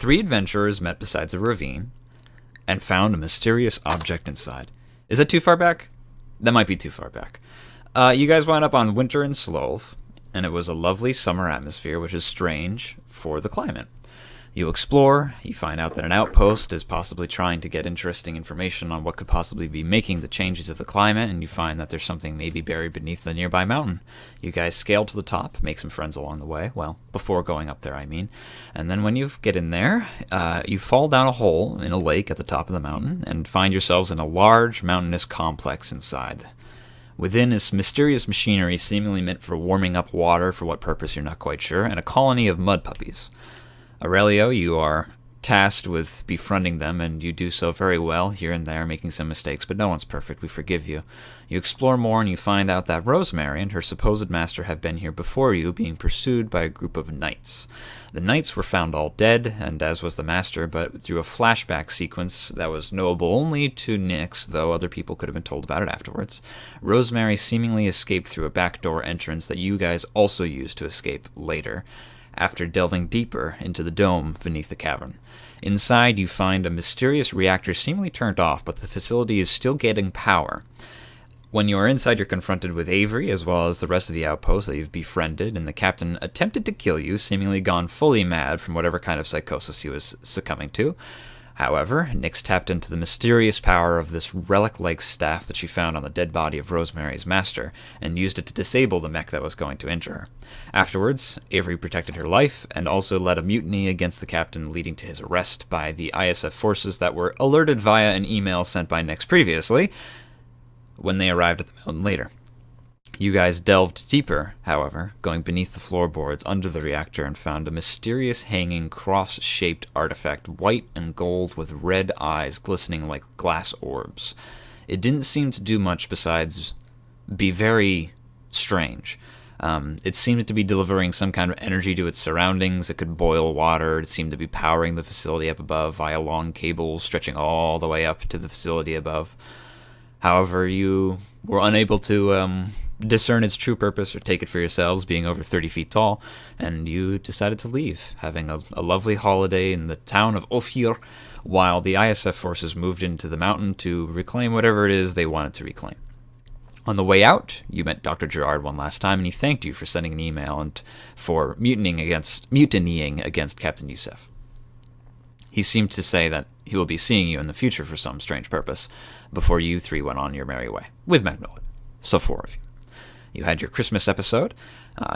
Three adventurers met beside a ravine and found a mysterious object inside. Is that too far back? That might be too far back. You guys wound up on Winter in Slove, and it was a lovely summer atmosphere, which is strange for the climate. You explore, you find out that an outpost is possibly trying to get interesting information on what could possibly be making the changes of the climate, and you find that there's something maybe buried beneath the nearby mountain. You guys scale to the top, make some friends along the way, well, before going up there, I mean. And then when you get in there, you fall down a hole in a lake at the top of the mountain, and find yourselves in a large mountainous complex inside. Within is mysterious machinery seemingly meant for warming up water, for what purpose you're not quite sure, and a colony of mud puppies. Aurelio, you are tasked with befriending them, and you do so very well, here and there, making some mistakes, but no one's perfect, we forgive you. You explore more, and you find out that Rosemary and her supposed master have been here before you, being pursued by a group of knights. The knights were found all dead, and as was the master, but through a flashback sequence that was knowable only to Nyx, though other people could have been told about it afterwards. Rosemary seemingly escaped through a backdoor entrance that you guys also used to escape later, after delving deeper into the dome beneath the cavern. Inside, you find a mysterious reactor seemingly turned off, but the facility is still getting power. When you are inside, you're confronted with Avery, as well as the rest of the outpost that you've befriended, and the captain attempted to kill you, seemingly gone fully mad from whatever kind of psychosis he was succumbing to. However, Nyx tapped into the mysterious power of this relic-like staff that she found on the dead body of Rosemary's master, and used it to disable the mech that was going to injure her. Afterwards, Avery protected her life, and also led a mutiny against the captain, leading to his arrest by the ISF forces that were alerted via an email sent by Nyx previously, when they arrived at the mountain later. You guys delved deeper, however, going beneath the floorboards under the reactor, and found a mysterious hanging cross-shaped artifact, white and gold with red eyes glistening like glass orbs. It didn't seem to do much besides be very strange. It seemed to be delivering some kind of energy to its surroundings. It could boil water. It seemed to be powering the facility up above via long cables stretching all the way up to the facility above. However, you were unable to discern its true purpose or take it for yourselves, being over 30 feet tall, and you decided to leave, having a lovely holiday in the town of Ophir, while the ISF forces moved into the mountain to reclaim whatever it is they wanted to reclaim. On the way out, you met Dr. Gerard one last time, and he thanked you for sending an email and for mutinying against Captain Youssef. He seemed to say that he will be seeing you in the future for some strange purpose, before you three went on your merry way, with Magnolia. So 4 of you. You had your Christmas episode,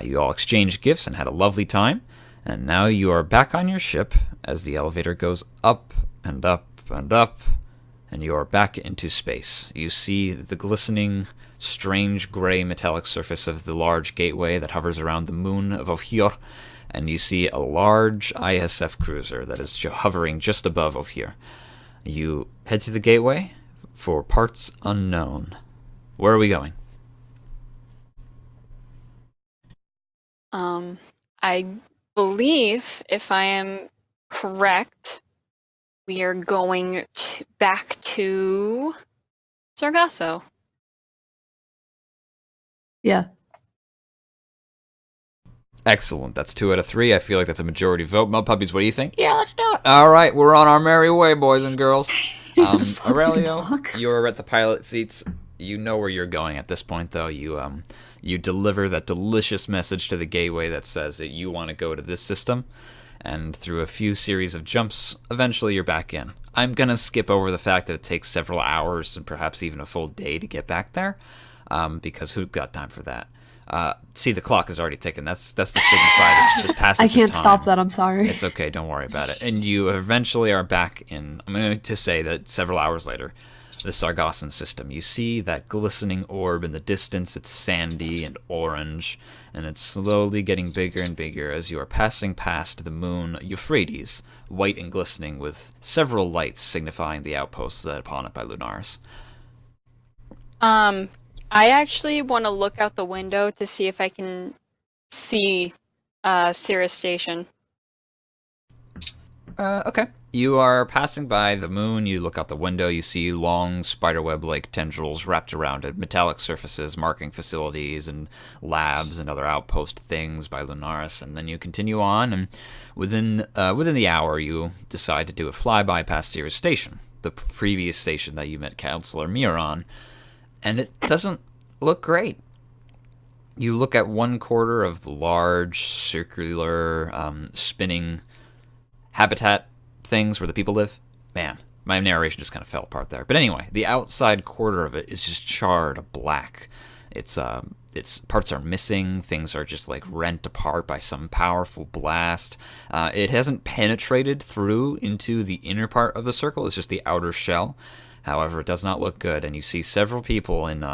you all exchanged gifts and had a lovely time, and now you are back on your ship as the elevator goes up and up and up, and you are back into space. You see the glistening, strange gray metallic surface of the large gateway that hovers around the moon of Ophir, and you see a large ISF cruiser that is hovering just above Ophir. You head to the gateway for parts unknown. Where are we going? I believe, if I am correct, we are going back to Sargasso. Yeah. Excellent. That's 2 out of 3. I feel like that's a majority vote. Mud Puppies, what do you think? Yeah, let's do it. All right, we're on our merry way, boys and girls. Aurelio, you're at the pilot seats. You know where you're going at this point, though. You deliver that delicious message to the gateway that says that you want to go to this system, and through a few series of jumps, eventually you're back in. I'm going to skip over the fact that it takes several hours and perhaps even a full day to get back there, because who got time for that? See, the clock is already ticking. That's to signify the passage of time. I can't stop that, I'm sorry. It's okay, don't worry about it. And you eventually are back in, I'm going to say that several hours later, the Sargasson system. You see that glistening orb in the distance. It's sandy and orange, and it's slowly getting bigger and bigger as you are passing past the moon Euphrates, white and glistening, with several lights signifying the outposts set upon it by Lunaris. I actually want to look out the window to see if I can see Cirrus Station. Okay. You are passing by the moon. You look out the window. You see long spiderweb-like tendrils wrapped around it, metallic surfaces marking facilities and labs and other outpost things by Lunaris. And then you continue on, and within the hour, you decide to do a flyby past Sirius Station, the previous station that you met Councilor Mira on, and it doesn't look great. You look at one quarter of the large, circular, spinning habitat things where the people live. Man, my narration just kind of fell apart there. But anyway, the outside quarter of it is just charred black. Its parts are missing. Things are just like rent apart by some powerful blast. It hasn't penetrated through into the inner part of the circle. It's just the outer shell. However, it does not look good, and you see several people in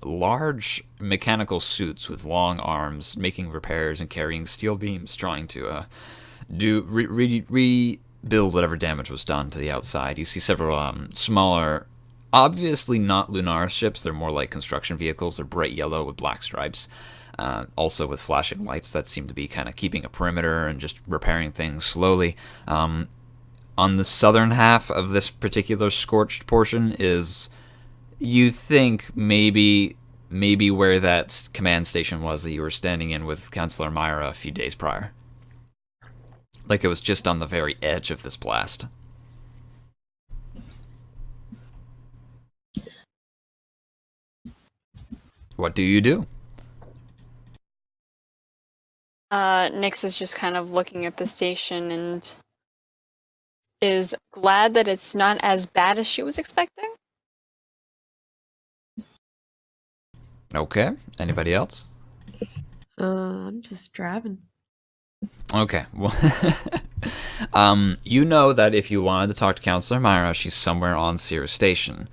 large mechanical suits with long arms making repairs and carrying steel beams, trying to rebuild whatever damage was done to the outside. You see several smaller, obviously not lunar ships. They're more like construction vehicles. They're bright yellow with black stripes, also with flashing lights that seem to be kind of keeping a perimeter and just repairing things slowly. On the southern half of this particular scorched portion is, you think, maybe where that command station was that you were standing in with Councilor Mira a few days prior. Like it was just on the very edge of this blast. What do you do? Nyx is just kind of looking at the station and is glad that it's not as bad as she was expecting. Okay. Anybody else? I'm just driving. Okay. Well, you know that if you wanted to talk to Councilor Mira, she's somewhere on Sirius Station,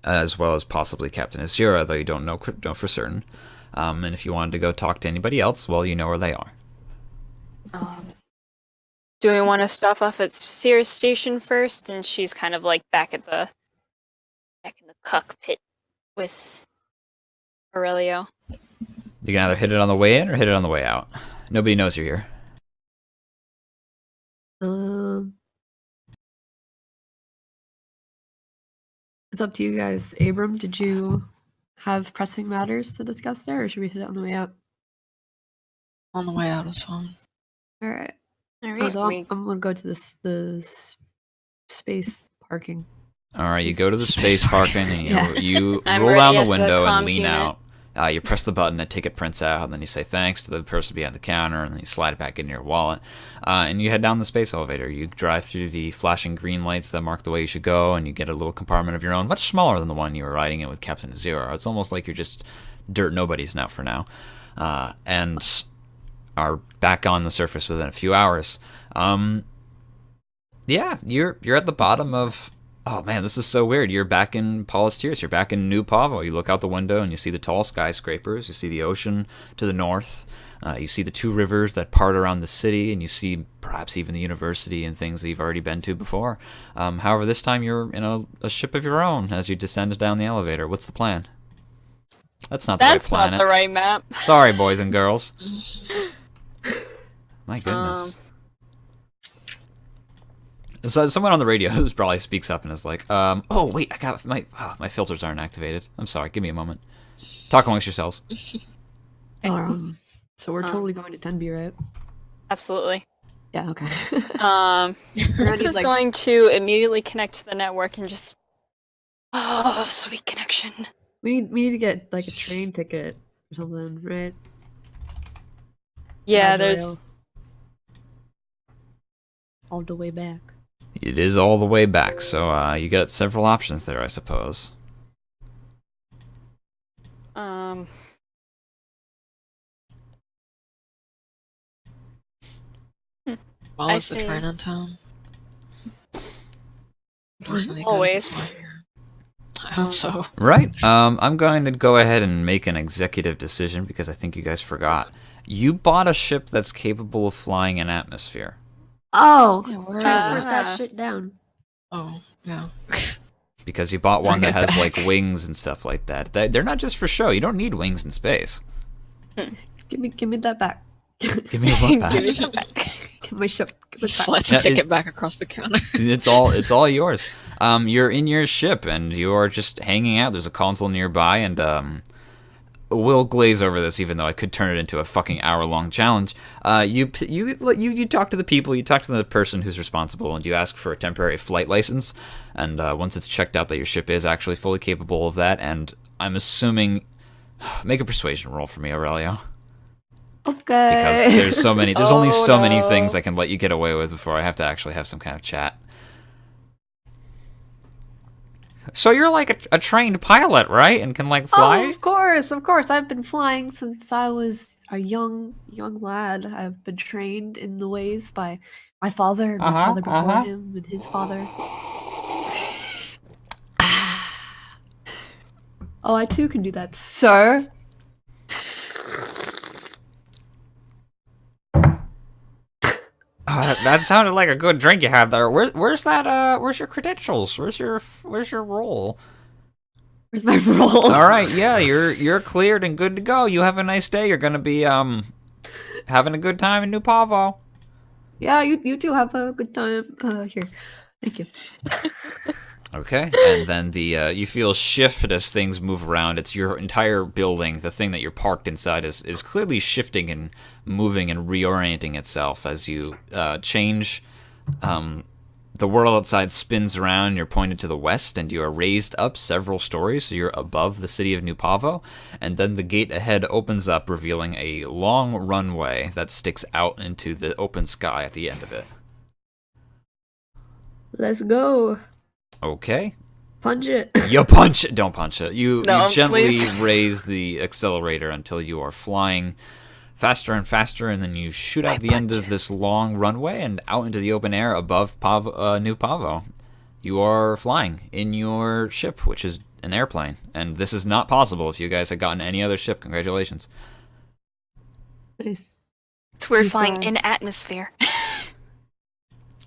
as well as possibly Captain Azura, though you don't know for certain. And if you wanted to go talk to anybody else, well, you know where they are. Do we want to stop off at Sirius Station first? And she's kind of like back in the cockpit with Aurelio. You can either hit it on the way in or hit it on the way out. Nobody knows you're here. It's up to you guys. Abram, did you have pressing matters to discuss there, or should we hit it on the way out? On the way out is fine. All right. All right. So I'm gonna go to the space parking. All right, you go to the space parking and Yeah. you I'm roll ready down at the the window and comms lean unit. out. You press the button, a ticket prints out, and then you say thanks to the person behind the counter, and then you slide it back into your wallet. And you head down the space elevator. You drive through the flashing green lights that mark the way you should go, and you get a little compartment of your own, much smaller than the one you were riding in with Captain Azura. It's almost like you're just dirt nobodies now for now. And are back on the surface within a few hours. Yeah, you're at the bottom of... Oh man, this is so weird. You're back in Paulus Tyrus. You're back in New Pavo. You look out the window and you see the tall skyscrapers. You see the ocean to the north. You see the two rivers that part around the city, and you see perhaps even the university and things that you've already been to before. However, this time you're in a ship of your own as you descend down the elevator. What's the plan? That's not the right planet. That's not the right map. Sorry, boys and girls. My goodness. So someone on the radio who probably speaks up and is like, oh wait, I got my filters aren't activated. I'm sorry, give me a moment. Talk amongst yourselves. So we're totally going to 10B, right? Absolutely. Yeah, okay. Nyx is going to immediately connect to the network and just... Oh, sweet connection. we need to get like a train ticket or something, right? Yeah, Ride the there's... rails. All the way back. It is all the way back, so you got several options there, I suppose. Well, I is the see. train in town? Always. I hope so. Right. I'm going to go ahead and make an executive decision because I think you guys forgot. You bought a ship that's capable of flying in atmosphere. Oh, Yeah, where try is to it? put that shit down. Oh, yeah. Because you bought one Bring that it has like back. wings and stuff like that. They're not just for show. You don't need wings in space. Give me that back. Give me a what back? Give it back. Get my ship. Get my ship. Slide the Yeah, ticket back across the counter. It's all yours. You're in your ship and you are just hanging out. There's a console nearby, and we'll glaze over this, even though I could turn it into a fucking hour-long challenge. You talk to the people. You talk to the person who's responsible, and you ask for a temporary flight license. And once it's checked out that your ship is actually fully capable of that, and I'm assuming, make a persuasion roll for me, Aurelio. Okay. Because there's so many. There's only Oh, so many no. things I can let you get away with before I have to actually have some kind of chat. So you're like a trained pilot, right? And can like fly? Oh, of course. I've been flying since I was a young lad. I've been trained in the ways by my father and my father before him and his father. Oh, I too can do that, sir. That sounded like a good drink you had there. Where's that? Where's your credentials? Where's your role? Where's my roll? All right, yeah, you're cleared and good to go. You have a nice day. You're gonna be having a good time in New Pavo. Yeah, you two have a good time. Here, thank you. Okay, and then you feel shift as things move around. It's your entire building. The thing that you're parked inside is clearly shifting and moving and reorienting itself as you change. The world outside spins around. You're pointed to the west, and you are raised up several stories, so you're above the city of New Pavo. And then the gate ahead opens up, revealing a long runway that sticks out into the open sky at the end of it. Let's go. Okay. Punch it. You punch it. Don't punch it. You No, gently please. raise the accelerator until you are flying faster and faster, and then you shoot out the end of this long runway and out into the open air above New Pavo. You are flying in your ship, which is an airplane, and this is not possible if you guys had gotten any other ship. Congratulations. Nice. It's weird You flying fly. in atmosphere.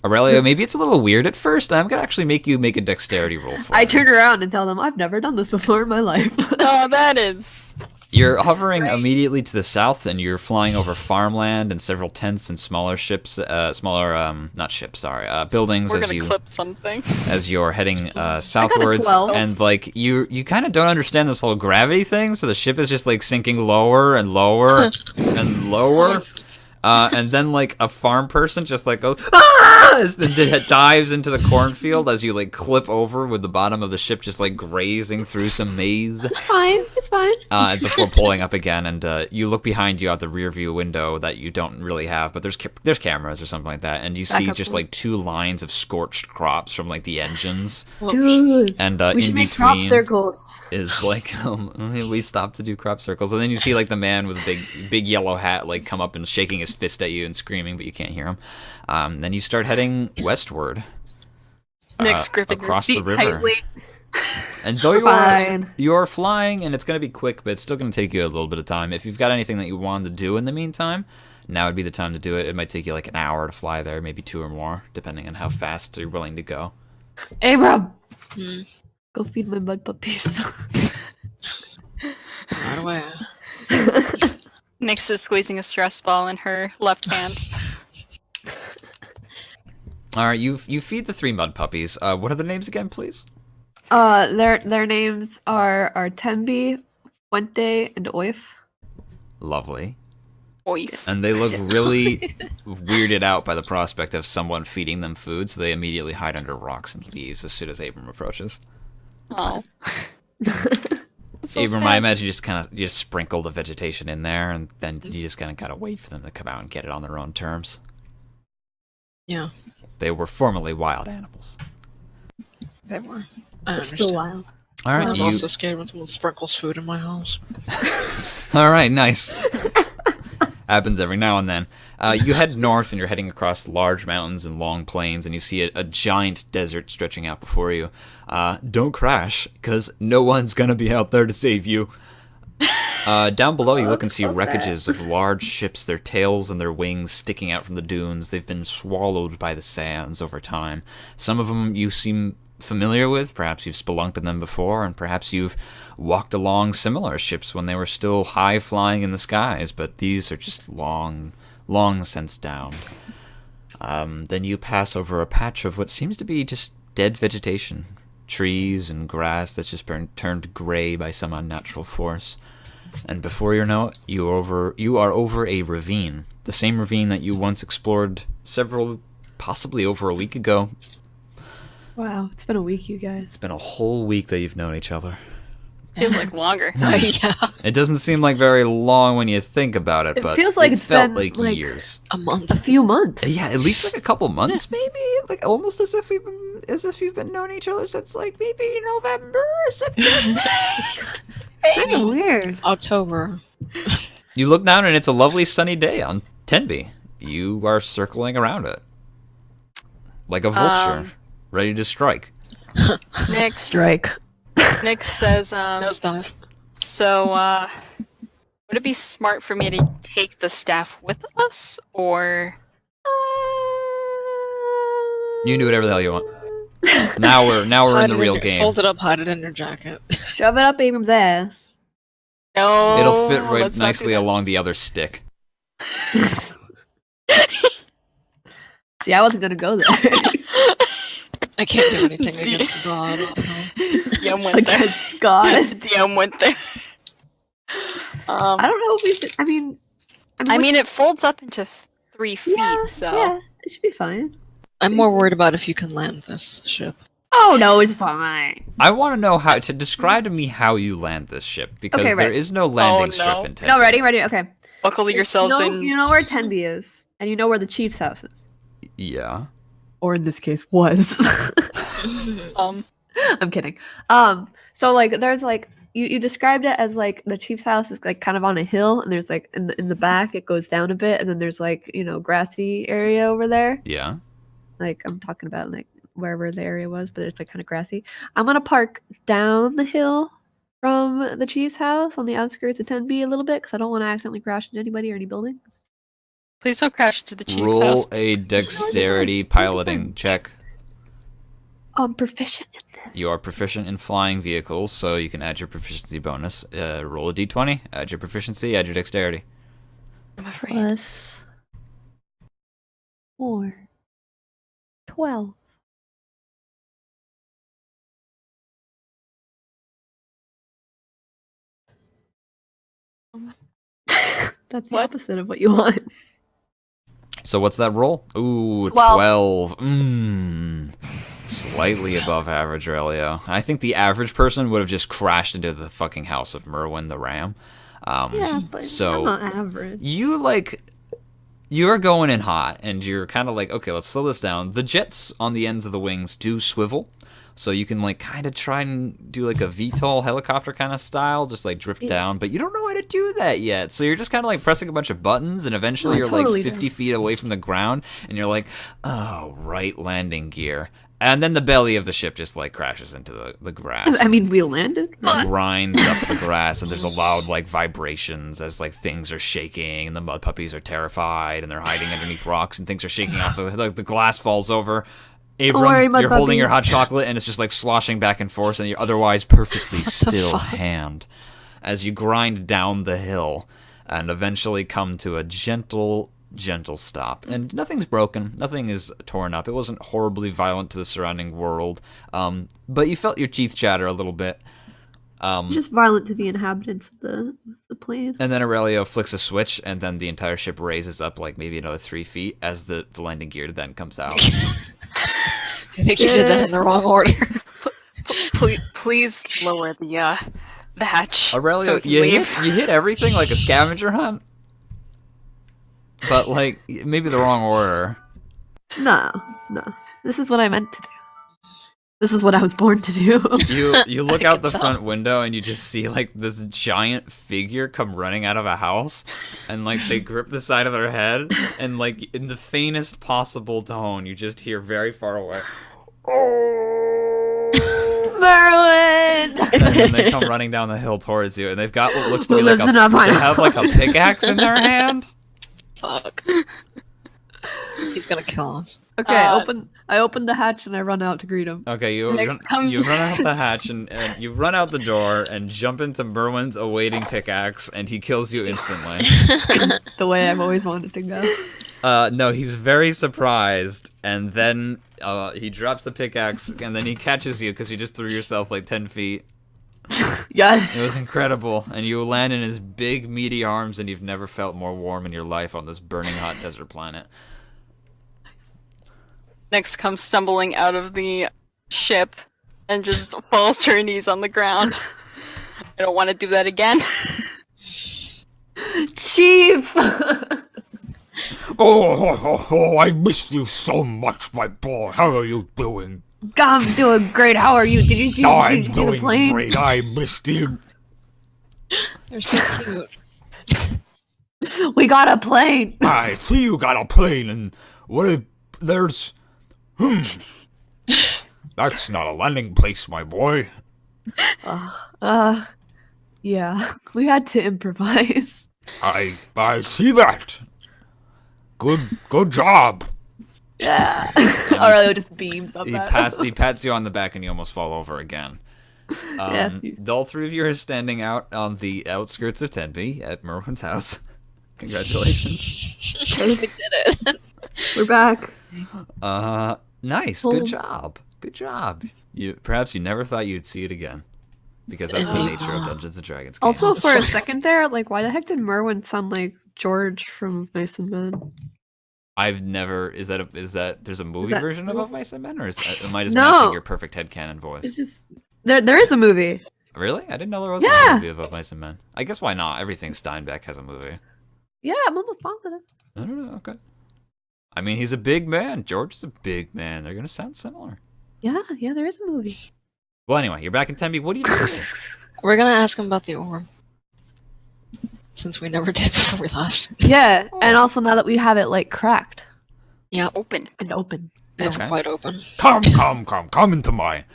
Aurelio, maybe it's a little weird at first. I'm going to actually make you make a dexterity roll for I me. turn around and tell them I've never done this before in my life. Oh, that is. You're hovering immediately to the south, and you're flying over farmland and several tents and smaller ships, buildings We're as gonna you clip something. as you're heading southwards, 12. and like you kind of don't understand this whole gravity thing, so the ship is just like sinking lower and lower and lower. And then like a farm person just like goes and dives into the cornfield as you like clip over with the bottom of the ship just like grazing through some maize. It's fine. It's fine. Before pulling up again, and you look behind you out the rear view window that you don't really have, but there's cameras or something like that, and you see Backup just one. like two lines of scorched crops from like the engines, Dude, and we in should make crop between circles. is like we stopped to do crop circles, and then you see like the man with a big yellow hat like come up and shaking his fist at you and screaming, but you can't hear him. Then you start heading westward. Nick's gripping her across the seat river. tightly. And though Fine. you're flying, and it's going to be quick, but it's still going to take you a little bit of time. If you've got anything that you wanted to do in the meantime, now would be the time to do it. It might take you like an hour to fly there, maybe 2 or more, depending on how fast you're willing to go. Abram, Hmm. go feed my mud puppies. Right away. Nyx is squeezing a stress ball in her left hand. All right, you feed the 3 mud puppies. What are the names again, please? Their names are Tembi, Fuente, and Oif. Lovely. Oif. And they look really weirded out by the prospect of someone feeding them food, so they immediately hide under rocks and leaves as soon as Abram approaches. Oh. So Abram, sad. I imagine you just sprinkle the vegetation in there, and then you just kind of gotta wait for them to come out and get it on their own terms. Yeah, They were formerly wild animals. they were. They're still wild. All right, I'm you. also scared when someone sprinkles food in my house. All right, nice. Happens every now and then. You head north, and you're heading across large mountains and long plains, and you see a giant desert stretching out before you. Don't crash, because no one's gonna be out there to save you. Down below, you look and see wreckages of large ships, their tails and their wings sticking out from the dunes. They've been swallowed by the sands over time. Some of them you seem familiar with. Perhaps you've spelunked in them before, and perhaps you've walked along similar ships when they were still high-flying in the skies, but these are just long since downed. Then you pass over a patch of what seems to be just dead vegetation. Trees and grass that's just turned gray by some unnatural force. And before you know it, you are over a ravine. The same ravine that you once explored possibly over a week ago. Wow, it's been a week, you guys. It's been a whole week that you've known each other. Feels like longer. Yeah. It doesn't seem like very long when you think if it, but feels like it it's felt been, like years. A month. A few months. Yeah, at least like a couple months, maybe. Like almost as if you've been knowing each other since like maybe November, September. Kind of weird. October. You look down and it's a lovely sunny day on Tenby. You are circling around it like a vulture, ready to strike. Next, Strike. Nick says, Nosedive. so, would it be smart for me to take the staff with us, or... You can do whatever the hell you want. Now we're in the real game. Fold it up, hide it in your jacket. Shove it up Abram's ass. No, It'll fit right let's not do nicely that. along the other stick. See, I wasn't gonna go there. I can't do anything against God. Also. DM went there. Against God. DM went there. I don't know if we should. I mean, it folds up into 3 feet, yeah, so... yeah, it should be fine. I'm more worried about if you can land this ship. Oh no, it's fine. I want to know how to describe to me how you land this ship because Okay, there right. is no landing no. strip in Tenby. No, ready? Okay. Buckle yourselves in. You know where Tenby is, and you know where the chief's house is. Yeah. Or in this case, was. I'm kidding. So like, there's like, you described it as like the chief's house is like kind of on a hill, and there's like in the back it goes down a bit, and then there's like grassy area over there. Yeah. Like I'm talking about like wherever the area was, but it's like kind of grassy. I'm gonna park down the hill from the chief's house on the outskirts of Tenby a little bit because I don't want to accidentally crash into anybody or any buildings. Please don't crash into the chief's Roll house. a dexterity piloting check. I'm proficient in this. You are proficient in flying vehicles, so you can add your proficiency bonus. Roll a d20, add your proficiency, add your dexterity. I'm afraid. Plus 4. 12. That's the What? opposite of what you want. So what's that roll? Ooh, 12. Slightly above average, Aurelio. I think the average person would have just crashed into the fucking house of Merwin the Ram. Yeah, but so I'm not average. You're going in hot, and you're kind of like, okay, let's slow this down. The jets on the ends of the wings do swivel, so you can like kind of try and do like a VTOL helicopter kind of style, just like drift down, but you don't know how to do that yet. So you're just kind of like pressing a bunch of buttons, and eventually you're totally like 50 feet away from the ground, and you're like, oh, right landing gear. And then the belly of the ship just like crashes into the grass. I mean, we landed. Grinds up the grass, and there's a loud like vibrations as like things are shaking, and the mud puppies are terrified, and they're hiding underneath rocks, and things are shaking off. The glass falls over. Abram, worry, mud you're holding your puppies. hot chocolate, and it's just like sloshing back and forth, and your otherwise perfectly still hand as you grind down the hill, and eventually come to a gentle stop. And nothing's broken, nothing is torn up. It wasn't horribly violent to the surrounding world, but you felt your teeth chatter a little bit. Just violent to the inhabitants of the plane. And then Aurelio flicks a switch, and then the entire ship raises up like maybe another 3 feet as the landing gear then comes out. I think you did that in the wrong order. Please lower the hatch. Aurelio, so we can you leave. hit everything like a scavenger hunt, but like maybe the wrong order. No. This is what I meant to do. This is what I was born to do. You look out the front window and you just see like this giant figure come running out of a house, and like they grip the side of their head, and like in the faintest possible tone you just hear very far away, Merlin! and then they come running down the hill towards you, and they've got what looks to Who be like lives in a they have like a pickaxe in their hand. Fuck. He's gonna kill us. Okay, I open the hatch and I run out to greet him. Okay, you run out the hatch and you run out the door and jump into Merwin's awaiting pickaxe, and he kills you instantly. The way I've always wanted to go. No, he's very surprised, and then he drops the pickaxe, and then he catches you because you just threw yourself like 10 feet. Yes. It was incredible, and you land in his big, meaty arms, and you've never felt more warm in your life on this burning hot desert planet. Next comes stumbling out of the ship and just falls to her knees on the ground. I don't want to do that again. Chief! Oh, I missed you so much, my boy. How are you doing? I'm doing great. How are you? Did you see, I'm did you see the doing plane? great. I missed you. They're so cute. We got a plane. I see you got a plane, and there's... That's not a landing place, my boy. Yeah. We had to improvise. I see that. Good job. Yeah. Aurelio just beams up He pats you on the back, and you almost fall over again. All three of you are standing out on the outskirts of Tenby at Merwin's house. Congratulations. We did it. We're back. Nice. Good job. Good job. Perhaps you never thought you'd see it again. Because that's the nature of Dungeons & Dragons games. Also, for a second there, like, why the heck did Merwin sound like George from Mice and Men? I've never... Is that there's a movie version of Mice and Men? Or am I just No. matching your perfect headcanon voice? It's just... There is a movie. Really? I didn't know there was a movie of Mice and Men. I guess why not? Everything Steinbeck has a movie. Yeah, I'm almost positive. I don't know. Okay. I mean, he's a big man. George is a big man. They're going to sound similar. Yeah, there is a movie. Well, anyway, you're back in Tempe. What are you doing? We're gonna ask him about the orb. Since we never did before we left. Yeah, and also now that we have it, like, cracked. Yeah, Open. And open. it's Okay. quite open. Come into my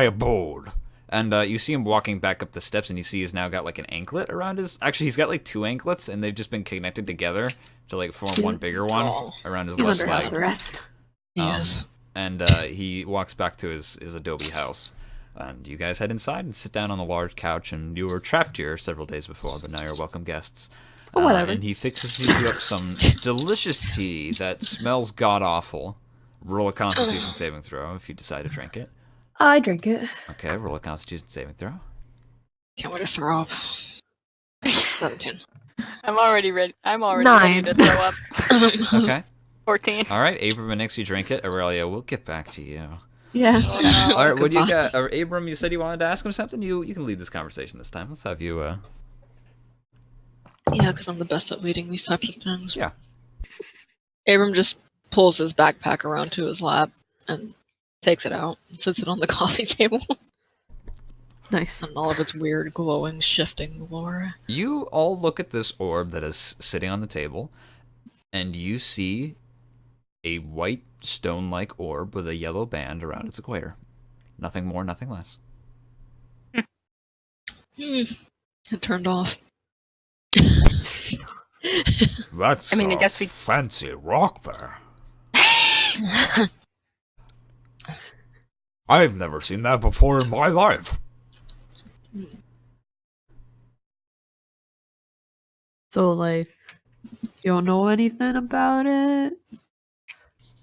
abode. And you see him walking back up the steps, and you see he's now got like an anklet around his... Actually, he's got like 2 anklets, and they've just been connected together to like form one bigger one around his He's left under house leg. arrest. Yes. And he walks back to his adobe house. And you guys head inside and sit down on a large couch, and you were trapped here several days before, but now you're welcome guests. Oh, whatever. And he fixes you up some delicious tea that smells god-awful. Roll a Constitution saving throw if you decide to drink it. I drink it. Okay, roll a Constitution saving throw. Can't wait to throw up. 17. I'm already ready. I'm already 9. ready to throw up. Okay. 14. All right, Abram, and next you drink it. Aurelio, we'll get back to you. Yeah. Oh, no. All right, what do you goodbye. got? Abram, you said you wanted to ask him something. You can lead this conversation this time. Let's have you. Yeah, because I'm the best at leading these types of things. Yeah. Abram just pulls his backpack around to his lap and takes it out and sits it on the coffee table. Nice. And all of its weird, glowing, shifting lore. You all look at this orb that is sitting on the table, and you see a white stone-like orb with a yellow band around its equator. Nothing more, nothing less. It turned off. That's I guess we... fancy rock there. I've never seen that before in my life. So, like, you don't know anything about it?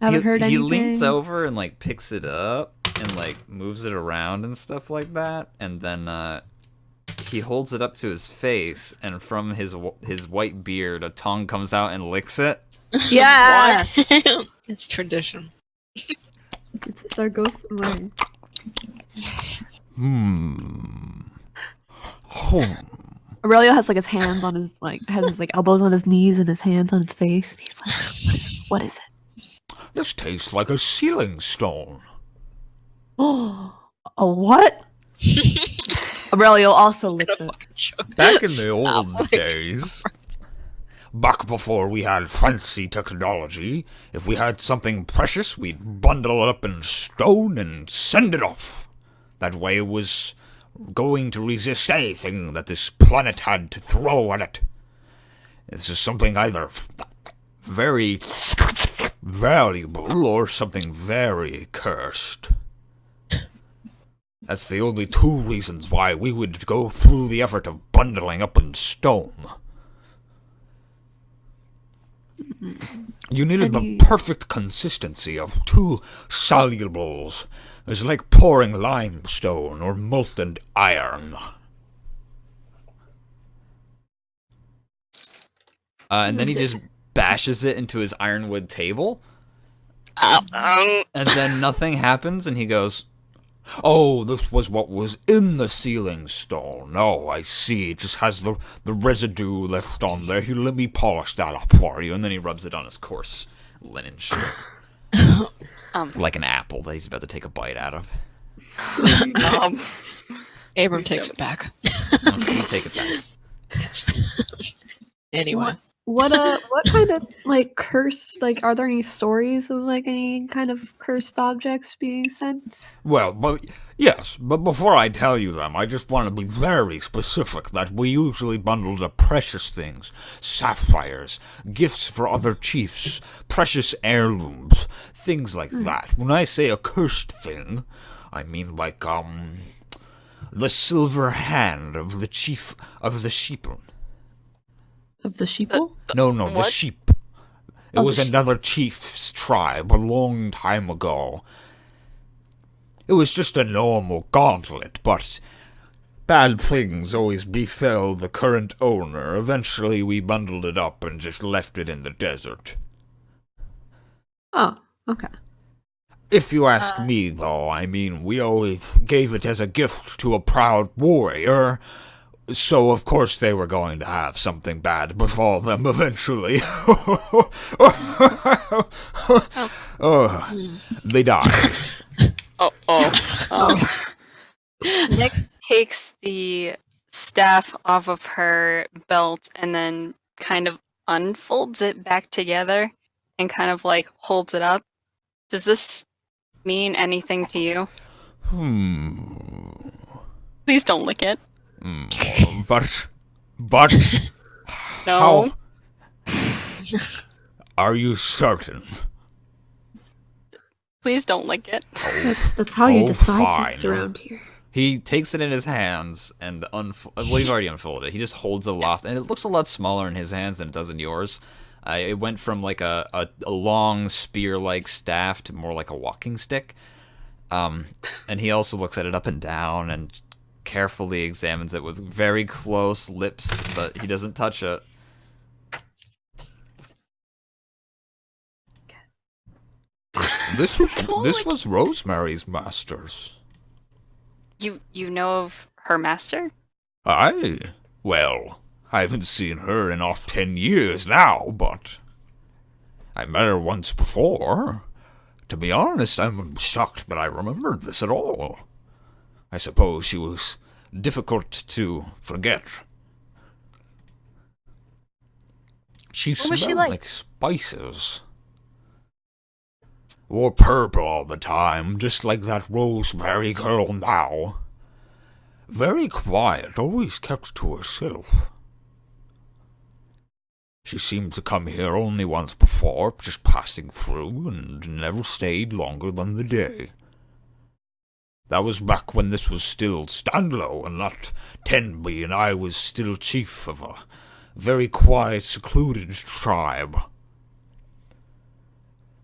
Haven't heard He anything? leans over and like picks it up and like moves it around and stuff like that, and then he holds it up to his face, and from his white beard, a tongue comes out and licks it. Yeah! It's tradition. It's our ghost ring. Aurelio has like his hands on his has his elbows on his knees and his hands on his face. And he's like, what is it? This tastes like a sealing stone. Oh, a what? Aurelio also licks it. Back in the old days, back before we had fancy technology, if we had something precious, we'd bundle it up in stone and send it off. That way it was going to resist anything that this planet had to throw at it. This is something either very valuable or something very cursed. That's the only 2 reasons why we would go through the effort of bundling up in stone. You needed the Any- perfect consistency of 2 solubles. It was like pouring limestone or molten iron. And then he just bashes it into his ironwood table. And then nothing happens, and he goes, Oh, this was what was in the ceiling stone. Oh, I see. It just has the residue left on there. Here, let me polish that up for you. and then he rubs it on his coarse linen shirt. Like an apple that he's about to take a bite out of. Abram takes it back. Okay, you take it back. Anyway. What kind of like cursed, like, are there any stories of like any kind of cursed objects being sent? Well, yes, but before I tell you them, I just want to be very specific that we usually bundle the precious things, sapphires, gifts for other chiefs, precious heirlooms, things like that. When I say a cursed thing, I mean like, the silver hand of the chief of the sheeple. Of the sheeple? No, the what? sheep. It was another chief's tribe a long time ago. It was just a normal gauntlet, but bad things always befell the current owner. Eventually we bundled it up and just left it in the desert. Oh, okay. If you ask me, though, I mean, we always gave it as a gift to a proud warrior. So, of course, they were going to have something bad befall them eventually. They died. Nyx takes the staff off of her belt and then kind of unfolds it back together and kind of like holds it up. Does this mean anything to you? Please don't lick it. But, No. how are you certain? Please don't lick it. That's how you decide fine. things around here. He takes it in his hands and well, you've already unfolded it. He just holds it aloft, and it looks a lot smaller in his hands than it does in yours. It went from like a long spear-like staff to more like a walking stick. And he also looks at it up and down and carefully examines it with very close lips, but he doesn't touch it. This was Rosemary's master's. You know of her master? Well, I haven't seen her in off 10 years now, but I met her once before. To be honest, I'm shocked that I remembered this at all. I suppose she was difficult to forget. She What was smelled she like? like spices. Wore purple all the time, just like that Rosemary girl now. Very quiet, always kept to herself. She seemed to come here only once before, just passing through, and never stayed longer than the day. That was back when this was still Stanlow and not Tenby, and I was still chief of a very quiet, secluded tribe.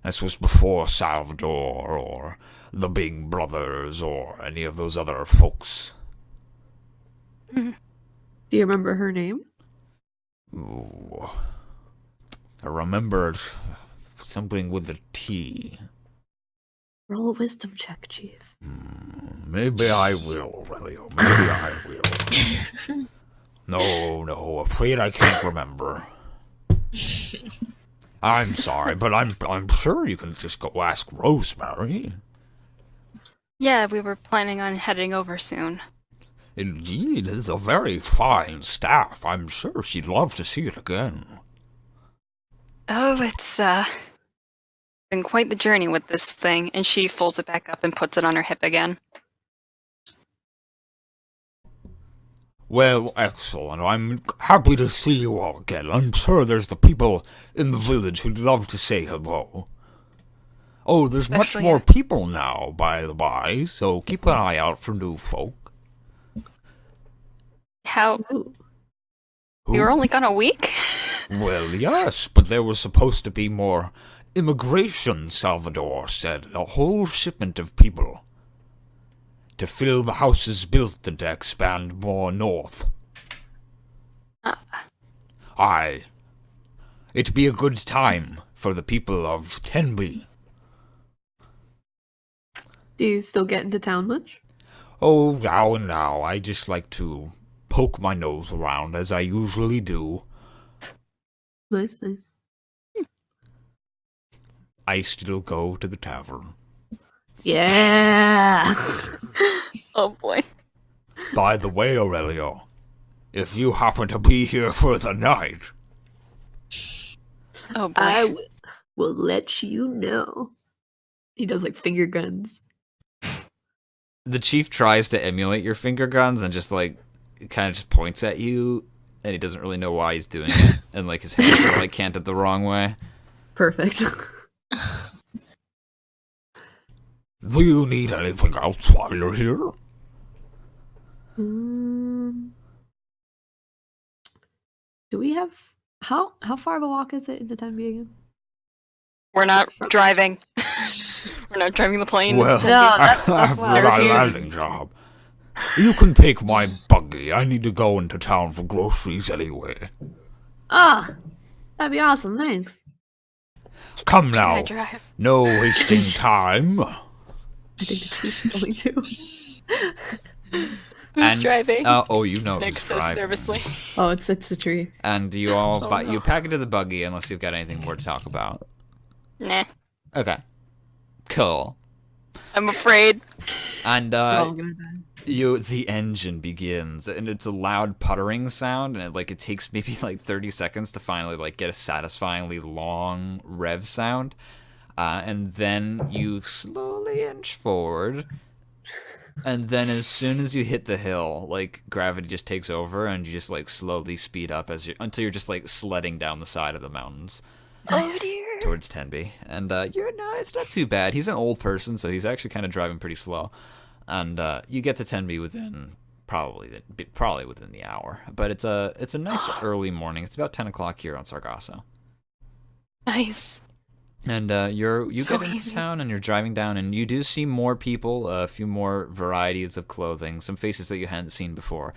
This was before Salvador, or the Big Brothers, or any of those other folks. Do you remember her name? Ooh. I remembered something with a T. Roll a wisdom check, Chief. Maybe I will, Aurelio. Maybe I will. No, afraid I can't remember. I'm sorry, but I'm sure you can just go ask Rosemary. Yeah, we were planning on heading over soon. Indeed, it's a very fine staff. I'm sure she'd love to see it again. Oh, it's been quite the journey with this thing, and she folds it back up and puts it on her hip again. Well, excellent. I'm happy to see you all again. I'm sure there's the people in the village who'd love to say hello. Oh, there's Especially, much more people now, by the by, so keep an eye out for new folk. How? Ooh. We were only gone a week? Well, yes, but there was supposed to be more immigration, Salvador said. A whole shipment of people. To fill the houses built and to expand more north. Aye. It'd be a good time for the people of Tenby. Do you still get into town much? Oh, now and now. I just like to poke my nose around, as I usually do. Nice. I still go to the tavern. Yeah. Oh boy. By the way, Aurelio, if you happen to be here for the night... Oh boy. I will let you know. He does like finger guns. The chief tries to emulate your finger guns and just like kind of just points at you, and he doesn't really know why he's doing it, and like his hands are like canted the wrong way. Perfect. Do you need anything else while you're here? Do we have how far of a walk is it into Tenby again? We're not driving. We're not driving the plane. Well, It's No, Tenby. I've why I got a refuse. landing job. You can take my buggy. I need to go into town for groceries anyway. Ah, that'd be awesome. Thanks. Come Can I now. drive? No wasting time. I think the chief is going to. Who's driving? You know Nick who's says driving. nervously. Oh, it's the tree. And you all, Oh, you no. pack into the buggy unless you've got anything more to talk about. Nah. Okay. Cool. I'm afraid. And We're all gonna die. the engine begins, and it's a loud puttering sound, and it takes maybe like 30 seconds to finally like get a satisfyingly long rev sound, and then you slowly inch forward, and then as soon as you hit the hill, like gravity just takes over, and you just like slowly speed up until you're just like sledding down the side of the mountains Oh dear. towards Tenby. And it's not too bad. He's an old person, so he's actually kind of driving pretty slow. And you get to Tenby within probably within the hour. But it's a nice early morning. It's about 10 o'clock here on Sargasso. Nice. And you So get into easy. town, and you're driving down, and you do see more people, a few more varieties of clothing, some faces that you hadn't seen before.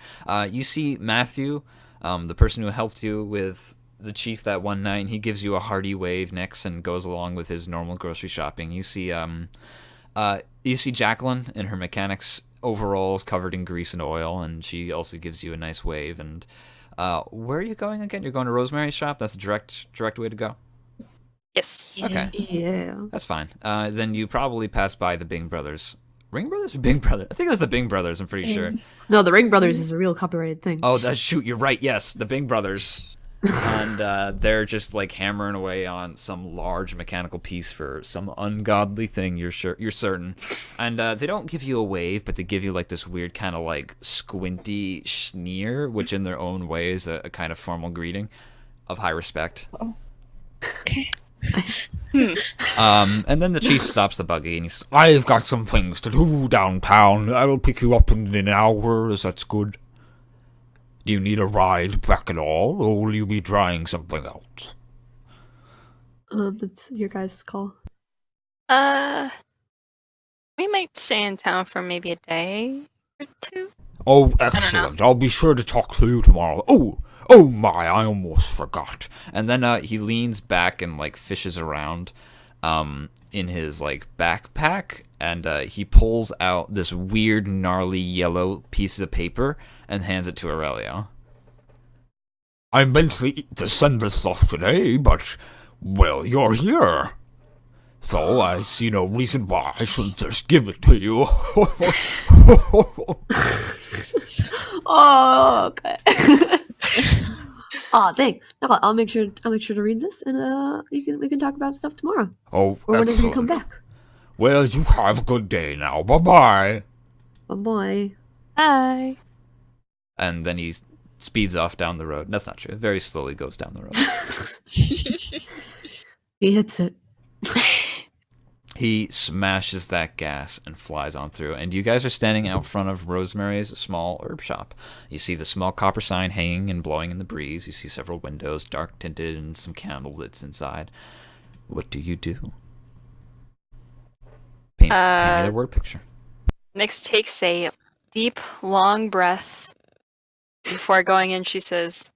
You see Matthew, the person who helped you with the chief that one night, and he gives you a hearty wave next and goes along with his normal grocery shopping. You see Jacqueline in her mechanic's overalls covered in grease and oil, and she also gives you a nice wave. And where are you going again? You're going to Rosemary's shop? That's a direct way to go? Yes. Okay. Yeah. That's fine. Then you probably pass by the Bing Brothers. Ring Brothers or Bing Brothers? I think it was the Bing Brothers, I'm pretty sure. No, the Ring Brothers is a real copyrighted thing. Oh, shoot, you're right. Yes, the Bing Brothers. And they're just like hammering away on some large mechanical piece for some ungodly thing. You're certain. And they don't give you a wave, but they give you like this weird kind of like squinty sneer, which in their own way is a kind of formal greeting of high respect. Okay. And then the chief stops the buggy and he says, I've got some things to do downtown. I'll pick you up in an hour, as that's good. Do you need a ride back at all, or will you be trying something else? It's your guys' call. We might stay in town for maybe a day or two. Oh, excellent. I'll be sure to talk to you tomorrow. Oh my, I almost forgot. And then he leans back and like fishes around in his like backpack, and he pulls out this weird gnarly yellow piece of paper and hands it to Aurelio. I meant to send this off today, but, well, you're here. So I see no reason why I shouldn't just give it to you. Oh, okay. Oh, thanks. No, I'll make sure to read this, and we can talk about stuff tomorrow Oh, or whenever you come excellent. back. Well, you have a good day now. Bye-bye. Bye bye. Bye. And then he speeds off down the road. That's not true. Very slowly goes down the road. He hits it. He smashes that gas and flies on through. And you guys are standing out front of Rosemary's small herb shop. You see the small copper sign hanging and blowing in the breeze. You see several windows, dark tinted, and some candle lights inside. What do you do? Paint me the word picture. Nyx takes a deep, long breath before going in. She says,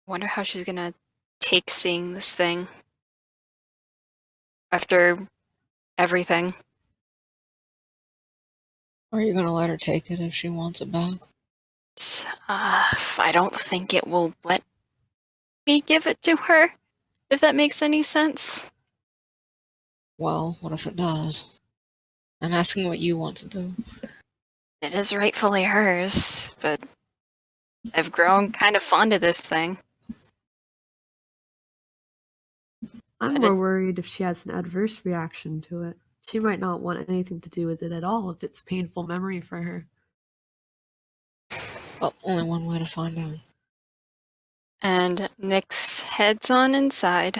"Wonder how she's gonna take seeing this thing after everything." Are you gonna let her take it if she wants it back? I don't think it will let me give it to her, if that makes any sense. Well, what if it does? I'm asking what you want to do. It is rightfully hers, but I've grown kind of fond of this thing. I'm more worried if she has an adverse reaction to it. She might not want anything to do with it at all if it's a painful memory for her. Well, only one way to find out. And Nyx heads on inside.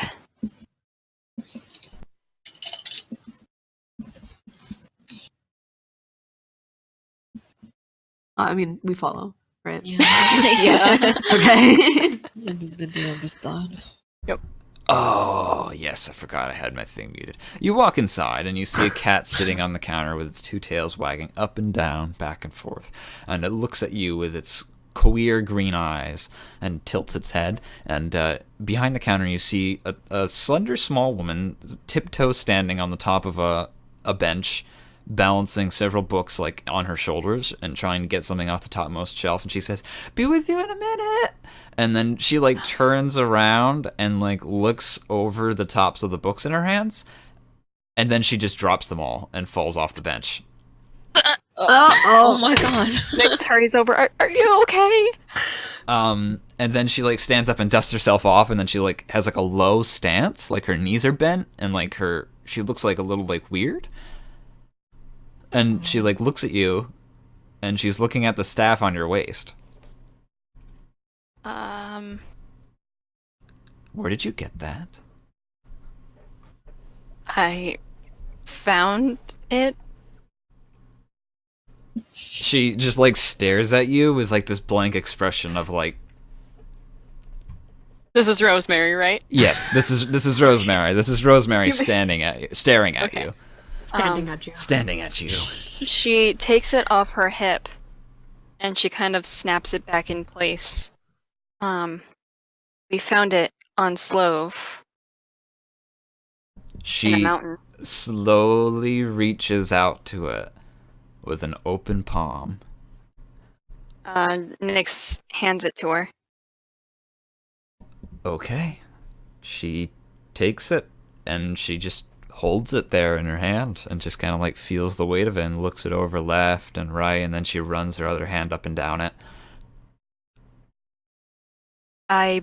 I mean, we follow, right? Yeah. Yeah. Okay. The deal just died. Oh, yes, I forgot I had my thing muted. You walk inside and you see a cat sitting on the counter with its two tails wagging up and down, back and forth. And it looks at you with its queer green eyes and tilts its head. And behind the counter you see a slender small woman tiptoe standing on the top of a bench, balancing several books like on her shoulders and trying to get something off the topmost shelf. And she says, "Be with you in a minute." And then she like turns around and like looks over the tops of the books in her hands, and then she just drops them all and falls off the bench. Oh my god. Nyx hurries over. Are you okay? And then she like stands up and dusts herself off, and then she like has like a low stance, like her knees are bent, and like she looks like a little like weird. And she like looks at you, and she's looking at the staff on your waist. Where did you get that? I found it. She just like stares at you with like this blank expression of like, This is Rosemary, right? yes, this is Rosemary. This is Rosemary staring at you. Standing at you. Standing at you. She takes it off her hip, and she kind of snaps it back in place. We found it on Slove in a She mountain. slowly reaches out to it with an open palm. Nyx hands it to her. Okay. She takes it and she just holds it there in her hand and just kind of like feels the weight of it and looks it over left and right, and then she runs her other hand up and down it. I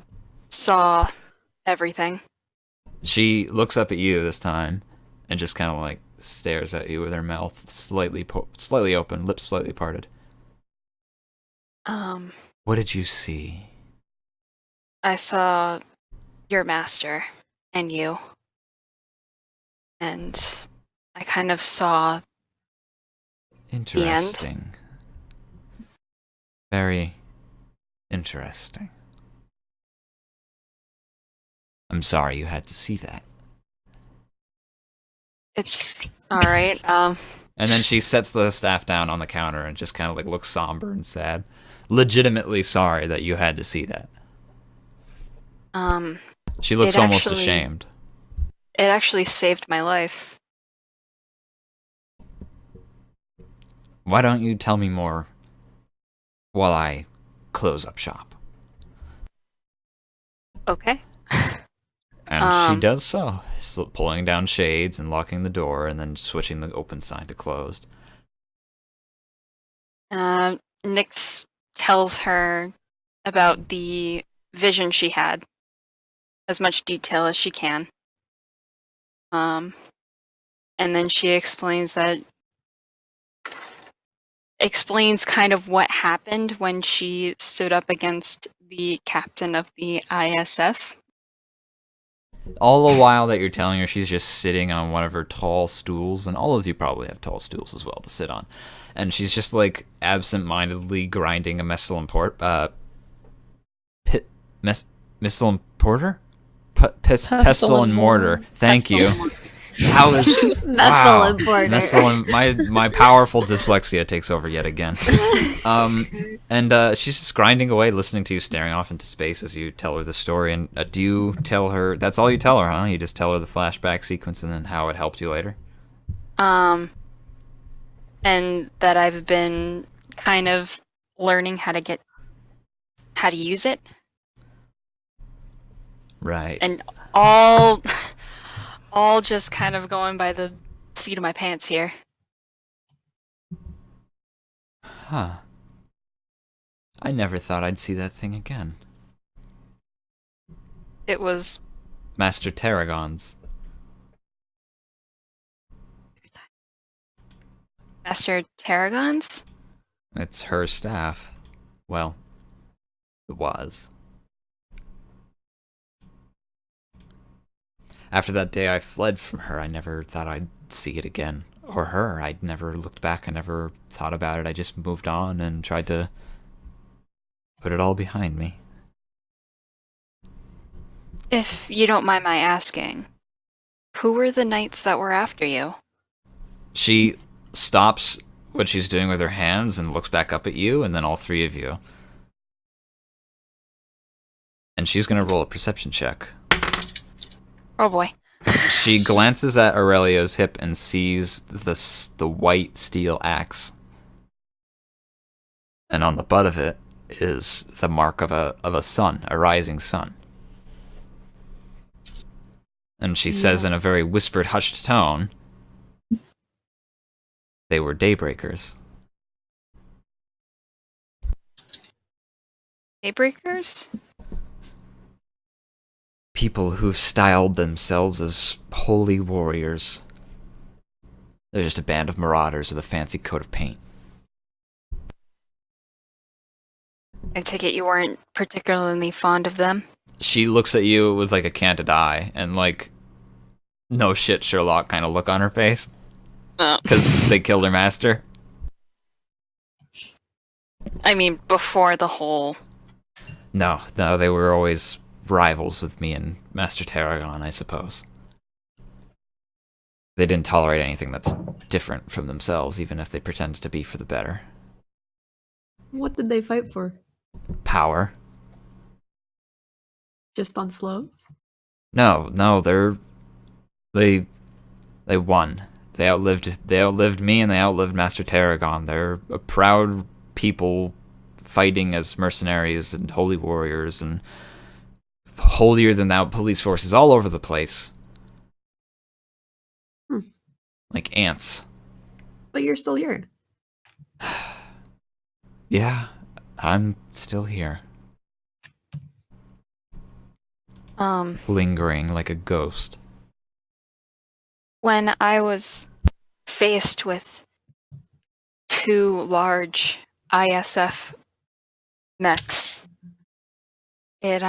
saw everything. She looks up at you this time and just kind of like stares at you with her mouth slightly open, lips slightly parted. What did you see? I saw your master and you. And I kind of saw Interesting. Very interesting. I'm sorry you had to see that. it's alright. And then she sets the staff down on the counter and just kind of like looks somber and sad. Legitimately sorry that you had to see that. She looks almost ashamed. It actually saved my life. Why don't you tell me more while I close up shop? Okay. And she does so, pulling down shades and locking the door and then switching the open sign to closed. Nyx tells her about the vision she had, as much detail as she can. And then she explains kind of what happened when she stood up against the captain of the ISF. All the while that you're telling her, she's just sitting on one of her tall stools, and all of you probably have tall stools as well to sit on. And she's just like absent-mindedly grinding a pestle and pestle and mortar. Thank you. How is wow? Mestle and my powerful dyslexia takes over yet again. And she's just grinding away, listening to you, staring off into space as you tell her the story. And do you tell her? That's all you tell her, huh? You just tell her the flashback sequence and then how it helped you later. And that I've been kind of learning how to use it. Right. And all just kind of going by the seat of my pants here. Huh. I never thought I'd see that thing again. It was Master Tarragon's. Master Tarragon's? It's her staff. Well, it was. After that day I fled from her, I never thought I'd see it again. Or her. I'd never looked back. I never thought about it. I just moved on and tried to put it all behind me. If you don't mind my asking, who were the knights that were after you? She stops what she's doing with her hands and looks back up at you, and then all three of you. And she's going to roll a perception check. Oh boy. She glances at Aurelio's hip and sees the white steel axe. And on the butt of it is the mark of a sun, a rising sun. And she says in a very whispered, hushed tone, they were daybreakers. Daybreakers? People who've styled themselves as holy warriors. They're just a band of marauders with a fancy coat of paint. I take it you weren't particularly fond of them? She looks at you with like a candid eye and like no shit Sherlock kind of look on her face. Because they killed her master. I mean, before the whole... No, they were always rivals with me and Master Tarragon, I suppose. They didn't tolerate anything that's different from themselves, even if they pretended to be for the better. What did they fight for? Power. Just on Slow? No, they won. They outlived me and they outlived Master Tarragon. They're a proud people fighting as mercenaries and holy warriors and holier than thou police forces all over the place. Like ants. But you're still here. Yeah, I'm still here. Lingering like a ghost. When I was faced with two large ISF mechs, it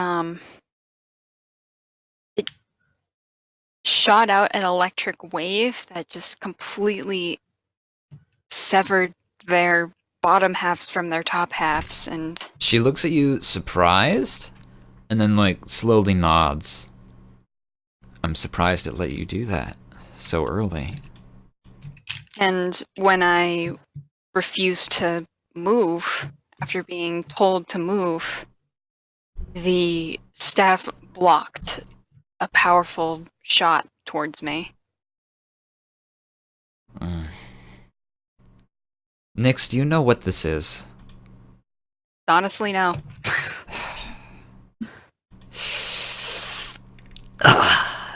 shot out an electric wave that just completely severed their bottom halves from their top halves, and She looks at you surprised and then like slowly nods. I'm surprised it let you do that so early. and when I refused to move after being told to move, the staff blocked a powerful shot towards me. Nix, do you know what this is? Honestly, no.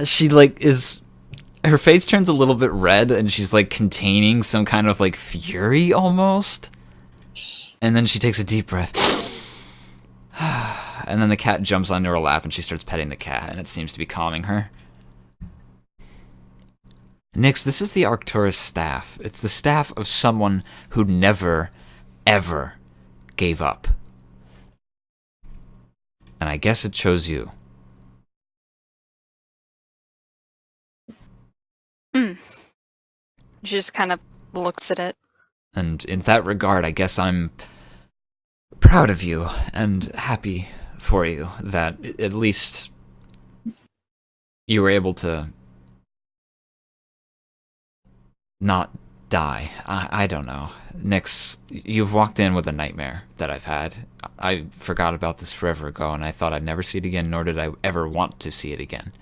She like is her face turns a little bit red and she's like containing some kind of like fury almost. And then she takes a deep breath. And then the cat jumps onto her lap and she starts petting the cat and it seems to be calming her. Nix, this is the Arcturus staff. It's the staff of someone who never, ever gave up. And I guess it chose you. Hmm. She just kind of looks at it. And in that regard, I guess I'm proud of you and happy for you that at least you were able to not die. I don't know. Nyx, you've walked in with a nightmare that I've had. I forgot about this forever ago, and I thought I'd never see it again, nor did I ever want to see it again.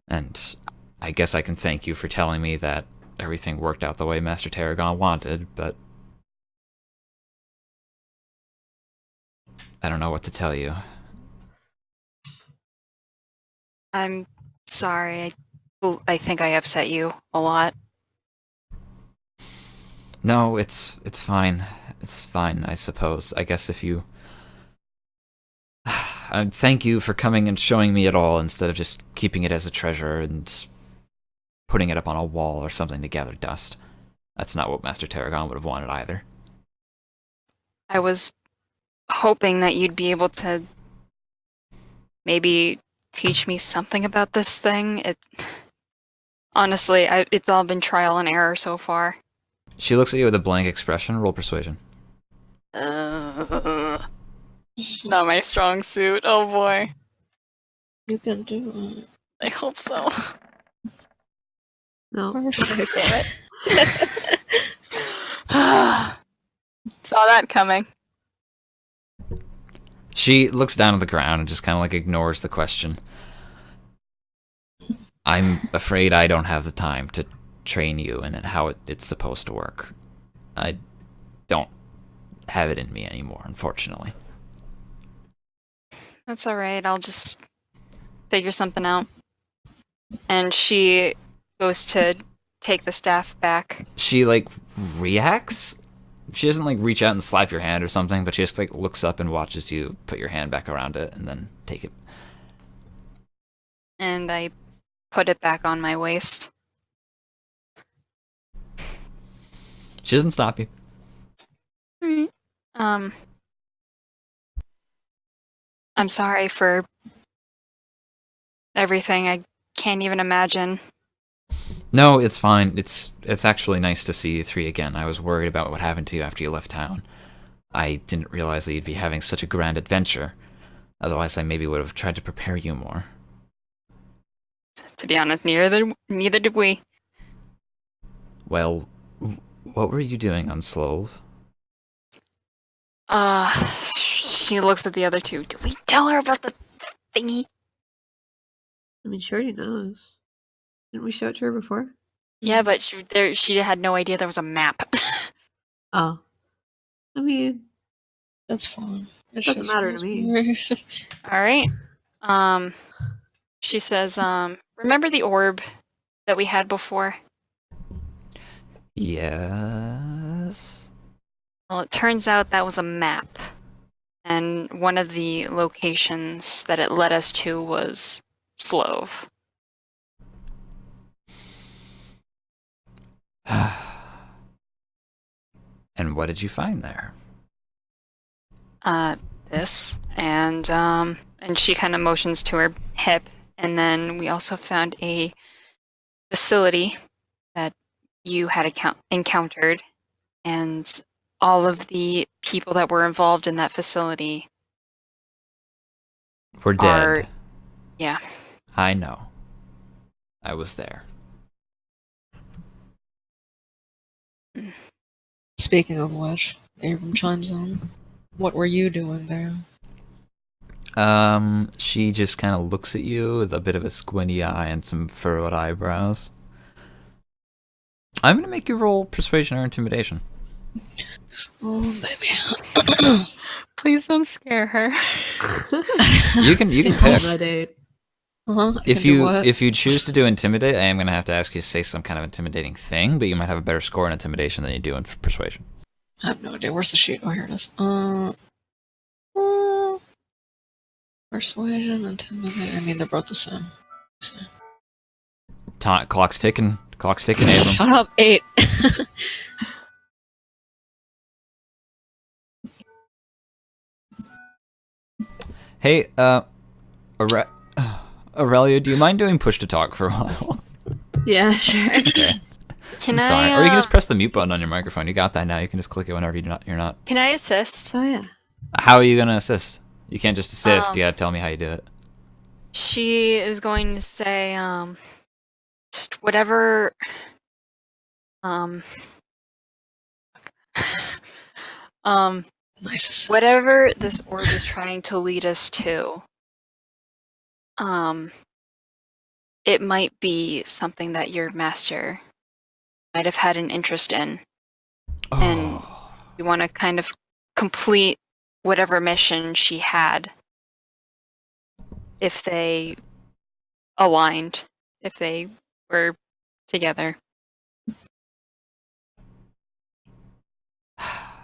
And I guess I can thank you for telling me that everything worked out the way Master Tarragon wanted, but I don't know what to tell you. I'm sorry. I think I upset you a lot. No, it's fine. It's fine, I suppose. I guess if you... thank you for coming and showing me it all instead of just keeping it as a treasure and putting it up on a wall or something to gather dust. That's not what Master Tarragon would have wanted either. I was hoping that you'd be able to maybe teach me something about this thing. Honestly, it's all been trial and error so far. She looks at you with a blank expression. Roll persuasion. Not my strong suit. Oh boy. You can do it. I hope so. No. Perfect. Saw that coming. She looks down at the ground and just kind of like ignores the question. I'm afraid I don't have the time to train you in how it's supposed to work. I don't have it in me anymore, unfortunately. That's alright, I'll just figure something out. And she goes to take the staff back. She, like, reacts? She doesn't, like, reach out and slap your hand or something, but she just, like, looks up and watches you put your hand back around it and then take it. And I put it back on my waist. She doesn't stop you. Alright. I'm sorry for everything. I can't even imagine. No, it's fine. It's actually nice to see you three again. I was worried about what happened to you after you left town. I didn't realize that you'd be having such a grand adventure. Otherwise, I maybe would have tried to prepare you more. To be honest, neither did we. Well, what were you doing on Slove? She looks at the other two. Did we tell her about the thingy? I mean, she already knows. Didn't we show it to her before? Yeah, but she had no idea there was a map. Oh. I mean, That's fine. it doesn't matter to me. Alright. She says, remember the orb that we had before? Yes. Well, it turns out that was a map. And one of the locations that it led us to was Slove. And what did you find there? This. And she kind of motions to her hip. And then we also found a facility that you had encountered. And all of the people that were involved in that facility We're dead. Yeah. I know. I was there. Speaking of which, Abram chimes in. What were you doing there? She just kind of looks at you with a bit of a squinty eye and some furrowed eyebrows. I'm gonna make you roll persuasion or intimidation. Oh, baby. Please don't scare her. You can pick. My date. If you choose to do intimidate, I am gonna have to ask you to say some kind of intimidating thing, but you might have a better score in intimidation than you do in persuasion. I have no idea. Where's the sheet? Oh, here it is. Persuasion, intimidate. I mean, they're both the same. So. Clock's ticking. Clock's ticking, Abram. Shut up, 8. Hey, Aurelio, do you mind doing push to talk for a while? Yeah, sure. Okay. Can I'm sorry. I? Or you can just press the mute button on your microphone. You got that now. You can just click it whenever you're not. Can I assist? Oh yeah. How are you gonna assist? You can't just assist. Um, You gotta tell me how you do it. She is going to say, just whatever, um, Nice assist. whatever this orb is trying to lead us to, it might be something that your master might have had an interest in, and Oh, you want to kind of complete whatever mission she had if they aligned, if they were together.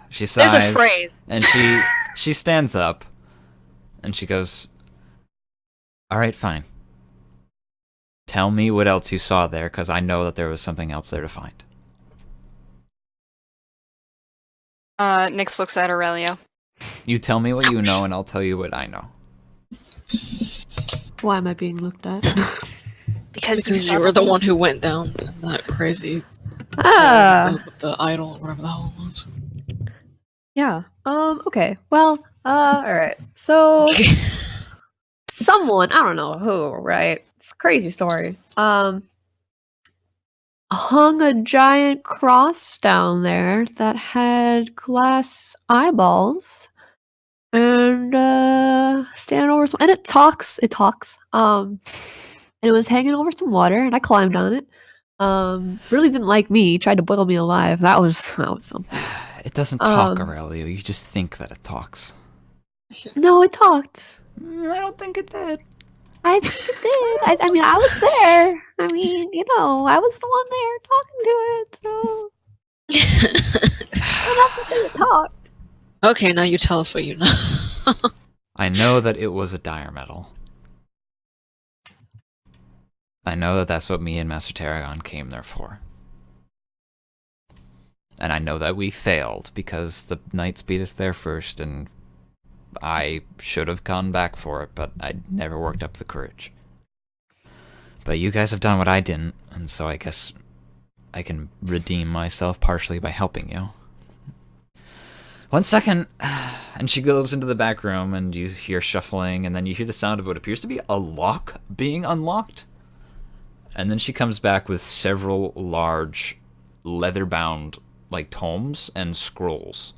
she There's a sighs, phrase. and she stands up, and she goes, "All right, fine. Tell me what else you saw there, because I know that there was something else there to find." Nyx looks at Aurelio. You tell me what you know, and I'll tell you what I know. Why am I being looked at? Because You were the one who went down in that crazy with the idol, whatever the hell it was. Yeah. Okay. Well. All right. So, someone, I don't know who, right? It's a crazy story. Hung a giant cross down there that had glass eyeballs, and stand over some, and it talks. It talks. And it was hanging over some water, and I climbed on it. Really didn't like me. Tried to boil me alive. That was something. It doesn't talk, Aurelio. You just think that it talks. No, it talked. I don't think it did. I think it did. I mean, I was there. I mean, I was the one there talking to it. So I don't have to say it talked. Okay, now you tell us what you know. I know that it was a dire metal. I know that that's what me and Master Tarragon came there for. And I know that we failed because the knights beat us there first, and I should have gone back for it, but I never worked up the courage. But you guys have done what I didn't, and so I guess I can redeem myself partially by helping you. 1 second, and she goes into the back room, and you hear shuffling, and then you hear the sound of what appears to be a lock being unlocked. And then she comes back with several large, leather-bound, like, tomes and scrolls.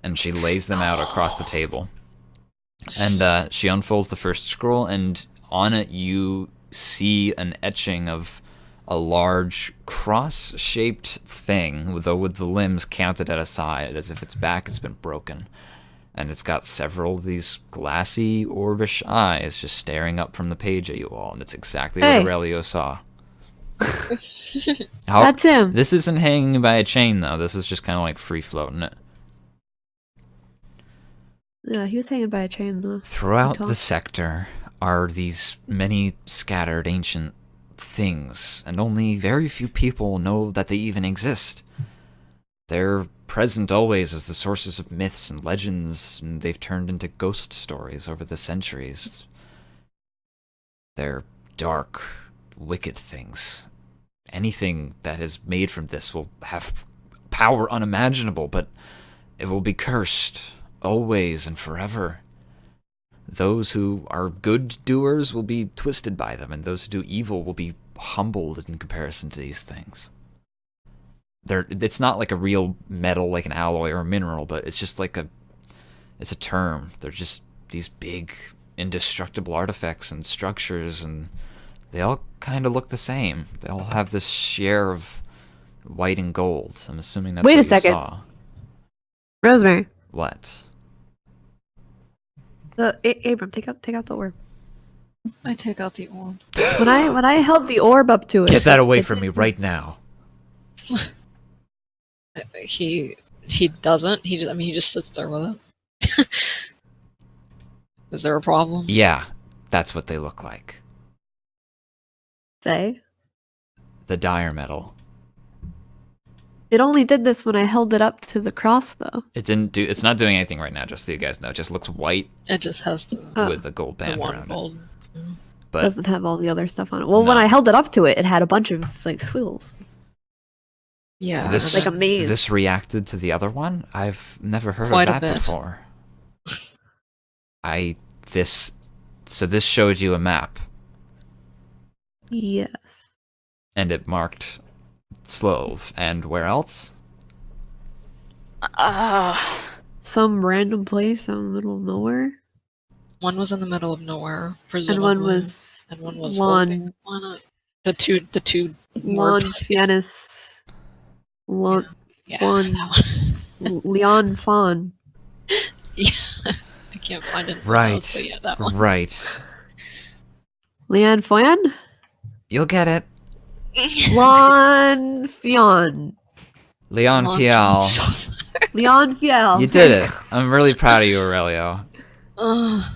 And she lays them out across the table. And she unfolds the first scroll, and on it you see an etching of a large cross-shaped thing, with the limbs counted at a side, as if its back has been broken. And it's got several of these glassy, orbish eyes just staring up from the page at you all, and it's exactly what Aurelio saw. That's him. This isn't hanging by a chain, though. This is just kind of like free-floating it. Yeah, he was hanging by a chain, though. Throughout the sector are these many scattered ancient things, and only very few people know that they even exist. They're present always as the sources of myths and legends, and they've turned into ghost stories over the centuries. They're dark, wicked things. Anything that is made from this will have power unimaginable, but it will be cursed, always and forever. Those who are good doers will be twisted by them, and those who do evil will be humbled in comparison to these things. It's not like a real metal, like an alloy or a mineral, but it's just like it's a term. They're just these big, indestructible artifacts and structures, and they all kind of look the same. They all have this share of white and gold. I'm assuming that's Wait what a second. you saw. Rosemary. What? Abram, take out the orb. I take out the orb. When I held the orb up to it. Get that away from me right now. He doesn't. He just sits there with it. Is there a problem? Yeah, that's what they look like. They? The dire metal. It only did this when I held it up to the cross, though. It's not doing anything right now, just so you guys know. It just looks white It just has the with a gold band one around it. gold. but doesn't have all the other stuff on it. Well, No. when I held it up to it, it had a bunch of like squiggles. Yeah. This- Like a maze. this reacted to the other one. I've never heard Quite a of that bit. before. So this showed you a map, Yes. and it marked Slove, and where else? Some random place out in the middle of nowhere. One was in the middle of nowhere, And presumably. one was And one was what was the one? The two more Lon Pianist. Lon yeah, Fawn. that one. Leon Fawn. Yeah. I can't find it. Right, But yeah, that one. right. Leon Fawn? You'll get it. Lon Fionn. Leon Long- Pial. Leon Fiel. You did it. I'm really proud of you, Aurelio. I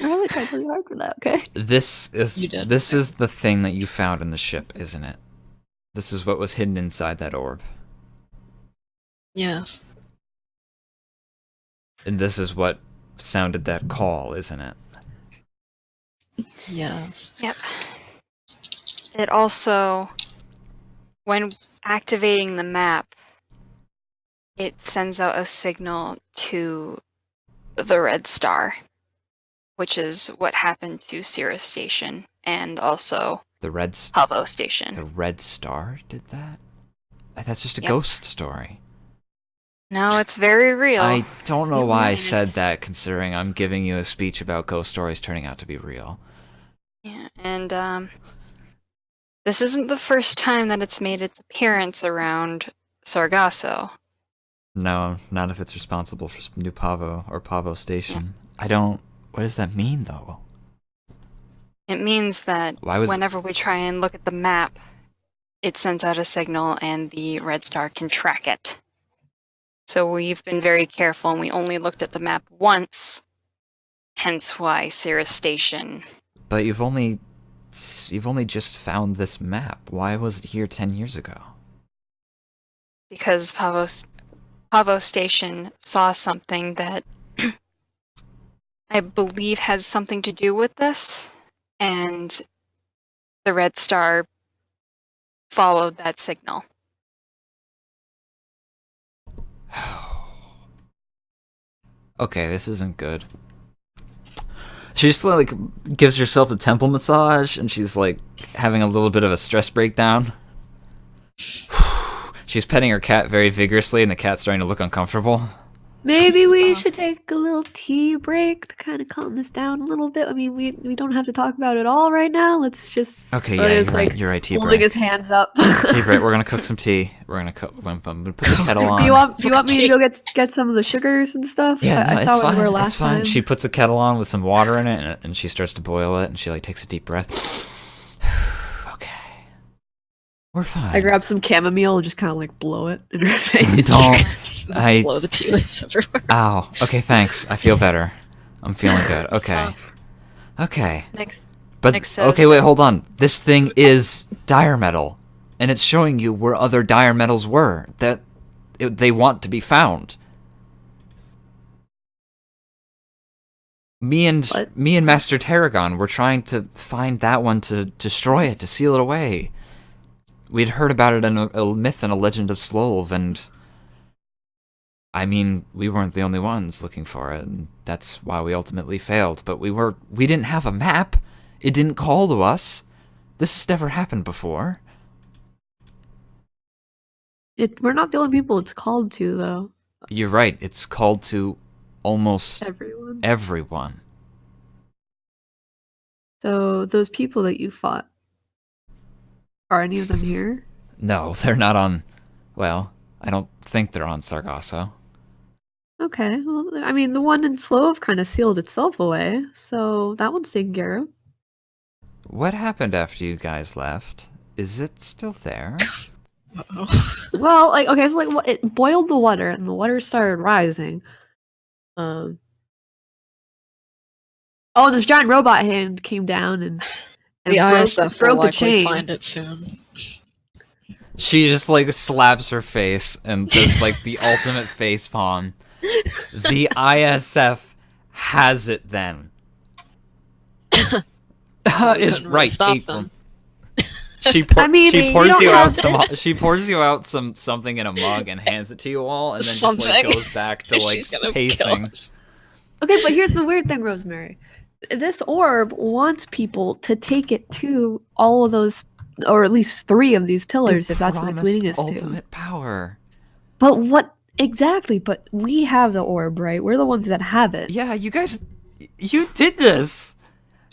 really tried really hard for that, okay? This is You did. this is the thing that you found in the ship, isn't it? This is what was hidden inside that orb. Yes. And this is what sounded that call, isn't it? Yes. Yep. It also, when activating the map, it sends out a signal to the red star, which is what happened to Cirrus Station and also The red Pavo Station. the red star did that? That's just a Yep. ghost story. No, it's very real. I don't know why I It's- said that, considering I'm giving you a speech about ghost stories turning out to be real. Yeah, and this isn't the first time that it's made its appearance around Sargasso. No, not if it's responsible for New Pavo or Pavo Station. I don't. What does that mean, though? It means that Why was whenever we try and look at the map, it sends out a signal and the red star can track it. So we've been very careful and we only looked at the map once, hence why Cirrus Station. But you've only just found this map. Why was it here 10 years ago? Because Pavo Station saw something that I believe has something to do with this, and the red star followed that signal. Okay, this isn't good. She just like gives herself a temple massage, and she's like having a little bit of a stress breakdown. She's petting her cat very vigorously, and the cat's starting to look uncomfortable. Maybe we should take a little tea break to kind of calm this down a little bit. I mean, we don't have to talk about it all right now. Let's just. Okay, Oh, yeah, he's, you're like, right. You're right. Tea holding break. his hands up. Tea break. We're gonna cook some tea. I'm gonna put the kettle on. Do you want me to go get some of the sugars and stuff? Yeah, no, I it's saw when we were fine. last It's fine. time. She puts a kettle on with some water in it, and she starts to boil it, and she like takes a deep breath. Okay, we're fine. I grab some chamomile and just kind of like blow it in her face. Don't. I. Blow the tea leaves everywhere. Ow. Okay, thanks. I feel better. I'm feeling good. Okay. Okay. Next, But Nick says- okay, wait, hold on. This thing is dire metal, and it's showing you where other dire metals were that they want to be found. Me and What? Master Tarragon were trying to find that one to destroy it, to seal it away. We'd heard about it in a myth and a legend of Slolv, and I mean, we weren't the only ones looking for it, and that's why we ultimately failed. But we didn't have a map. It didn't call to us. This has never happened before. We're not the only people it's called to, though. You're right. It's called to almost Everyone. everyone. So those people that you fought, are any of them here? No, they're not on. Well, I don't think they're on Sargasso. Okay, well, I mean, the one in Slove kind of sealed itself away, so that one's taken care of. What happened after you guys left? Is it still there? Uh-oh. Well, like, okay, so like, it boiled the water, and the water started rising. Oh, and this giant robot hand came down and The ISF broke will the likely chain. find it soon. She just like slaps her face and does like the ultimate face palm. The ISF has it then. Is couldn't really right, stop April. them. She you pours don't you out have she pours you out something in a mug and hands it to you all, and then just like Something. goes back to like She's gonna kill pacing. us. Okay, but here's the weird thing, Rosemary. This orb wants people to take it to all of those, or at least 3 of these pillars, It if that's what it's promised leading us to. ultimate power. But what exactly? But we have the orb, right? We're the ones that have it. Yeah, you guys, you did this.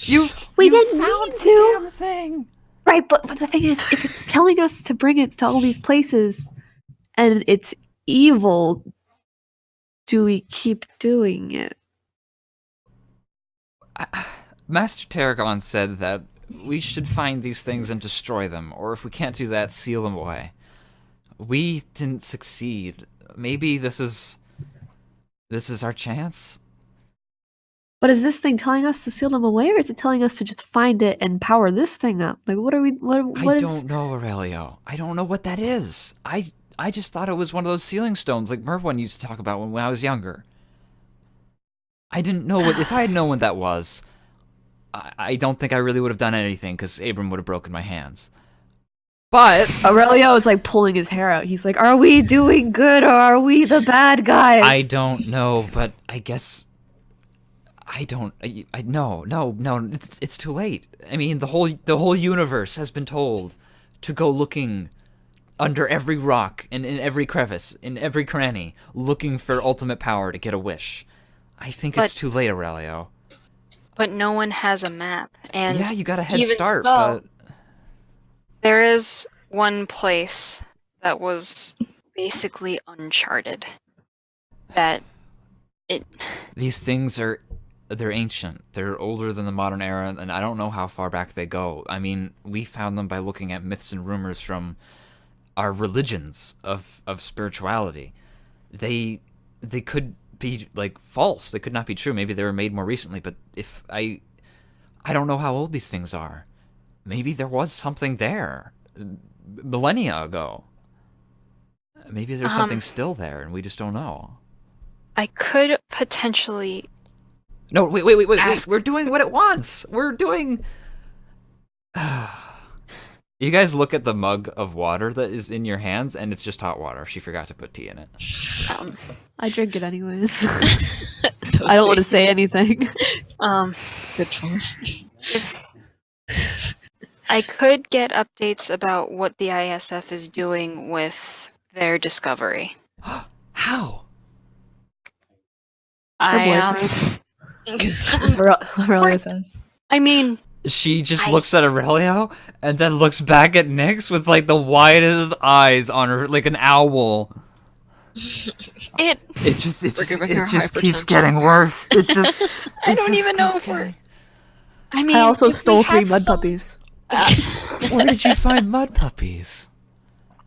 We you didn't found mean the to. damn thing. Right, but the thing is, if it's telling us to bring it to all these places, and it's evil, do we keep doing it? Master Tarragon said that we should find these things and destroy them, or if we can't do that, seal them away. We didn't succeed. Maybe this is our chance. But is this thing telling us to seal them away, or is it telling us to just find it and power this thing up? Like, what are we? What I is? don't know, Aurelio. I don't know what that is. I just thought it was one of those sealing stones like Merwin used to talk about when I was younger. I didn't know what. If I had known what that was, I don't think I really would have done anything because Abram would have broken my hands. But Aurelio is like pulling his hair out. He's like, "Are we doing good, or are we the bad guys?" I don't know. But I guess I don't. No. It's too late. I mean, the whole universe has been told to go looking under every rock and in every crevice, in every cranny, looking for ultimate power to get a wish. I think it's too late, Aurelio. But no one has a map, and Yeah, you got a head even start, so, but there is one place that was basically uncharted. That these things they're ancient. They're older than the modern era, and I don't know how far back they go. I mean, we found them by looking at myths and rumors from our religions of spirituality. They could be like false. They could not be true. Maybe they were made more recently, but if I don't know how old these things are. Maybe there was something there millennia ago. Maybe there's something still there and we just don't know. I could potentially. No, wait. We're doing what it wants. We're doing. You guys look at the mug of water that is in your hands, and it's just hot water. She forgot to put tea in it. I drink it anyways. I don't want to say anything. Good choice. I could get updates about what the ISF is doing with their discovery. How? Aurelio says. I mean, She just looks at Aurelio and then looks back at Nyx with like the widest eyes on her, like an owl. it just keeps getting worse. I don't even know if we're. I mean, I also if we stole 3 have mud some- puppies. Where did you find mud puppies?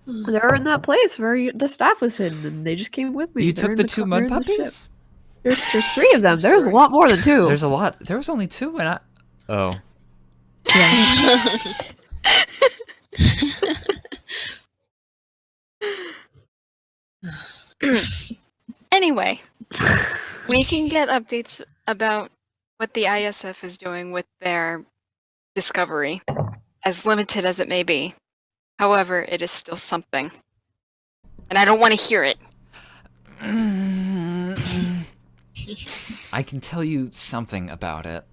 They're in that place where the staff was hidden, and they just came with me. You They're took in the 2 mud they're in the ship. puppies? There's 3 of them. There's a lot more than 2. There's a lot. There was only 2 and I... Oh. Anyway, we can get updates about what the ISF is doing with their discovery, as limited as it may be. However, it is still something. And I don't want to hear it. I can tell you something about it.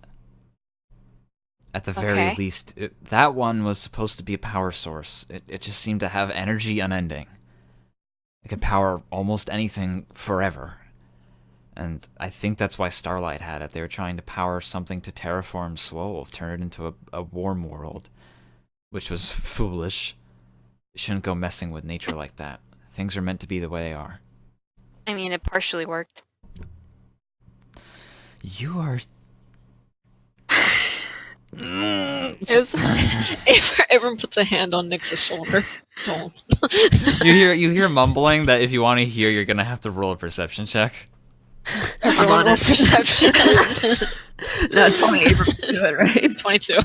At the very least, that one was supposed to be a power source. It just seemed to have energy unending. It could power almost anything forever. And I think that's why Starlight had it. They were trying to power something to terraform Slow, turn it into a warm world. Which was foolish. You shouldn't go messing with nature like that. Things are meant to be the way they are. I mean, it partially worked. You are... It was Everyone puts a hand on Nyx's shoulder. Don't. You hear mumbling that if you want to hear, you're gonna have to roll a perception check. Everyone roll perception. No, it's only Abram to do it, right? 22.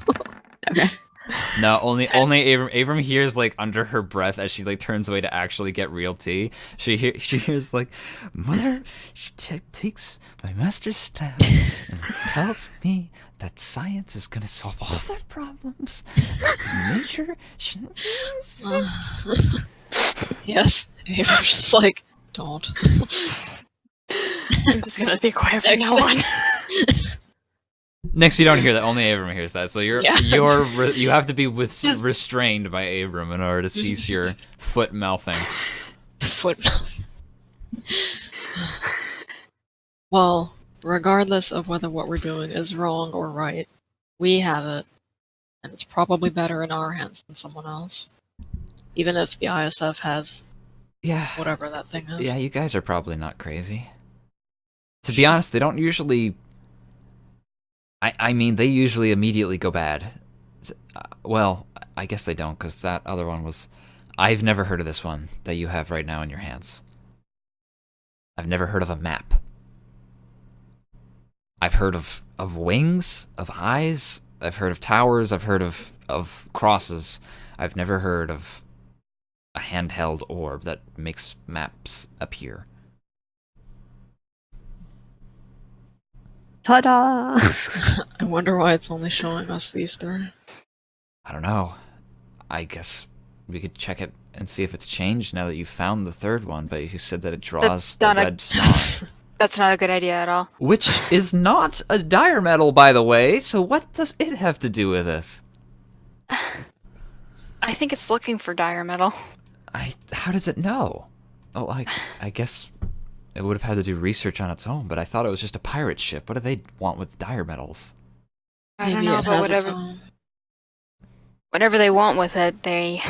Okay. No, only Abram hears like under her breath as she like turns away to actually get real tea. She hears like, Mother, she takes my master's staff and tells me that science is gonna solve all their problems. Nature shouldn't. Yes, Abram's just like, don't. I'm just gonna be quiet from now on. Next, you don't hear that. Only Abram hears that. So you have to be restrained by Abram in order to cease your foot mouthing. Well, regardless of whether what we're doing is wrong or right, we have it, and it's probably better in our hands than someone else. Even if the ISF has whatever that thing is. Yeah, you guys are probably not crazy. To be honest, they don't usually... I mean, they usually immediately go bad. Well, I guess they don't, because that other one was... I've never heard of this one that you have right now in your hands. I've never heard of a map. I've heard of wings, of eyes, I've heard of towers, I've heard of crosses. I've never heard of a handheld orb that makes maps appear. Ta-da! I wonder why it's only showing us these three. I don't know. I guess we could check it and see if it's changed now that you found the third one, but you said that it draws the red star. That's not a good idea at all. Which is not a dire metal, by the way, so what does it have to do with this? I think it's looking for dire metal. How does it know? Oh, I guess it would have had to do research on its own, but I thought it was just a pirate ship. What do they want with dire metals? I don't Maybe know, it but has its own. whatever they want with it, they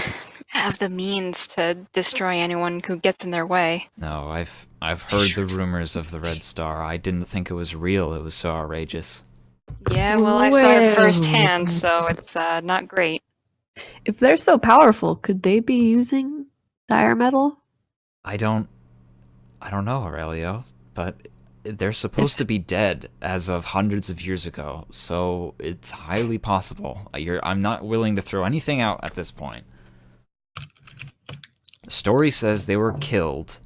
have the means to destroy anyone who gets in their way. No, I've heard the rumors of the Red Star. I didn't think it was real. It was so outrageous. Yeah, well, I saw it firsthand, so it's not great. If they're so powerful, could they be using dire metal? I don't know, Aurelio, but they're supposed to be dead as of hundreds of years ago, so it's highly possible. I'm not willing to throw anything out at this point. The story says they were killed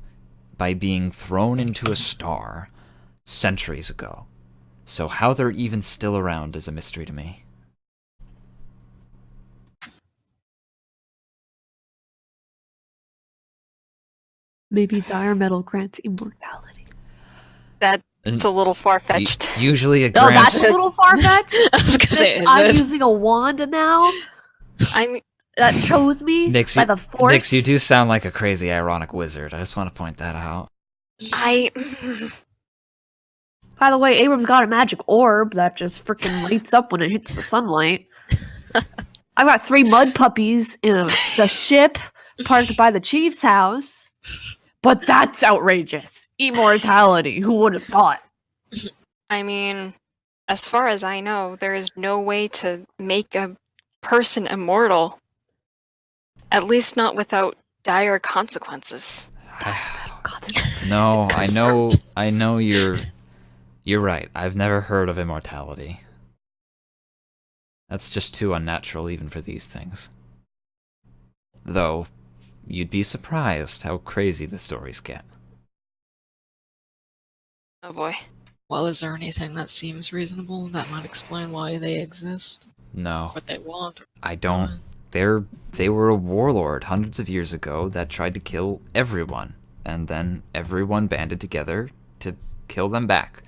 by being thrown into a star centuries ago. So how they're even still around is a mystery to me. Maybe dire metal grants immortality. That's a little far-fetched. Usually it No, grants... that's a little far-fetched. I was gonna say, I'm using a wand now. That chose me Nix, by the force. Nix, you do sound like a crazy ironic wizard. I just want to point that out. By the way, Abram's got a magic orb that just freaking lights up when it hits the sunlight. I've got 3 mud puppies in the ship parked by the chief's house. But that's outrageous. Immortality. Who would have thought? I mean, as far as I know, there is no way to make a person immortal. At least not without dire consequences. No, I know you're right. I've never heard of immortality. That's just too unnatural even for these things. Though, you'd be surprised how crazy the stories get. Oh boy. Well, is there anything that seems reasonable that might explain why they exist? No. What they want? I don't. They were a warlord hundreds of years ago that tried to kill everyone, and then everyone banded together to kill them back.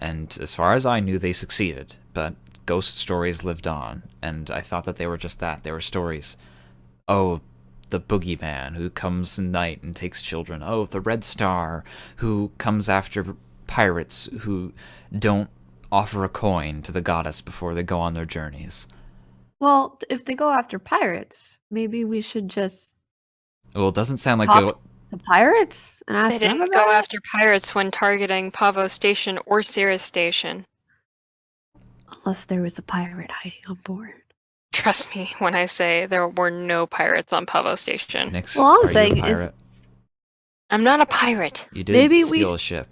And as far as I knew, they succeeded, but ghost stories lived on, and I thought that they were just that. They were stories. Oh, the boogeyman who comes at night and takes children. Oh, the Red Star who comes after pirates who don't offer a coin to the goddess before they go on their journeys. Well, if they go after pirates, maybe we should just Well, it doesn't sound like talk the pirates and ask They them didn't about go it? after pirates when targeting Pavo Station or Cirrus Station. Unless there was a pirate hiding on board. Trust me when I say there were no pirates on Pavo Station. Nix, Well, all I'm are saying you a is- pirate? I'm not a pirate. You did Maybe we steal a ship.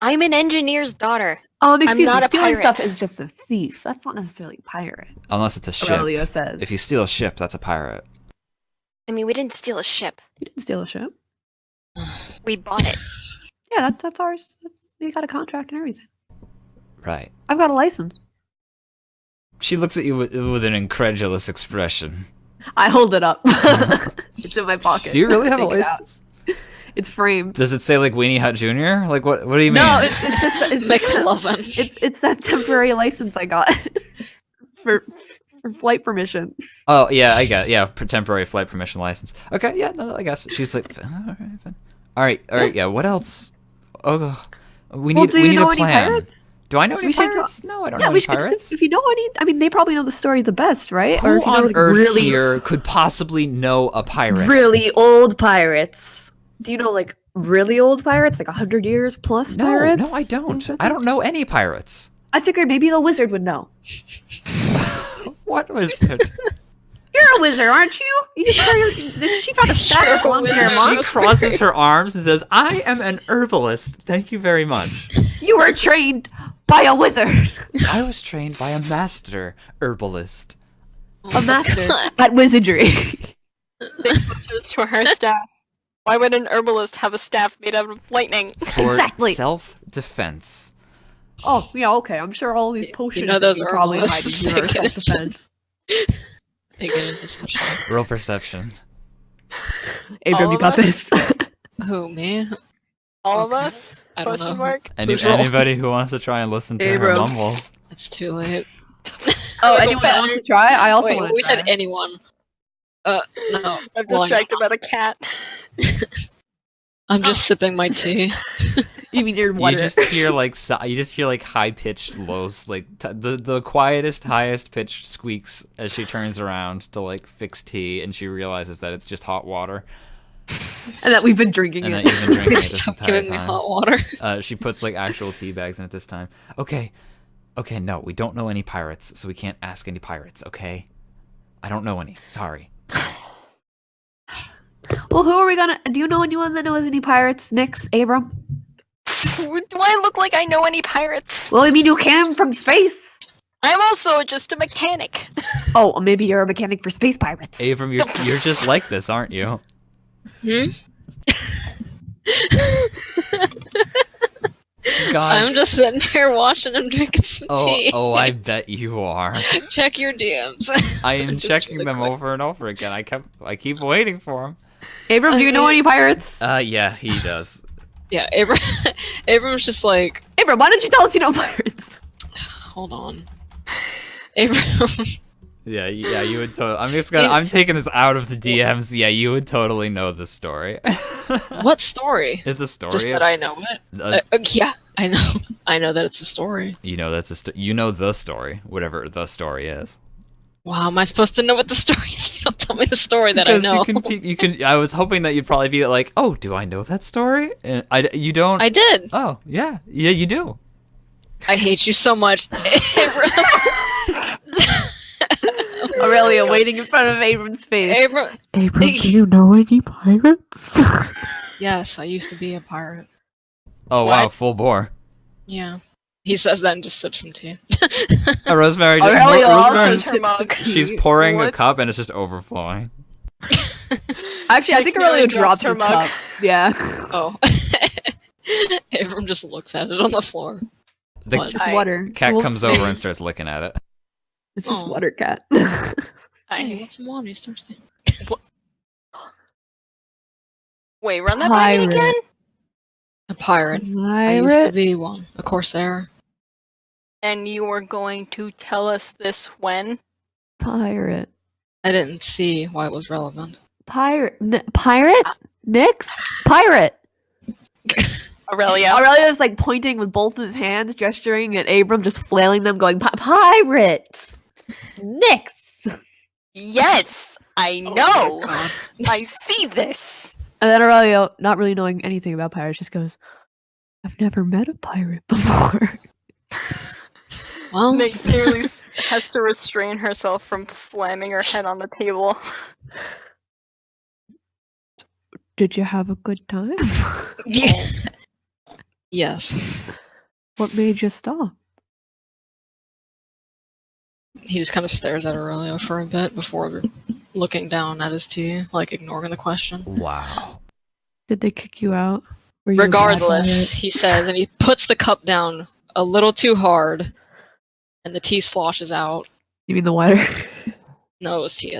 I'm an engineer's daughter. Excuse me, not a stealing pirate. stuff is just a thief. That's not necessarily pirate. Unless it's a ship. Aurelio says. If you steal a ship, that's a pirate. I mean, we didn't steal a ship. You didn't steal a ship. We bought it. Yeah, that's ours. We got a contract and everything. Right. I've got a license. She looks at you with an incredulous expression. I hold it up. It's in my pocket. Do you really have a Take it out. license? It's framed. Does it say like Weenie Hut Jr.? Like what do you mean? No, it's just it's McLovin. it's that temporary license I got for flight permission. Oh yeah, I get temporary flight permission license. Okay, yeah, no, I guess she's like, all right, yeah. What else? Oh, we need Do you know a any plan. pirates? Do I know any We should pirates? No, I don't Yeah, know we any should. pirates. If you know any, I mean, they probably know the story the best, right? Who if you know, on like, earth really, here could possibly know a pirate? really old pirates? Do you know like really old pirates, like 100 years plus pirates? No, I don't. I don't know any pirates. I figured maybe the wizard would know. What wizard? You're a wizard, aren't you? She found a staff Sure, belonging to your wizard. mom. She crosses her arms and says, "I am an herbalist. Thank you very much." You were trained by a wizard, I was trained by a master herbalist. a master at wizardry. Thanks wishes to her staff. Why would an herbalist have a staff made out of lightning? For Exactly. self-defense. Oh, yeah, okay. I'm sure all these potions know those that you probably hide herbalists in here are take it. self-defense. They get into some shit. Roll perception. Abram, All you of got us? this. Who, me? All of Okay. us? I don't Question know. mark? Who's roll? Anybody who wants to try and listen to her Abram. mumble. It's too late. Oh, anyone that wants to try? I also Wait, want we to try. said anyone. No. I'm Well, distracted by the cat. I'm just sipping my tea. You mean your water? You just hear like high pitched lows, like the quietest, highest pitched squeaks as she turns around to like fix tea, and she realizes that it's just hot water, And that we've been drinking and that it. you've been drinking it this Stop entire giving me time. hot water. She puts like actual tea bags in it this time. Okay, no, we don't know any pirates, so we can't ask any pirates. Okay, I don't know any. Sorry. Well, who are we gonna? Do you know anyone that knows any pirates? Nix, Abram? Do I look like I know any pirates? Well, I mean, you came from space. I'm also just a mechanic. Oh, maybe you're a mechanic for space pirates. Abram, you're just like this, aren't you? Hmm? God. I'm just sitting here watching him drinking some tea. Oh, I bet you are. Check your DMs. I am Just checking really them quick. over and over again. I keep waiting for them. Abram, do you know any pirates? Yeah, he does. Yeah, Abram's just like, Abram, why don't you tell us you know pirates? hold on. Abram, Yeah, you would totally. I'm taking this out of the DMs. Yeah, you would totally know the story. what story? It's a story. Just that I know it. Yeah, I know. I know that it's a story. You know you know the story, whatever the story is. Wow, am I supposed to know what the story is? You don't tell me the story that I Because know. you can. I was hoping that you'd probably be like, "Oh, do I know that story?" And you don't. I did. Oh, yeah, you do. I hate you so much. Aurelio waiting in front of Abram's face. Abram. Abram, do you know any pirates? Yes, I used to be a pirate. Oh wow, What? full bore. Yeah. He says that and just sips some tea. Rosemary. Aurelio also Rosemary's, her mug. she's pouring a What? cup and it's just overflowing. Actually, I think Next Aurelio Mary drops drops her his mug. cup. Yeah. Oh. Abram just looks at it on the floor. The What? Just I- water. cat Well, comes over and starts licking at it. It's just Aw. water, cat. Hey, I... what's some water? He's thirsty. Wait, run that by me Pirate. again? A pirate. I used to Pirate? be one. A corsair. And you were going to tell us this when? Pirate. I didn't see why it was relevant. Pirate. Pirate? Nix? Pirate. Aurelio. Aurelio's like pointing with both his hands, gesturing at Abram, just flailing them, going, Pirate! Nix! Yes, I Oh know. my God. I see this. And then Aurelio, not really knowing anything about pirates, just goes, I've never met a pirate before. Well, Nick clearly has to restrain herself from slamming her head on the table. Did you have a good time? yes. What made you stop? He just kind of stares at Aurelio for a bit before looking down at his tea, like ignoring the question. Wow. Did they kick you out? Were you a bad Regardless, pirate? he says, and he puts the cup down a little too hard, and the tea sloshes out. You mean the water? No, it was tea.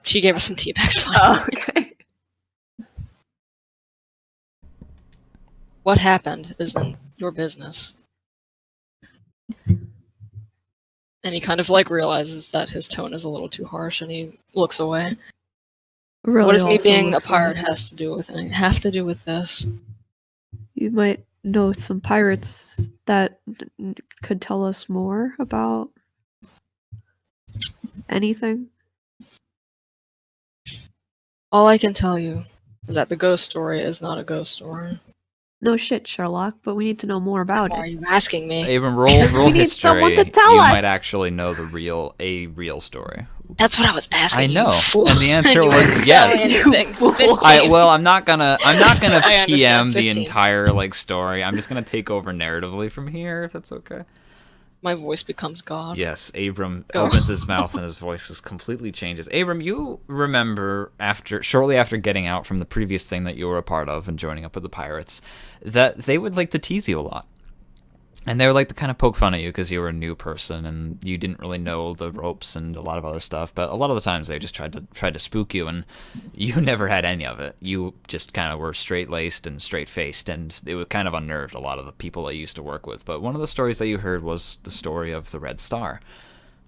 She gave us some tea bags. Oh, okay. What happened isn't your business. And he kind of like realizes that his tone is a little too harsh, and he looks away. Really What does me also being a looks pirate like- have to do with this? You might know some pirates that could tell us more about anything. All I can tell you is that the ghost story is not a ghost story. No shit, Sherlock, but we need to know more about Why are it. you asking me? Abram, roll We need someone history. to tell You us. might actually know a real story. That's what I was asking. I you know, fool. and the answer You was wouldn't tell yes. me You anything. fool. 15. I'm not gonna I understand, PM the 15. entire like story. I'm just gonna take over narratively from here, if that's okay. My voice becomes God. Yes, Abram Go. opens his mouth and his voice just completely changes. Abram, you remember shortly after getting out from the previous thing that you were a part of and joining up with the pirates, that they would like to tease you a lot. And they would like to kind of poke fun at you because you were a new person and you didn't really know the ropes and a lot of other stuff. But a lot of the times they just tried to spook you, and you never had any of it. You just kind of were straight-laced and straight-faced, and it would kind of unnerved a lot of the people I used to work with. But one of the stories that you heard was the story of the Red Star,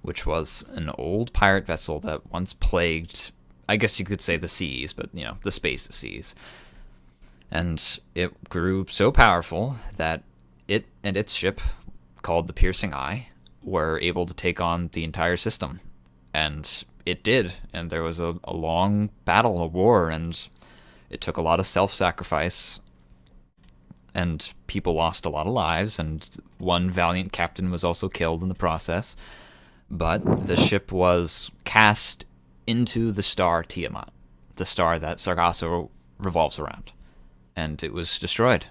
which was an old pirate vessel that once plagued, I guess you could say, the seas, but, you know, the space seas. And it grew so powerful that it and its ship, called the Piercing Eye, were able to take on the entire system. And it did. And there was a long battle, a war, and it took a lot of self-sacrifice. And people lost a lot of lives, and one valiant captain was also killed in the process. But the ship was cast into the star Tiamat, the star that Sargasso revolves around. And it was destroyed.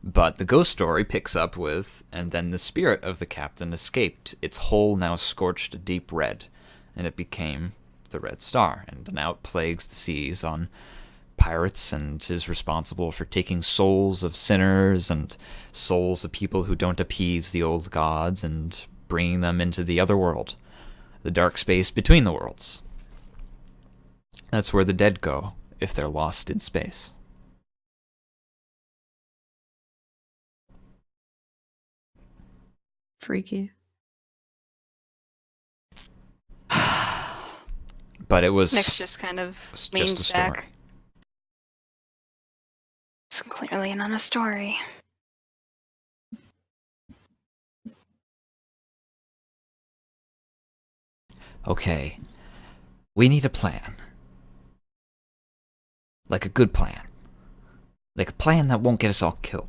But the ghost story picks up with, and then the spirit of the captain escaped, its hull now scorched a deep red, and it became the Red Star, and now it plagues the seas on pirates and is responsible for taking souls of sinners and souls of people who don't appease the old gods and bringing them into the other world, the dark space between the worlds. That's where the dead go if they're lost in space. Freaky. But it was Nick's just kind of just leans a story. back. It's clearly not a story. Okay, we need a plan. Like a good plan. Like a plan that won't get us all killed.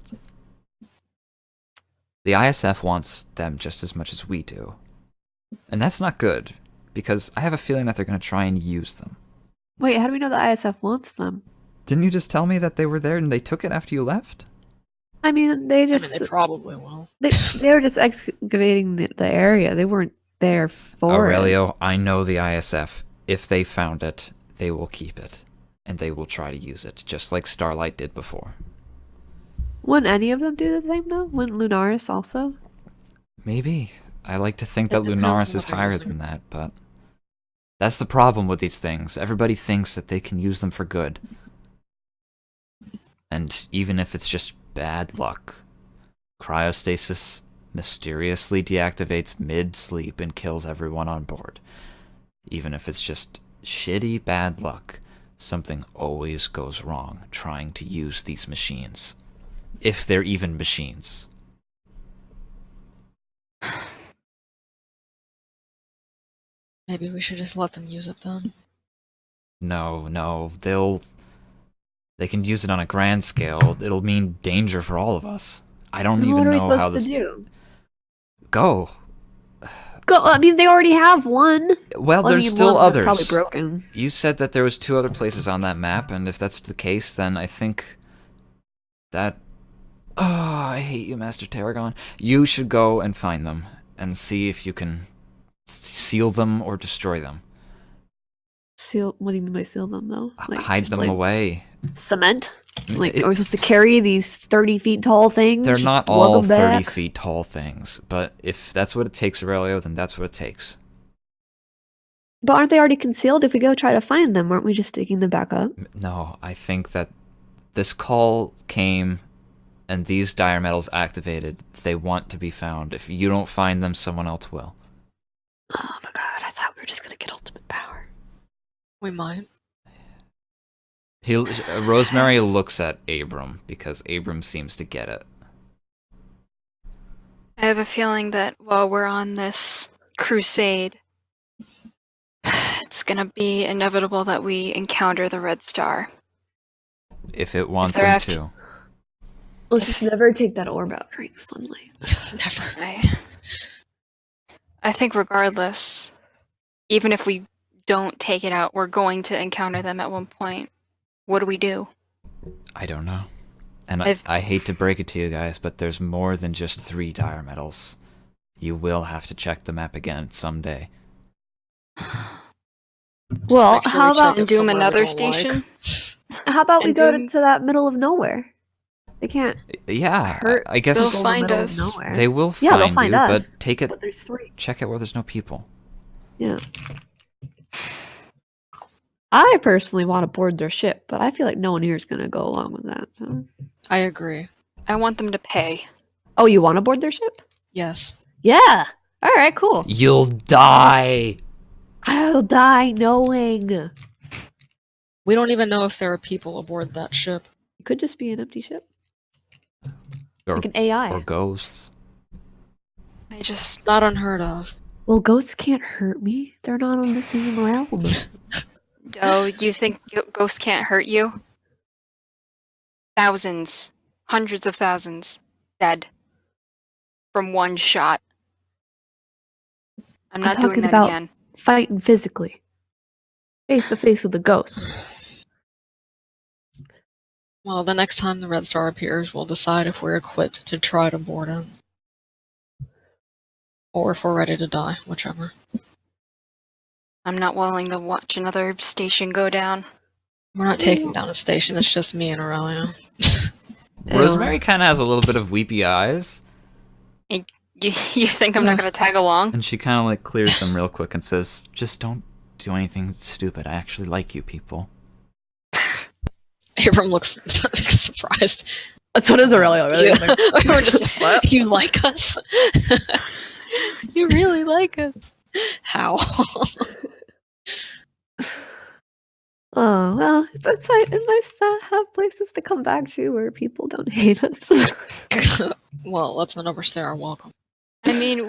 The ISF wants them just as much as we do. And that's not good, because I have a feeling that they're going to try and use them. Wait, how do we know the ISF wants them? Didn't you just tell me that they were there and they took it after you left? I mean, they just they probably will. they were just excavating the area. They weren't there for Aurelio, I know the ISF. If they found it, they will keep it. And they will try to use it, just like Starlight did before. Wouldn't any of them do the same though? Wouldn't Lunaris also? Maybe. I like to think It that depends Lunaris on is what they're higher using. than that, but that's the problem with these things. Everybody thinks that they can use them for good. And even if it's just bad luck, cryostasis mysteriously deactivates mid-sleep and kills everyone on board. Even if it's just shitty bad luck, something always goes wrong trying to use these machines. If they're even machines. Maybe we should just let them use it then. No, they can use it on a grand scale. It'll mean danger for all of us. I don't What even are we know how supposed this to do? go. Go. I mean, they already have one. Well, I there's mean, still one was others. probably broken. You said that there was 2 other places on that map, and if that's the case, then I think that Oh, I hate you, Master Tarragon. You should go and find them and see if you can seal them or destroy them. Seal? What do you mean by seal them, though? Hide just, them away. Cement? Like, are we supposed to carry these 30 feet tall things? They're not lug all 'em 30 back? feet tall things, but if that's what it takes, Aurelio, then that's what it takes. But aren't they already concealed? If we go try to find them, aren't we just digging them back up? No, I think that this call came and these dire metals activated. They want to be found. If you don't find them, someone else will. Oh my god, I thought we were just gonna get ultimate power. We might. Rosemary looks at Abram because Abram seems to get it. I have a feeling that while we're on this crusade, it's gonna be inevitable that we encounter the Red Star. If it wants they're them after- to. Let's just never take that orb out during sunlight. Never. I think regardless, even if we don't take it out, we're going to encounter them at one point. What do we do? I don't know. And I hate to break it to you guys, but there's more than just 3 dire metals. You will have to check the map again someday. Well, make sure how we check about it And doom somewhere we another don't like. station? how about we and go doing- to that middle of nowhere? They can't Yeah, hurt. I guess They'll people in the find middle of us. nowhere. they will Yeah, they'll find find you, us, but take it. But there's 3. Check it where there's no people. Yeah. I personally want to board their ship, but I feel like no one here is going to go along with that. So. I agree. I want them to pay. Oh, you want to board their ship? Yes. Yeah. All right, cool. You'll die. I'll die knowing. We don't even know if there are people aboard that ship. It could just be an empty ship. Or, Like an AI. or ghosts. I just Not unheard of. Well, ghosts can't hurt me. They're not on the same realm. you think ghosts can't hurt you? Thousands, hundreds of thousands dead from one shot. I'm not doing talking that about- again. Fighting physically. Face to face with a ghost. Well, the next time the Red Star appears, we'll decide if we're equipped to try to board it. Or if we're ready to die, whichever. I'm not willing to watch another station go down. We're not taking down a station, it's just me and Aurelio. Rosemary kind of has a little bit of weepy eyes, You think I'm not going to tag along? and she kind of like clears them real quick and says, "Just don't do anything stupid. I actually like you people." Abram looks surprised. So does Aurelio, really. We're just like, what? You like us? You really like us. How? Oh, well, it's nice to have places to come back to where people don't hate us. Well, let's not overstay our welcome. I mean,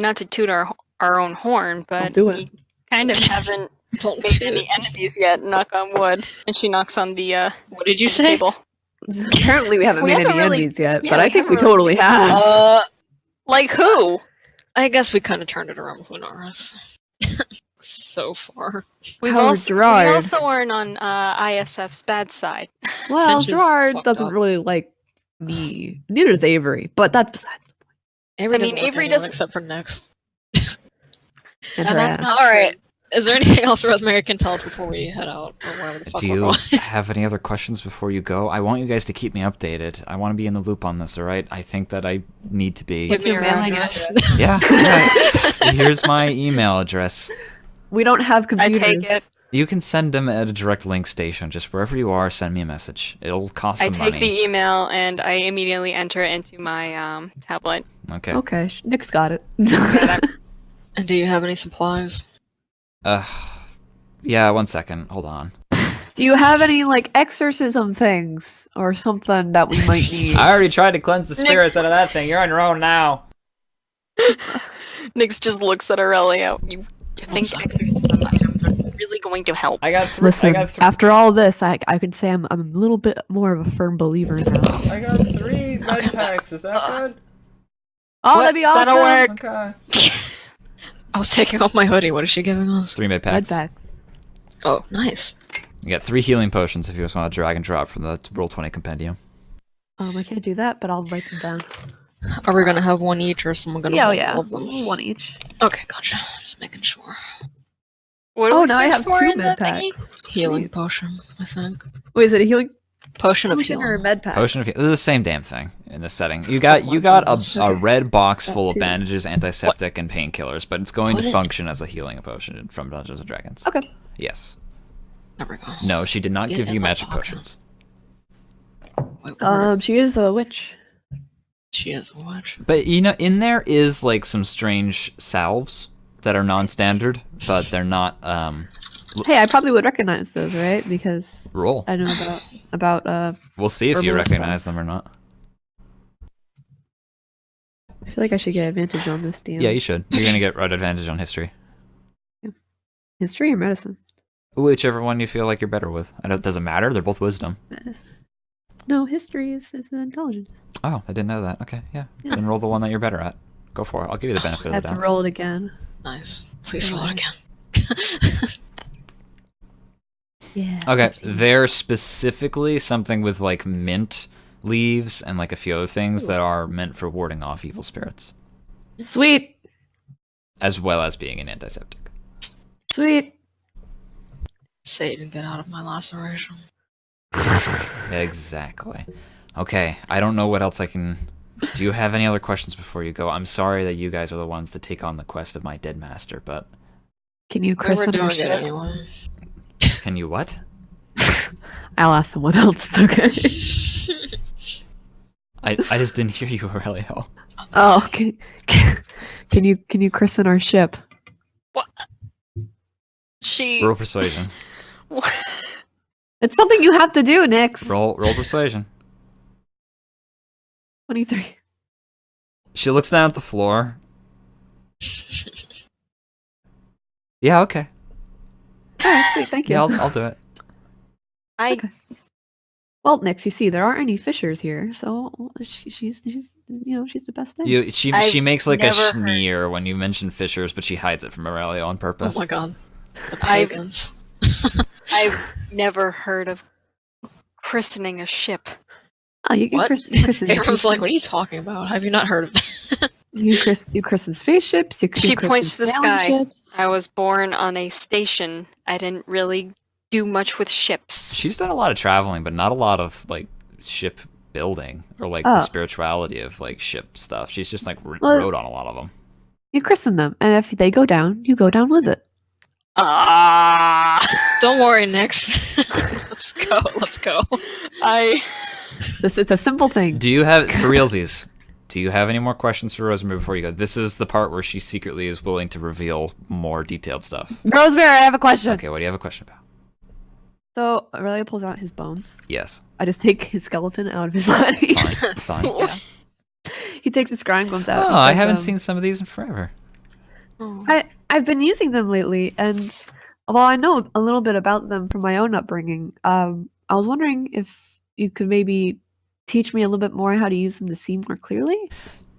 not to toot our own horn, but do it. we kind of haven't Don't made do any it. enemies yet, knock on wood. And she knocks on the What did you on the say? table. Apparently, we haven't We made haven't any really- enemies yet, yeah, but we I think we haven't really- totally have. Like who? I guess we kind of turned it around with Lunaris. So far. We've Howard also, we Gerard. also aren't on ISF's bad side. Well, Finch is Gerard fucked doesn't up. really like me. Neither does Avery, but that's besides. Avery I mean, doesn't like Avery anyone doesn't- except for Nyx. And Now, her that's ass. not Alright. true. Is there anything else Rosemary can tell us before we head out? Or wherever the fuck Do we're you going? have any other questions before you go? I want you guys to keep me updated. I want to be in the loop on this, alright? I think that I need to be. Give me your mailing address. Yeah. Here's my email address. We don't have I computers. take it. You can send them at a direct link station. Just wherever you are, send me a message. It'll cost I some take money. the email and I immediately enter it into my tablet. Okay. Okay, Nick's got it. And do you have any supplies? Yeah, 1 second. Hold on. Do you have any like exorcism things or something that we might need? I already tried to cleanse the spirits out of that thing. You're on your own now. Nyx just looks at Aurelio. You think exorcism items are really going to help? I got Listen, I got after all this, I can say I'm a little bit more of a firm believer now. I got 3 med packs. Is that good? Oh, that'd be awesome. That'll work. Okay. I was taking off my hoodie. What is she giving us? 3 med Med packs. packs. Oh, nice. You got 3 healing potions if you just want to drag and drop from the Roll20 compendium. I can't do that, but I'll write them down. Are we gonna have one each, or is someone gonna hold all of them? One each. Okay, gotcha. Just making sure. What do Oh, we now I search have for 2 in the med thingy? packs. Healing potion, I think. Wait, is it a healing Potion of potion or a healing. med pack? Potion of They're the same damn thing in this setting. You got a red box full of two. bandages, antiseptic, and painkillers, but it's going Put to it- function as a healing potion from Dungeons and Dragons. Okay. Yes. There we go. No, she did not Get give in you my magic pocket. potions. Wait, where- She is a witch. she is a witch. But you know, in there is like some strange salves that are non-standard, but they're not. Hey, I probably would recognize those, right? Because Roll. I know about. We'll see if you Herbal recognize them or not. I feel like I should get advantage on this DM. Yeah, you should. You're gonna get right advantage on history. History or medicine? Whichever one you feel like you're better with. It doesn't matter. They're both wisdom. No, history is intelligence. Oh, I didn't know that. Okay, yeah. Yeah. Then roll the one that you're better at. Go for it. I'll give you the benefit I of have the to doubt. roll it again. Nice. Please roll it again. Yeah. Okay, they're specifically something with like mint leaves and like a few other things that are meant for warding off evil spirits, Sweet. as well as being an antiseptic. Sweet. Save and get out of my laceration. Exactly. Okay, I don't know what else I can. Do you have any other questions before you go? I'm sorry that you guys are the ones to take on the quest of my dead master, but Can you We were christen our doing it ship? anyway. can you what? I'll ask someone else. It's okay. I just didn't hear you, Aurelio. Oh, can you christen our ship? What? She. Roll persuasion. It's something you have to do, Nix. Roll persuasion. 23. She looks down at the floor. Yeah, okay. Alright, sweet, thank you. Yeah, I'll do it. Okay. Well, Nix, you see, there aren't any fishers here, so she's she's the best thing. She I've makes like a never heard- sneer when you mention fishers, but she hides it from Aurelio on Oh purpose. my god. The I've- pagans. I've never heard of christening a ship. Oh, you can What? christen. Everyone's like, what are you talking about? Have you not heard of that? You christen spaceships. You She christen points to the sailing sky. ships. I was born on a station. I didn't really do much with ships. She's done a lot of traveling, but not a lot of like ship building or like Oh. the spirituality of like ship stuff. She's just like Well- rode on a lot of them. You christen them, and if they go down, you go down with it. Ah, Don't worry, Nix. Let's go. Let's go. It's a simple thing. Do you have for realsies? Do you have any more questions for Rosemary before you go? This is the part where she secretly is willing to reveal more detailed stuff. Rosemary, I have a question. Okay, what do you have a question about? So Aurelio pulls out his bones. Yes. I just take his skeleton out of his body. Fine. Fine. Yeah. He takes his scrying bones out. Oh, He's I like, haven't seen some of these in forever. I've been using them lately, and while I know a little bit about them from my own upbringing, I was wondering if you could maybe teach me a little bit more how to use them to see more clearly.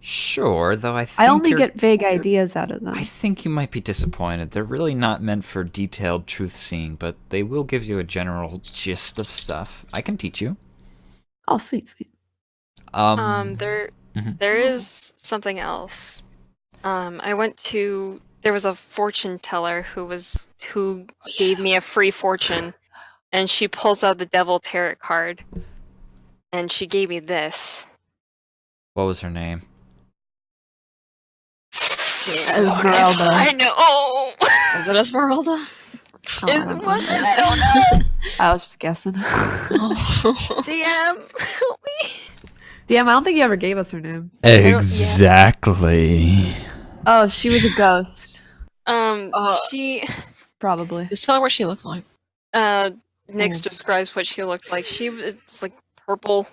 Sure, though I think I only you're- get vague ideas out of them. I think you might be disappointed. They're really not meant for detailed truth seeing, but they will give you a general gist of stuff. I can teach you. Oh, sweet, sweet. there Mhm. is something else. There was a fortune teller who gave me a free fortune, and she pulls out the Devil Tarot card, and she gave me this. What was her name? Esmeralda. I know. Is it Esmeralda? Oh, I don't know. Was it? I don't know. I was just guessing. Oh. DM, help me. Damn, I don't think you ever gave us her name. Exactly. Oh, she was a ghost, She probably. Just tell her what she looked like. Nix describes what she looked like. She was like purple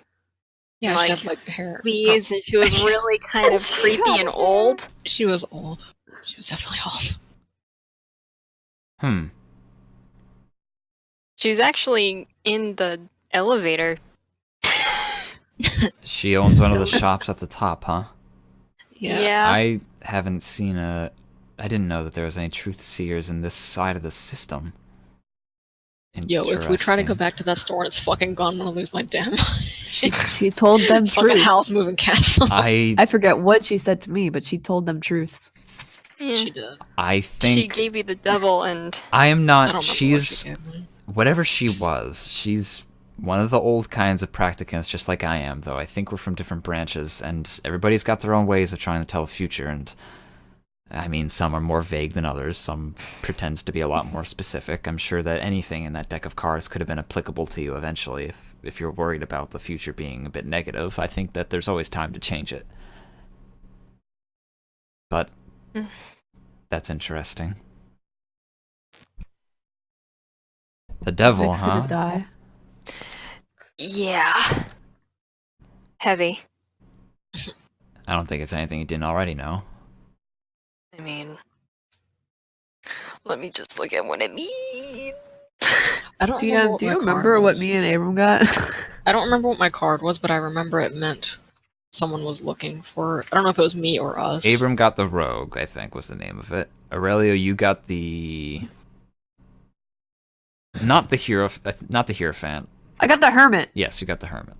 Yeah, Like, she had like hair. leaves, and she was really kind of creepy and old. She was old. She was definitely old. She was actually in the elevator. She owns one of the shops at the top, huh? Yeah. I haven't seen I didn't know that there was any truth seers in this side of the system. Yo, if we try to go Interesting. back to that store and it's fucking gone, I'm gonna lose my damn mind. She told them Fucking truth. house moving castle. I forget what she said to me, but she told them truths. Yeah. She did. I think She gave you the devil, and I am I not. don't remember what She's she gave me. whatever she was. She's one of the old kinds of practicants, just like I am. Though I think we're from different branches, and everybody's got their own ways of trying to tell the future. And I mean, some are more vague than others. Some pretend to be a lot more specific. I'm sure that anything in that deck of cards could have been applicable to you eventually, if you're worried about the future being a bit negative. I think that there's always time to change it. But that's interesting. The devil, Nick's huh? gonna die. yeah, heavy. I don't think it's anything you didn't already know. I mean, let me just look at what it means. I don't Do remember you, what do you my remember card what was. me and Abram got? I don't remember what my card was, but I remember it meant someone was looking for. I don't know if it was me or us. Abram got the rogue, I think was the name of it. Aurelio, you got the not the hierophant. I got the hermit, Yes, you got the hermit,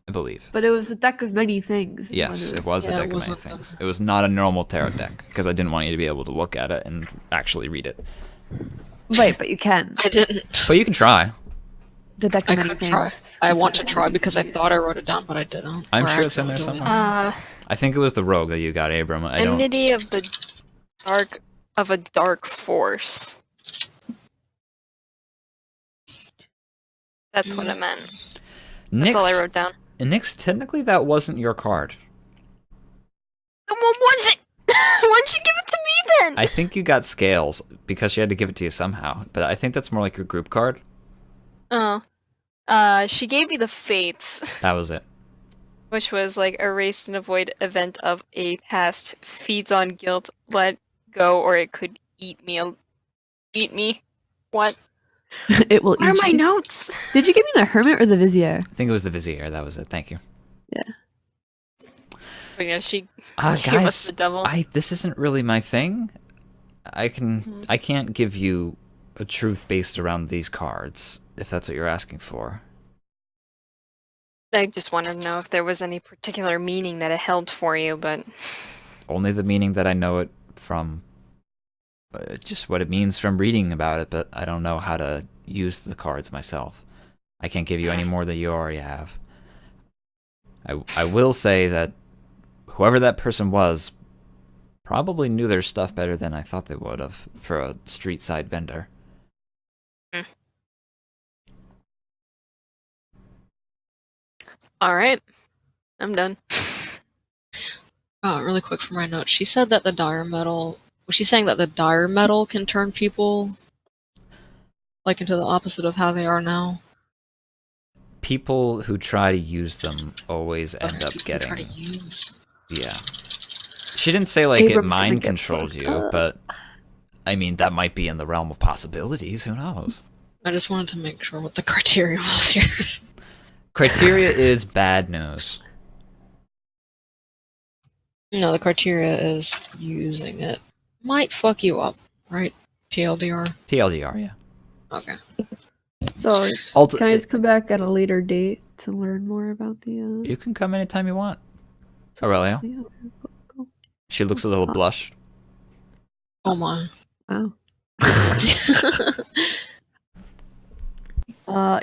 I believe. but it was a deck of many things. is Yes, what it was a Yeah, deck it of many wasn't things. It was not a normal tarot deck because I didn't want you to be able to look at it and actually read it. Wait, but you can. I didn't. But you can try. The deck I of many could things. try. I is want to what- try because I thought I wrote it down, but I didn't. I'm Or sure it's in there accidentally somewhere. deleted I think it was the rogue that you got, Abram. I don't. Enmity of the dark force. That's what it meant. That's all I wrote down. Nix, technically that wasn't your card. Then what was it? Why'd she give it to me then? I think you got scales because she had to give it to you somehow. But I think that's more like your group card. Oh. She gave me the fates, That was it. which was like erase and avoid event of a past, feeds on guilt, let go, or it could eat me. Eat me. What? It will What are eat my you. notes? Did you give me the hermit or the vizier? I think it was the Vizier. That was it. Thank you. But yeah, she gave us Guys, the devil. this isn't really my thing. I can't give you a truth based around these cards, if that's what you're asking for. I just wanted to know if there was any particular meaning that it held for you, but Only the meaning that I know it from, just what it means from reading about it, but I don't know how to use the cards myself. I can't give you any more than you already have. I will say that whoever that person was probably knew their stuff better than I thought they would have for a street side vendor. all right, I'm done. really quick for my notes. She said that the dire metal. Was she saying that the dire metal can turn people like into the opposite of how they are now? People who try to use them always end Okay, up people try to getting. use. Yeah. She didn't say like it Abram's gonna mind get controlled fucked you, up. but I mean that might be in the realm of possibilities. Who knows? I just wanted to make sure what the criteria was here. Criteria is bad news. No, the criteria is using it might fuck you up, right? TLDR. TLDR, yeah. Okay. So Also, can I just come back at a later date to learn more about the? you can come anytime you want. Aurelio. Yeah. She looks a little blushed. Oh my. Wow.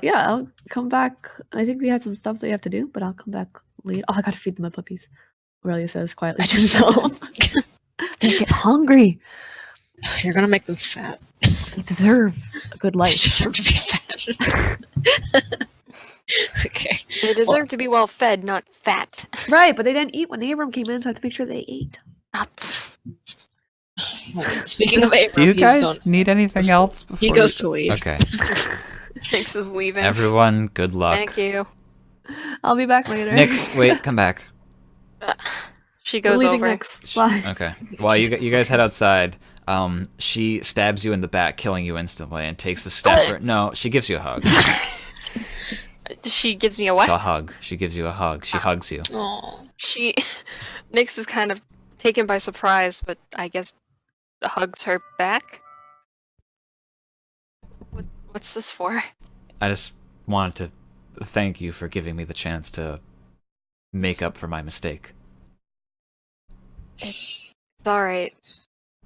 Yeah, I'll come back. I think we had some stuff that we have to do, but I'll come back later. Oh, I gotta feed my puppies. Aurelio says quietly I to just himself. They get hungry. You're gonna make them fat. They deserve a good They life. deserve to be fat. Okay. They deserve to be well fed, not fat. Right, but they didn't eat when Abram came in, so I have to make sure they ate. Ah, pfft. Speaking of Abram, Do you he's guys done. need anything else before He goes to leave. Okay. Nix is leaving. Everyone, good luck. Thank you. I'll be back later. Nix, wait, come back. She We're goes leaving over. next. Bye. Okay. While you guys head outside, she stabs you in the back, killing you instantly, and takes the staff. No, she gives you a hug. She gives me a what? A hug. She gives you a hug. She hugs you. Aw. Nix is kind of taken by surprise, but I guess hugs her back. What's this for? I just wanted to thank you for giving me the chance to make up for my mistake. It's alright.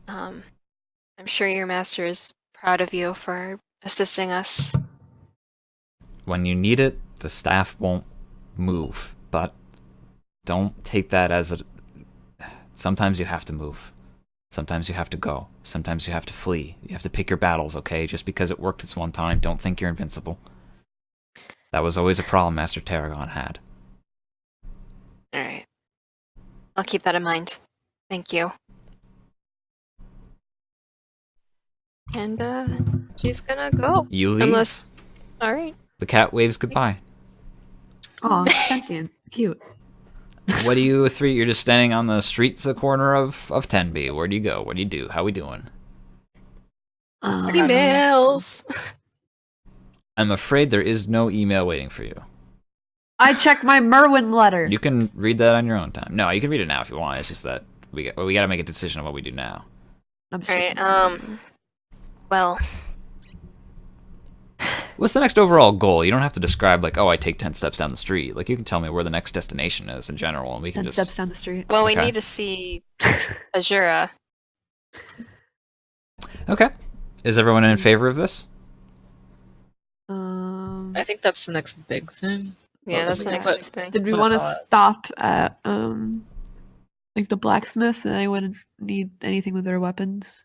I'm sure your master is proud of you for assisting us. When you need it, the staff won't move, but don't take that as a... Sometimes you have to move. Sometimes you have to go. Sometimes you have to flee. You have to pick your battles, okay? Just because it worked this one time, don't think you're invincible. That was always a problem Master Tarragon had. Alright. I'll keep that in mind. Thank you. And, she's gonna go. You leave. Unless... Alright. The cat waves goodbye. Oh, sentient. Cute. What do you three? You're just standing on the streets corner of Tenby. Where do you go? What do you do? How we doing? Emails! I'm afraid there is no email waiting for you. I checked my Merwin letter. You can read that on your own time. No, you can read it now if you want. It's just that we gotta make a decision on what we do now. I'm sure. Alright, well... What's the next overall goal? You don't have to describe, like, oh, I take 10 steps down the street. Like, you can tell me where the next destination is in general, and we can 10 just... steps down the street. Well, we Okay. need to see Azura. Okay. Is everyone in favor of this? I think that's the next big thing. Yeah, that's the But- next big thing. Did we But, want to stop at like the blacksmith? And anyone need anything with their weapons?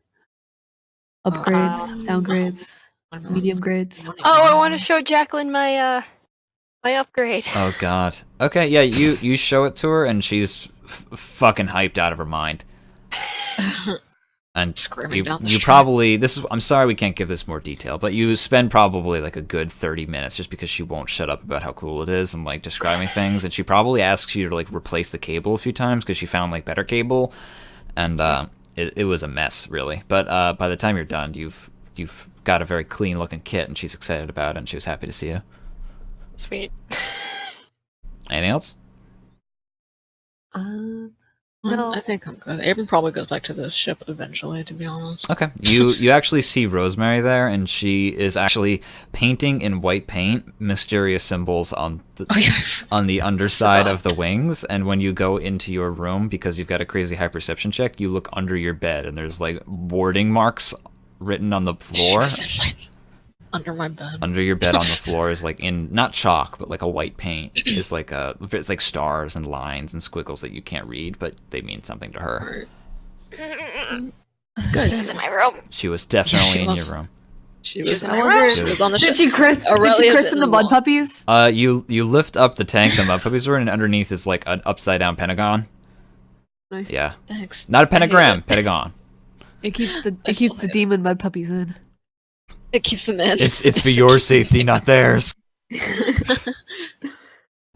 Upgrades, downgrades, I don't know. medium grades. Oh, I want to show Jacqueline my, my upgrade. Oh, God. Okay, yeah, you show it to her, and she's fucking hyped out of her mind. And Screaming down the you street. probably... I'm sorry we can't give this more detail, but you spend probably like a good 30 minutes just because she won't shut up about how cool it is and like describing things, and she probably asks you to like replace the cable a few times because she found like better cable, and it was a mess, really. But by the time you're done, you've got a very clean looking kit, and she's excited about it, and she was happy to see you. Sweet. Anything else? No. I think I'm good. Abram probably goes back to the ship eventually, to be honest. Okay. You actually see Rosemary there, and she is actually painting in white paint mysterious symbols on the, Oh, yeah. on the underside of the wings. And when you go into your room, because you've got a crazy high perception check, you look under your bed, and there's like warding marks written on the floor. She was in, like, under my bed. Under your bed on the floor is like in not chalk, but like a white paint. Is like it's like stars and lines and squiggles that you can't read, but they mean something to her. She was in my room. She was definitely she in was. your room. She was was in in my my room. room. She was on the ship. Did she christen Aurelio the didn't mud want- puppies? You lift up the tank the mud puppies were in, and underneath is like an upside down pentagon. Nice. Yeah, Thanks. not a I hate pentagram, it. pentagon. It keeps the I it keeps still the hate it. demon mud puppies in. It keeps them in. It's for your safety, not theirs.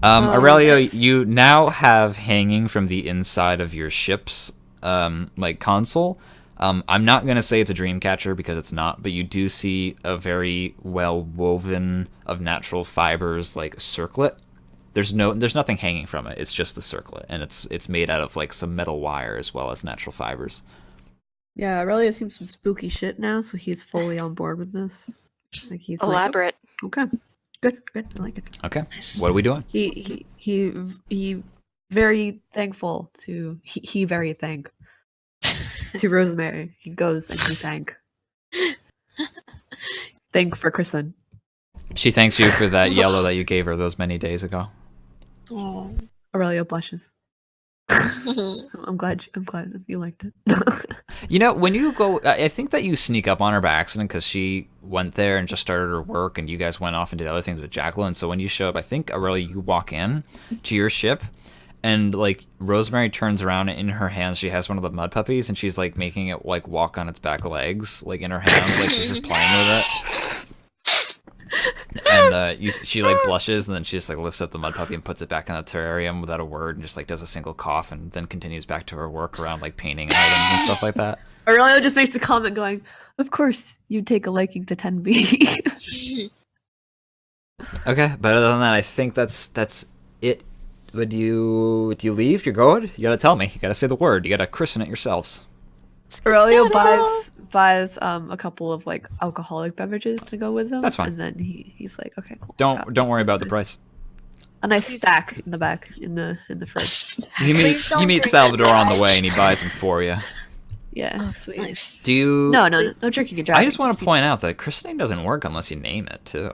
Aurelio, thanks. you now have hanging from the inside of your ship's like console. I'm not gonna say it's a dream catcher because it's not, but you do see a very well woven of natural fibers like circlet. There's nothing hanging from it. It's just the circlet, and it's made out of like some metal wire as well as natural fibers. Yeah, Aurelio seems some spooky shit now, so he's fully on board with this. Like he's Elaborate. like, okay, good, I like it. Okay, what are we doing? He very thankful to he very thank to Rosemary. He goes and he thank for Kristen. She thanks you for that yellow that you gave her those many days ago. Oh. Aurelio blushes. I'm glad you liked it. You know, when you go, I think that you sneak up on her by accident because she went there and just started her work, and you guys went off and did other things with Jacqueline. So when you show up, I think Aurelio, you walk in to your ship, and like Rosemary turns around, and in her hands she has one of the mud puppies, and she's like making it like walk on its back legs, like in her hands, like she's just playing with it. And she like blushes, and then she just like lifts up the mud puppy and puts it back in the terrarium without a word, and just like does a single cough, and then continues back to her work around like painting items and stuff like that. Aurelio just makes a comment going, "Of course you take a liking to 10B." Okay, but other than that, I think that's it. Do you leave? You're going? You gotta tell me. You gotta say the word. You gotta christen it yourselves. Aurelio buys a couple of like alcoholic beverages to go with them. That's fine. And then he's like, okay, cool. Don't worry about the price. A nice stack in the back in the fridge. You meet Salvador on the way, and he buys them for you. Yeah, sweet. Nice. Do you? No trick you can drive. I just want to point out that christening doesn't work unless you name it too.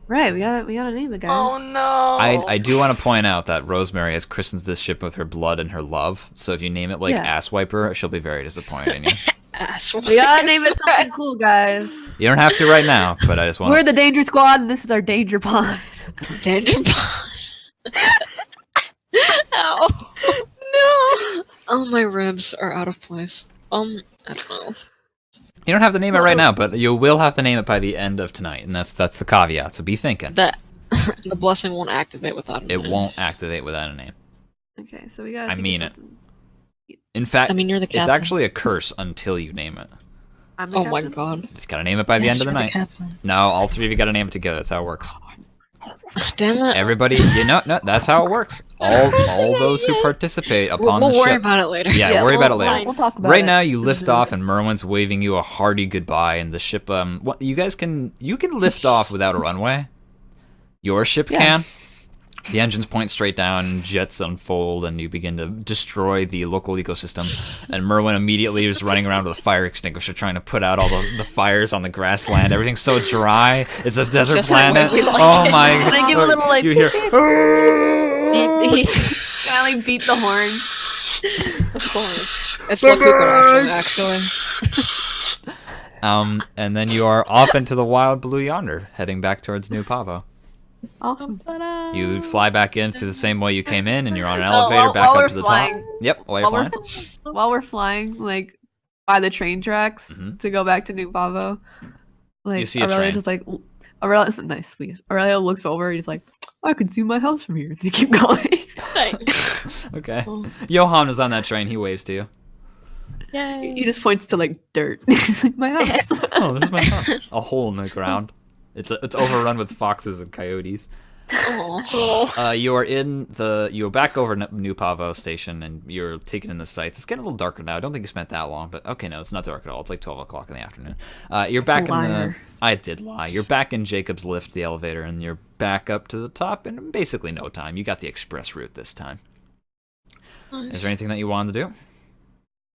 Right, we gotta name it, guys. Oh no! I do want to point out that Rosemary has christened this ship with her blood and her love. So if you name it like Ass Wiper, she'll be very disappointed in you. Ass We gotta name it something cool, guys. You don't have to right now, but I just want. We're the Danger Squad, and this is our Danger Pod. Danger Pod. Ow. No. Oh, my ribs are out of place. I don't know. You don't have to name it right now, but you will have to name it by the end of tonight, and that's the caveat. So be thinking. That the blessing won't activate without a name. It won't activate without a name. Okay, so we gotta. I think of mean it. something. In fact, I mean, you're the it's captain. actually a curse until you name it. I'm the Oh my captain? god. Just gotta name it by the end of the You're night. captain. No, all three of you gotta name it together. That's how it works. Damn it. Everybody, no, that's how it works. All those who participate upon We'll the worry ship. about it later. Yeah, worry about it we'll- later. We'll talk about Right it. now, you lift off, and Merwin's waving you a hearty goodbye, and the ship. You guys can lift off without a runway. Your ship can. The engines point straight down, jets unfold, and you begin to destroy the local ecosystem. And Merwin immediately is running around with a fire extinguisher trying to put out all the fires on the grassland. Everything's so dry. It's a desert Just like planet. we like Oh it. my Can I give a little like? You hear. Can I like beat the horn? Of course. It's like we could actually. And then you are off into the wild blue yonder, heading back towards New Pavo. Awesome. You fly back in through the same way you came in, and you're on an elevator back while up we're to the flying- top. Yep, while you're flying. While we're flying, like by the train tracks Mhm. to go back to New Pavo, like You see a Aurelio train. just like Aurelio, nice, sweet. Aurelio looks over. He's like, I can see my house from here. They keep going. Okay. Oh. Johan is on that train. He waves to you. Yay. He just points to like dirt. He's like, my house. Oh, there's my house. A hole in the ground. It's overrun with foxes and coyotes. Aw. You're back over New Pavo station, and you're taking in the sights. It's getting a little darker now. I don't think you spent that long, but okay, no, it's not dark at all. It's like 12 o'clock in the afternoon. You're back in the. Liar. I did lie. You're back in Jacob's lift, the elevator, and you're back up to the top in basically no time. You got the express route this time. Is there anything that you wanted to do?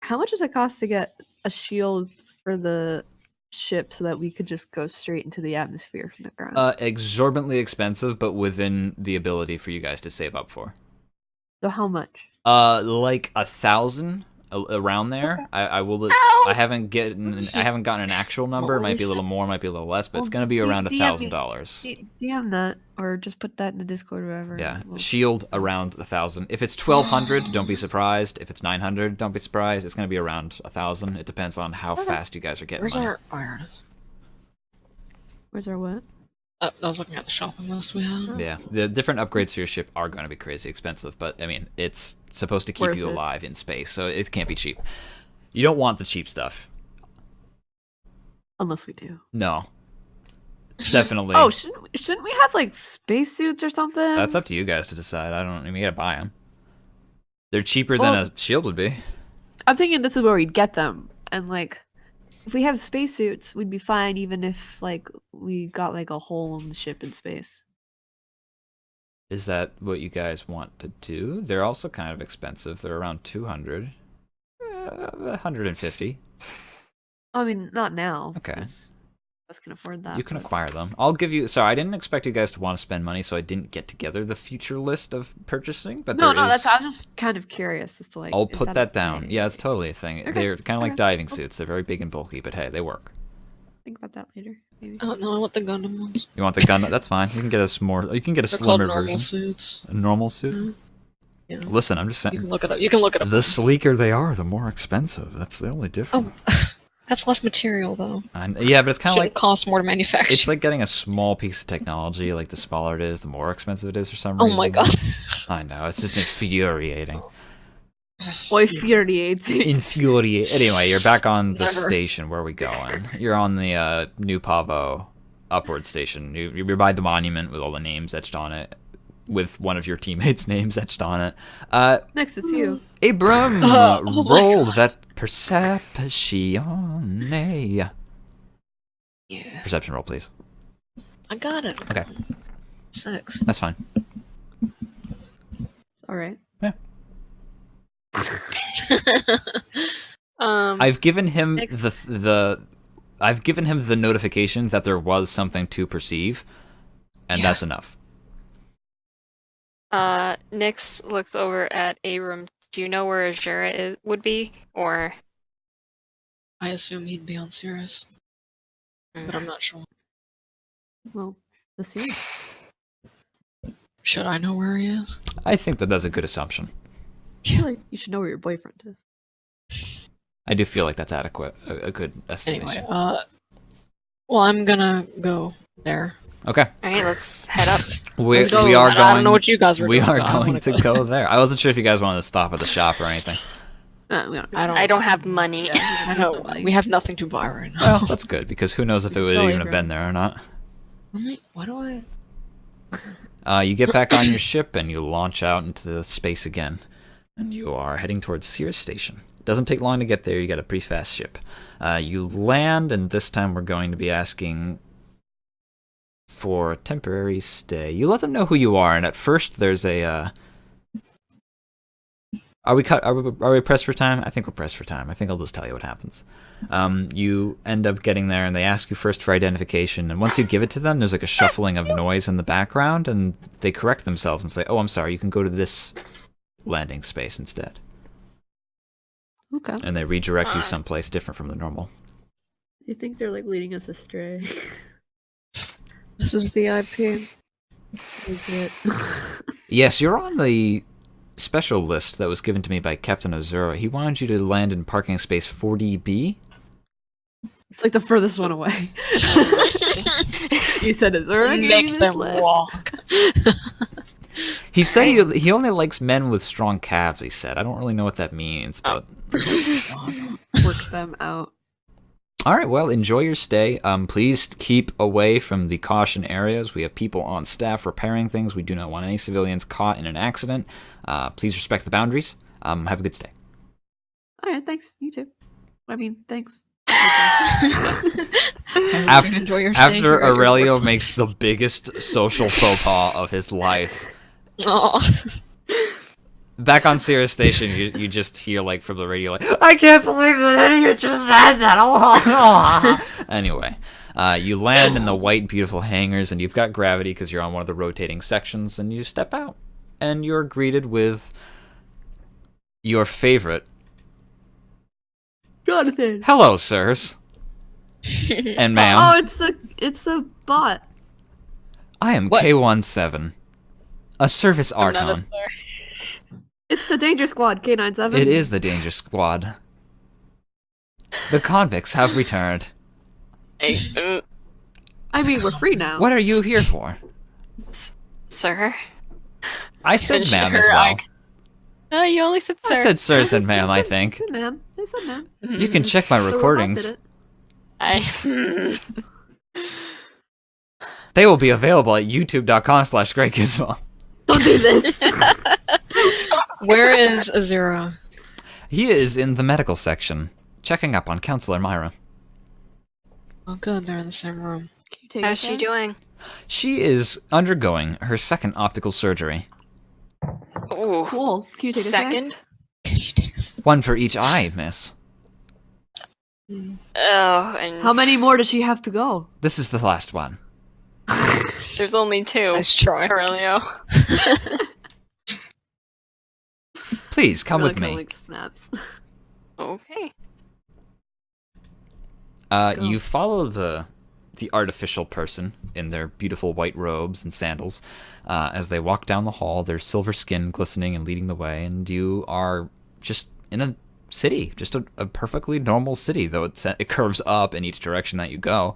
How much does it cost to get a shield for the ship so that we could just go straight into the atmosphere from the ground? Exorbitantly expensive, but within the ability for you guys to save up for. So how much? Like 1,000 around there. I will. I haven't gotten an actual number. It might be a little more, might be a little less, but it's Well, gonna be around DM $1,000. DM that, or just put that in the Discord or whatever. Yeah, We'll- shield around 1,000. If it's 1,200, don't be surprised. If it's 900, don't be surprised. It's gonna be around 1,000. It depends on how fast you guys are getting Where's money. our irons? Where's our what? I was looking at the shopping list we have. Yeah, the different upgrades to your ship are going to be crazy expensive, but I mean, it's supposed to keep Worth you it. alive in space, so it can't be cheap. You don't want the cheap stuff. Unless we do. No. Definitely. Oh, shouldn't we have like spacesuits or something? That's up to you guys to decide. I mean, you gotta buy them. They're cheaper than Well- a shield would be. I'm thinking this is where we'd get them, and like, if we have spacesuits, we'd be fine, even if like we got like a hole in the ship in space. Is that what you guys want to do? They're also kind of expensive. They're around 200. 150. I mean, not now. Okay. because Us can afford that. You can but- acquire them. I'll give you. Sorry, I didn't expect you guys to want to spend money, so I didn't get together the future list of purchasing. But No, there no, is. that's. I was just kind of curious as to like. I'll is put a that down. thing? Yeah, it's totally a thing. Okay, They're kind of like okay, diving cool. suits. They're very big and bulky, but hey, they work. Think about that later, maybe. Oh no, I want the Gundam ones. You want the gun? That's fine. You can get a more. You can get a They're called slimmer normal version. suits. A normal suit. Mhm. Yeah. Listen, I'm just You saying. can look it up. You can look it up. The sleeker they are, the more expensive. That's the only difference. Oh, that's less material though. Yeah, but it's kind of Shouldn't like cost more to manufacture. it's like getting a small piece of technology. Like the smaller it is, the more expensive it is for some Oh reason. my god. I know. It's just infuriating. Boy, infuriates. Infuriate. Anyway, you're back on the Never. station. Where are we going? You're on the New Pavo upward station. You're by the monument with all the names etched on it. with one of your teammates' names etched on it. Next, it's you. Abram, my roll God. that perception. Yeah, Perception roll, please. I got it. Okay. 6. That's fine. All right. I've given him next- I've given him the notification that there was something to perceive, and Yeah. that's enough. Nyx looks over at Abram. Do you know where Azura would be? Or I assume he'd be on Cirrus, but I'm not sure. Well, let's see. Should I know where he is? I think that that's a good assumption. You should know where your boyfriend is. I do feel like that's adequate, a good estimation. Anyway, well, I'm gonna go there. Okay, alright, let's head up. we Let's go. we are I don't know going. what you guys were We doing, are but I going wanna to go there. I wasn't sure if you guys wanted to stop at the shop or anything. We don't. I don't have money. I know we have nothing to buy right now. Well, that's good because who knows if it would It's all even have Abram. been there or not. Why do You get back on your ship and you launch out into the space again, and you are heading towards Sears Station. Doesn't take long to get there. You got a pretty fast ship. You land, and this time we're going to be asking for a temporary stay. You let them know who you are, and at first there's a. Are we pressed for time? I think we're pressed for time. I think I'll just tell you what happens. You end up getting there, and they ask you first for identification. And once you give it to them, there's like a shuffling of noise in the background, and they correct themselves and say, "Oh, I'm sorry. You can go to this landing space instead." Okay. And they redirect you someplace different from the normal. You think they're like leading us astray? This is VIP. Is it? Yes, you're on the special list that was given to me by Captain Azura. He wanted you to land in parking space 40B. It's like the furthest one away. You said Azura gave make you this them list? walk? He said he only likes men with strong calves, he said. I don't really know what that means, but... Work them out. Alright, well, enjoy your stay. Please keep away from the caution areas. We have people on staff repairing things. We do not want any civilians caught in an accident. Please respect the boundaries. Have a good stay. All right, thanks. You too. I mean, thanks. Enjoy your stay After here at your Aurelio work. makes the biggest social faux pas of his life, Aw. back on Sierra Station, you just hear like from the radio, like, I can't believe that any of you just said that. Anyway, you land in the white, beautiful hangars, and you've got gravity because you're on one of the rotating sections, and you step out, and you're greeted with your favorite. Jonathan. Hello, sirs and ma'am. Oh, it's a bot. I am What? K17, a service I'm not a Arton. star. It's the Danger Squad, K97. It is the Danger Squad. The convicts have returned. Hey, I mean, we're free now. What are you here for? sir? I said Sure, ma'am as well. Oh, you only said sir. I said sirs and ma'am, I think. Said ma'am. They said ma'am. You can check my The robot recordings. did it. I. They will be available at youtube.com/GrayGizmo. Don't do this. Where is Azura? He is in the medical section, checking up on Councilor Mira. Oh, good. They're in the same room. Can you take How's us she there? doing? She is undergoing her second optical surgery. Ooh. Cool. Can you take us there? Second. Can you take us? One for each eye, miss. Oh, and How many more does she have to go? This is the last one. there's only two. Nice try. Aurelio. Please, come Really with me. kinda like snaps. Okay. Go. You follow the artificial person in their beautiful white robes and sandals as they walk down the hall, their silver skin glistening and leading the way, and you are just in a city, just a perfectly normal city, though it curves up in each direction that you go.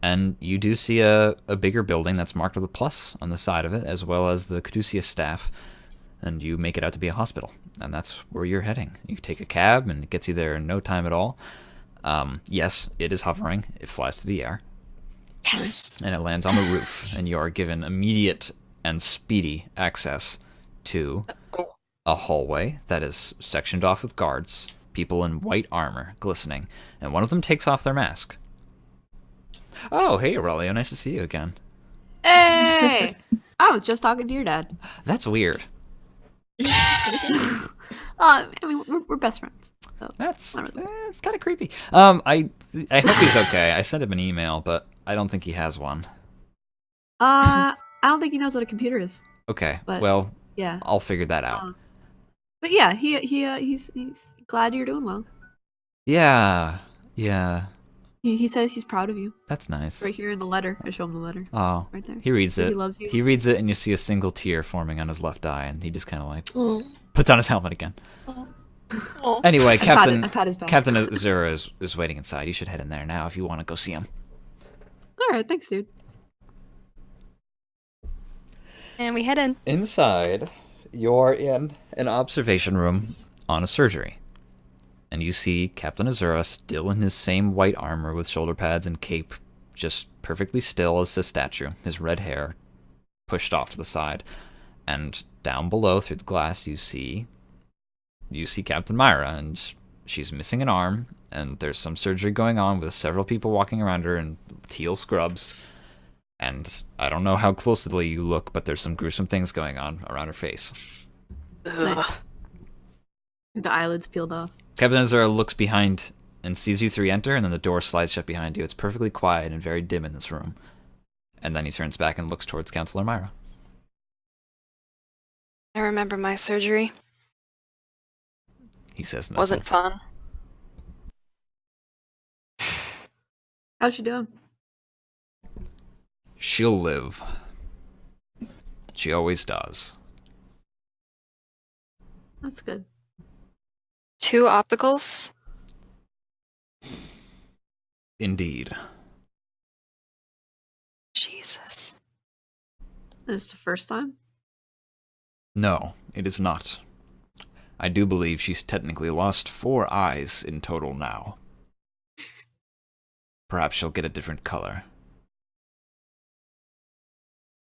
And you do see a bigger building that's marked with a plus on the side of it, as well as the Caduceus staff. And you make it out to be a hospital, and that's where you're heading. You take a cab, and it gets you there in no time at all. Yes, it is hovering. It flies through the air. Yes. And it lands on the roof, and you are given immediate and speedy access to a hallway that is sectioned off with guards, people in white armor glistening, and one of them takes off their mask. Oh, hey, Aurelio, nice to see you again. Hey! I was just talking to your dad. That's weird. I mean, we're best friends. So That's not really. it's kind of creepy. I hope he's okay. I sent him an email, but I don't think he has one. I don't think he knows what a computer is. Okay, But- well, Yeah. I'll figure that out. But yeah, he's glad you're doing well. Yeah. He said he's proud of you. That's nice. Right here in the letter. I show him the letter. Oh, Right there. he reads Says it. he loves you. He reads it, and you see a single tear forming on his left eye, and he just kind of like Oh. puts on his helmet again. Oh. Anyway, I pat his back. Captain Azura is waiting inside. You should head in there now if you want to go see him. All right, thanks, dude. And we head in. Inside, you're in an observation room on a surgery. And you see Captain Azura still in his same white armor with shoulder pads and cape, just perfectly still as a statue, his red hair pushed off to the side. And down below through the glass you see Captain Mira, and she's missing an arm, and there's some surgery going on with several people walking around her in teal scrubs. And I don't know how closely you look, but there's some gruesome things going on around her face. Ugh. The eyelids peeled off. Captain Azura looks behind and sees you three enter, and then the door slides shut behind you. It's perfectly quiet and very dim in this room. And then he turns back and looks towards Councilor Mira. I remember my surgery. He says nothing. Wasn't fun. How's she doing? She'll live. She always does. That's good. 2 opticals. Indeed. Jesus. This is the first time? No, it is not. I do believe she's technically lost 4 eyes in total now. Perhaps she'll get a different color.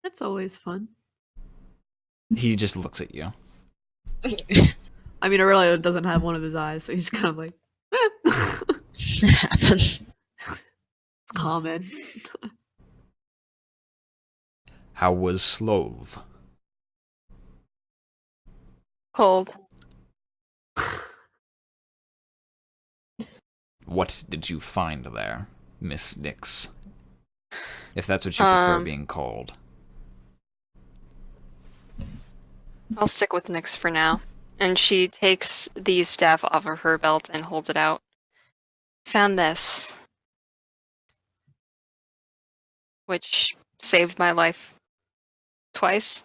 That's always fun. He just looks at you. I mean, Aurelio doesn't have one of his eyes, so he's kind of like, It happens. it's common. How was Slove? Cold. What did you find there, Miss Nix? If that's what you prefer being called. I'll stick with Nyx for now. And she takes the staff off of her belt and holds it out. Found this. Which saved my life twice.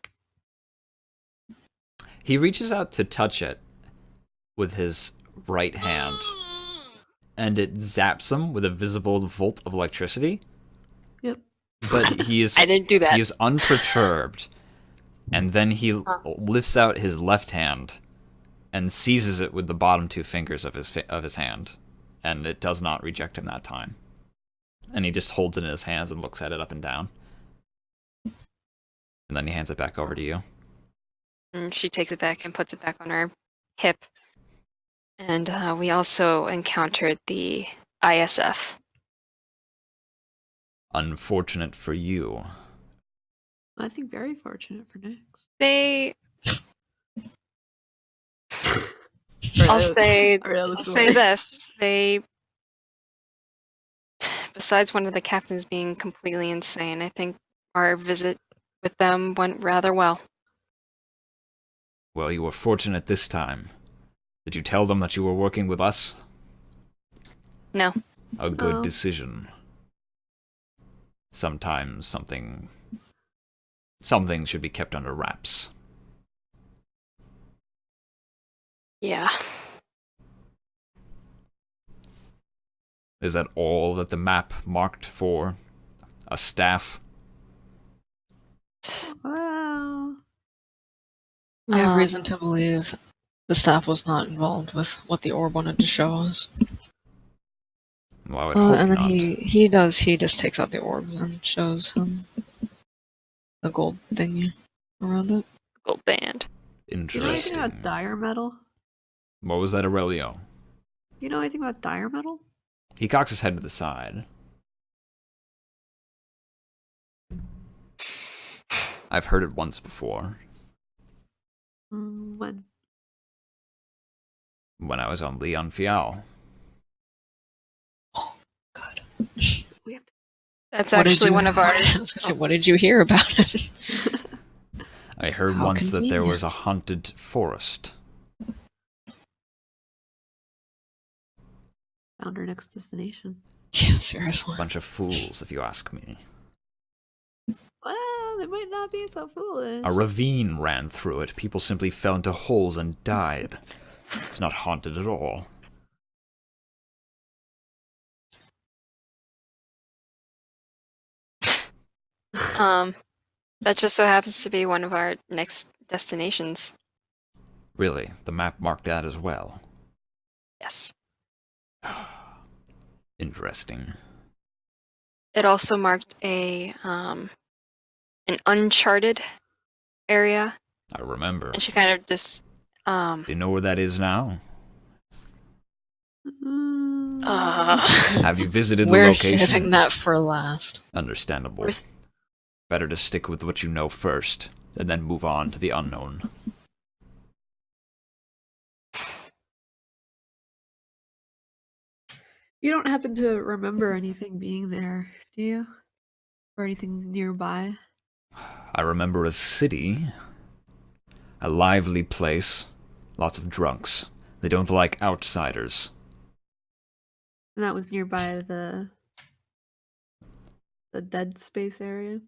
He reaches out to touch it with his right hand, and it zaps him with a visible volt of electricity. Yep. But he is I didn't do that. he is unperturbed, and then he lifts out his left hand and seizes it with the bottom 2 fingers of his hand, and it does not reject him that time. And he just holds it in his hands and looks at it up and down. And then he hands it back over to you. And she takes it back and puts it back on her hip. And we also encountered the ISF. Unfortunate for you. I think very fortunate for Nyx. They... I'll say this. They... Besides one of the captains being completely insane, I think our visit with them went rather well. Well, you were fortunate this time. Did you tell them that you were working with us? No. A good No. decision. Sometimes something should be kept under wraps. Yeah. Is that all that the map marked for a staff? Well, I have reason to believe the staff was not involved with what the orb wanted to show us. Well, I would hope And then not. he just takes out the orb and shows him the gold thingy. around it. Gold band. You know anything Interesting. about dire metal? What was that, Aurelio? You know anything about dire metal? He cocks his head to the side. I've heard it once before. When? When I was on Leon Fial. God. We have to... That's actually one of our. I was gonna say, what did you hear about it? I heard How once that there convenient. was a haunted forest. Found our next destination. Yeah, seriously. Bunch of fools, if you ask me. Well, they might not be so foolish. A ravine ran through it. People simply fell into holes and died. It's not haunted at all. That just so happens to be one of our next destinations. Really, the map marked that as well. Yes. Interesting. It also marked an uncharted area, I remember. and she kind of just Do you know where that is now? Have you visited the We're location? saving that for last. Understandable. we're s- Better to stick with what you know first, and then move on to the unknown. You don't happen to remember anything being there, do you? Or anything nearby? I remember a city. A lively place. Lots of drunks. They don't like outsiders. And that was nearby the dead space area?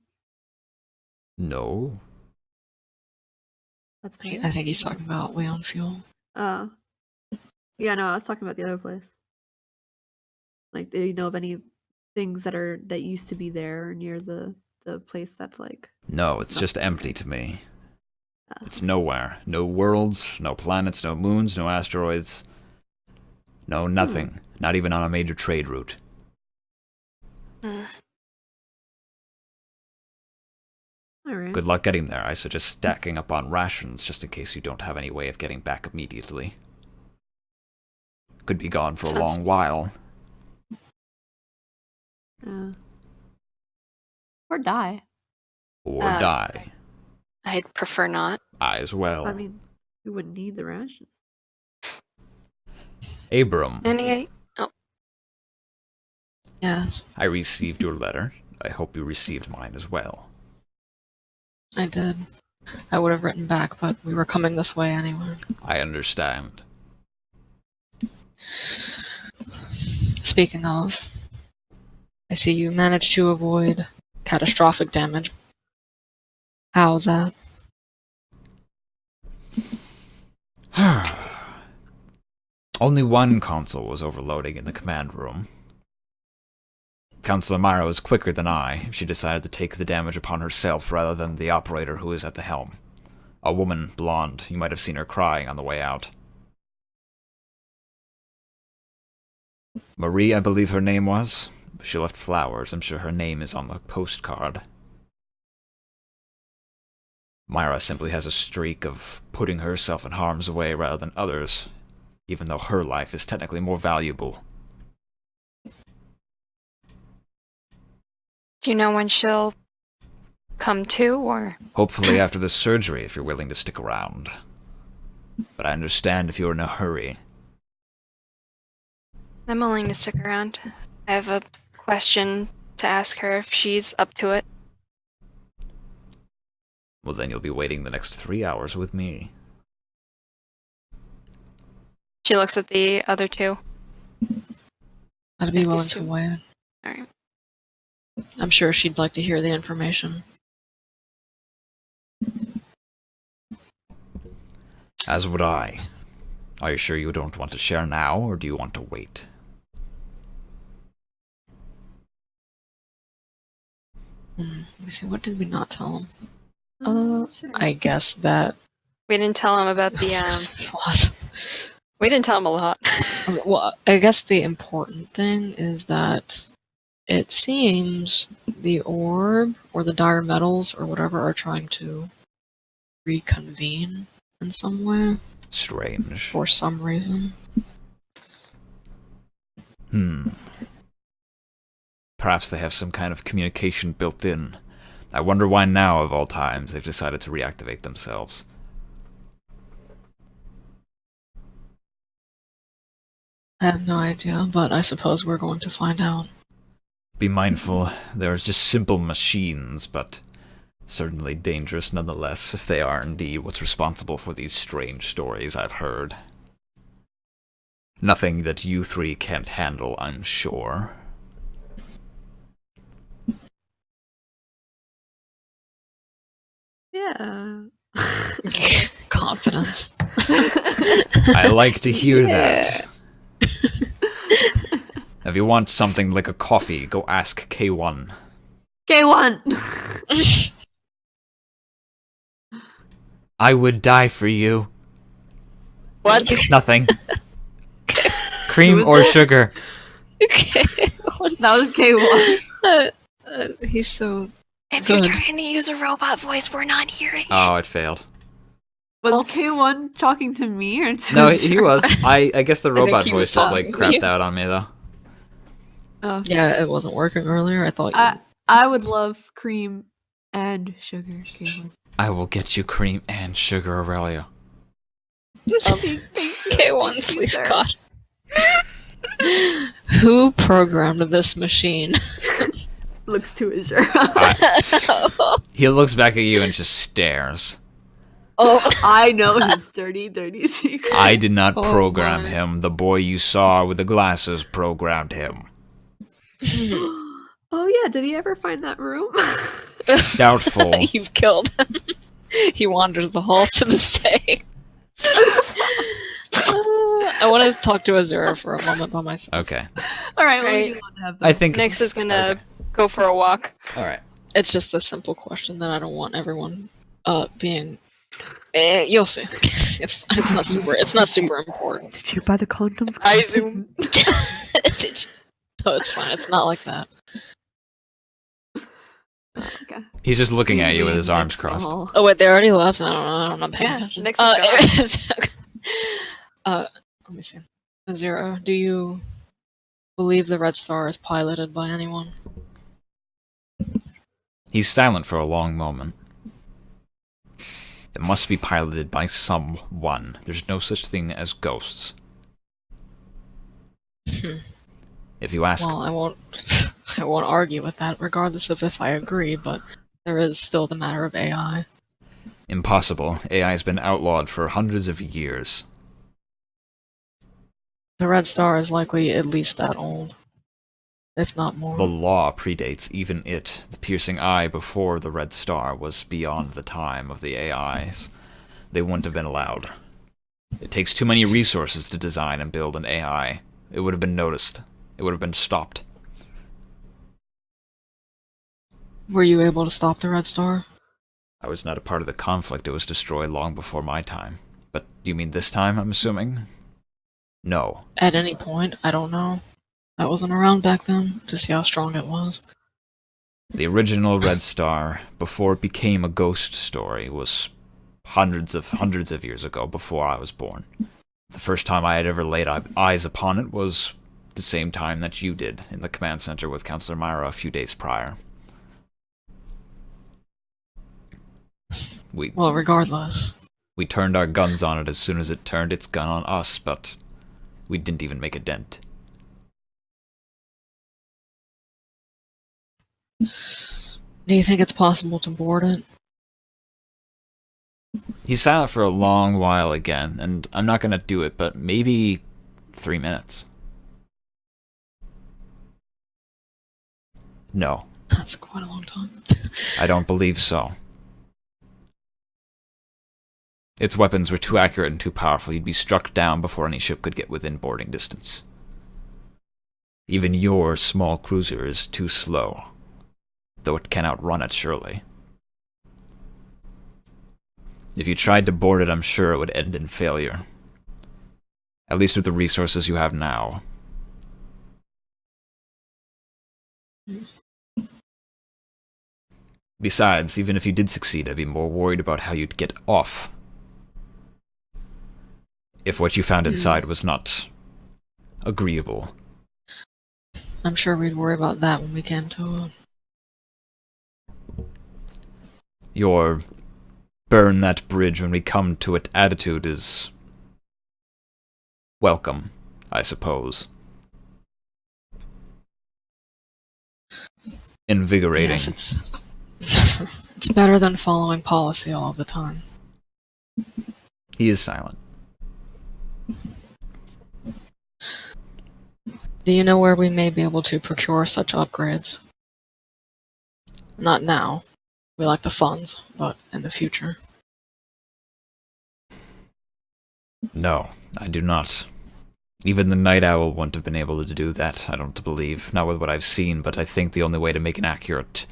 No. That's I think he's talking about Leon Fuel. Oh. Yeah, no, I was talking about the other place. Like, do you know of any things that used to be there near the place that's like... No, it's just empty to me. Oh. It's nowhere. No worlds, no planets, no moons, no asteroids. No nothing. Not even on a major trade route. Alright. Good luck getting there. I suggest stacking up on rations just in case you don't have any way of getting back immediately. Could be gone for a Sounds- long while. Or die. Or Uh, die. I'd prefer not. I as well. I mean, we wouldn't need the rations. Abram, Yes, I received your letter. I hope you received mine as well. I did. I would have written back, but we were coming this way anyway. I understand. Speaking of, I see you managed to avoid catastrophic damage. How's that? Only one console was overloading in the command room. Councilor Mira was quicker than I. She decided to take the damage upon herself rather than the operator who is at the helm. A woman, blonde. You might have seen her crying on the way out. Marie, I believe her name was. She left flowers. I'm sure her name is on the postcard. Mira simply has a streak of putting herself in harm's way rather than others, even though her life is technically more valuable. Do you know when she'll come to, or? Hopefully after the surgery, if you're willing to stick around. But I understand if you're in a hurry. I'm willing to stick around. I have a question to ask her if she's up to it. Well, then you'll be waiting the next 3 hours with me. She looks at the other two. I'd be If willing these to two- wait. Alright. I'm sure she'd like to hear the information. As would I. Are you sure you don't want to share now, or do you want to wait? Let me see, what did we not tell him? Sure. I guess that... We didn't tell him about the, A lot. we didn't tell him a lot. Well, I guess the important thing is that it seems the orb or the dire metals or whatever are trying to reconvene in some way Strange. for some reason. Perhaps they have some kind of communication built in. I wonder why now, of all times, they've decided to reactivate themselves. I have no idea, but I suppose we're going to find out. Be mindful, they're just simple machines, but certainly dangerous nonetheless, if they are indeed what's responsible for these strange stories I've heard. Nothing that you three can't handle, I'm sure. Yeah. Confidence. I like to hear that. If you want something like a coffee, go ask K1. K1! I would die for you. What? Nothing. Cream or sugar? Okay. That was K1. He's so If good. you're trying to use a robot voice, we're not hearing it. Oh, it failed. Was K1 talking to me or to No, he was. I guess the think robot he voice was just like talking to crapped you. out on me though. Oh, Yeah, it wasn't working earlier. I thought you... I would love cream and sugar, K1. I will get you cream and sugar, Aurelio. Thank you. K1, Thank you, please, sir. God. Who programmed this machine? Looks to Azure. He looks back at you and just stares. Oh, I know his dirty secret. I did not Oh program my. him. The boy you saw with the glasses programmed him. Oh yeah, did he ever find that room? Doubtful. You've killed him. He wanders the halls to this day. I want to talk to Azura for a moment by myself. Okay. All right, well, Right. you want to have I think. Nyx is gonna Okay. go for a walk. All right. It's just a simple question that I don't want everyone being. You'll see. It's fine. It's not super important. Did you buy the condoms? I zoom. No, it's fine. It's not like that. Okay. He's just looking at you with his Leave arms Nyx crossed. all- Oh wait, they already left. I don't know. I'm not paying Yeah, attention. Nyx is Let me see. Zero. Do you believe the Red Star is piloted by anyone? He's silent for a long moment. It must be piloted by someone. There's no such thing as ghosts. If you ask, Well, I won't. I won't argue with that, regardless of if I agree. But there is still the matter of AI. impossible. AI has been outlawed for hundreds of years. The Red Star is likely at least that old, if not more. The law predates even it. The piercing eye before the Red Star was beyond the time of the AIs. They wouldn't have been allowed. It takes too many resources to design and build an AI. It would have been noticed. It would have been stopped. Were you able to stop the Red Star? I was not a part of the conflict. It was destroyed long before my time. But you mean this time, I'm assuming? No. At any point, I don't know. I wasn't around back then to see how strong it was. The original Red Star, before it became a ghost story, was hundreds of years ago, before I was born. The first time I had ever laid eyes upon it was the same time that you did, in the command center with Councilor Mira a few days prior. Well, regardless. We turned our guns on it as soon as it turned its gun on us, but we didn't even make a dent. Do you think it's possible to board it? He's silent for a long while again, and I'm not gonna do it, but maybe 3 minutes. No, That's quite a long time. I don't believe so. Its weapons were too accurate and too powerful. You'd be struck down before any ship could get within boarding distance. Even your small cruiser is too slow, though it can outrun it, surely. If you tried to board it, I'm sure it would end in failure. At least with the resources you have now. Besides, even if you did succeed, I'd be more worried about how you'd get off. If what you found inside was not agreeable. I'm sure we'd worry about that when we came to it. Your burn that bridge when we come to it attitude is welcome, I suppose. Invigorating. Yes, it's better than following policy all the time. He is silent. Do you know where we may be able to procure such upgrades? Not now. We like the funds, but in the future. No, I do not. Even the Night Owl wouldn't have been able to do that, I don't believe. Not with what I've seen, but I think the only way to make an accurate...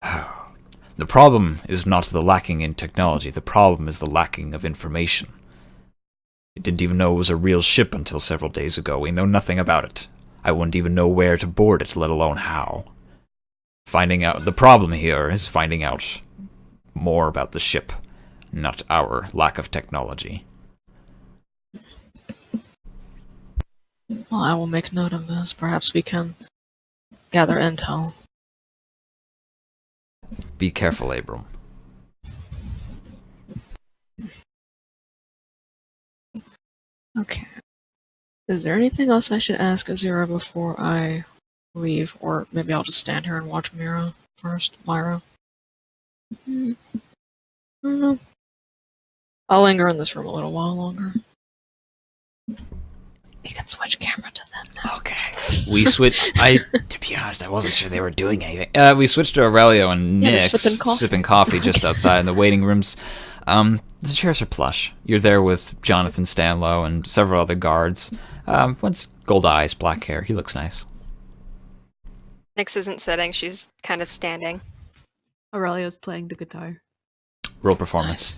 The problem is not the lacking in technology, the problem is the lacking of information. I didn't even know it was a real ship until several days ago. We know nothing about it. I wouldn't even know where to board it, let alone how. Finding out... The problem here is finding out more about the ship, not our lack of technology. Well, I will make note of this. Perhaps we can gather intel. Be careful, Abram. Okay. Is there anything else I should ask Azira before I leave? Or maybe I'll just stand here and watch Mira first. Myra? I don't know. I'll linger in this room a little while longer. We can switch camera to them now. Okay. We switched... To be honest, I wasn't sure they were doing anything. We switched to Aurelio and Yeah, Nick sipping coffee. just outside in the waiting rooms. The chairs are plush. You're there with Jonathan Stanlow and several other guards. One's gold eyes, black hair. He looks nice. Nyx isn't sitting, she's kind of standing. Aurelio's playing the guitar. Roll performance.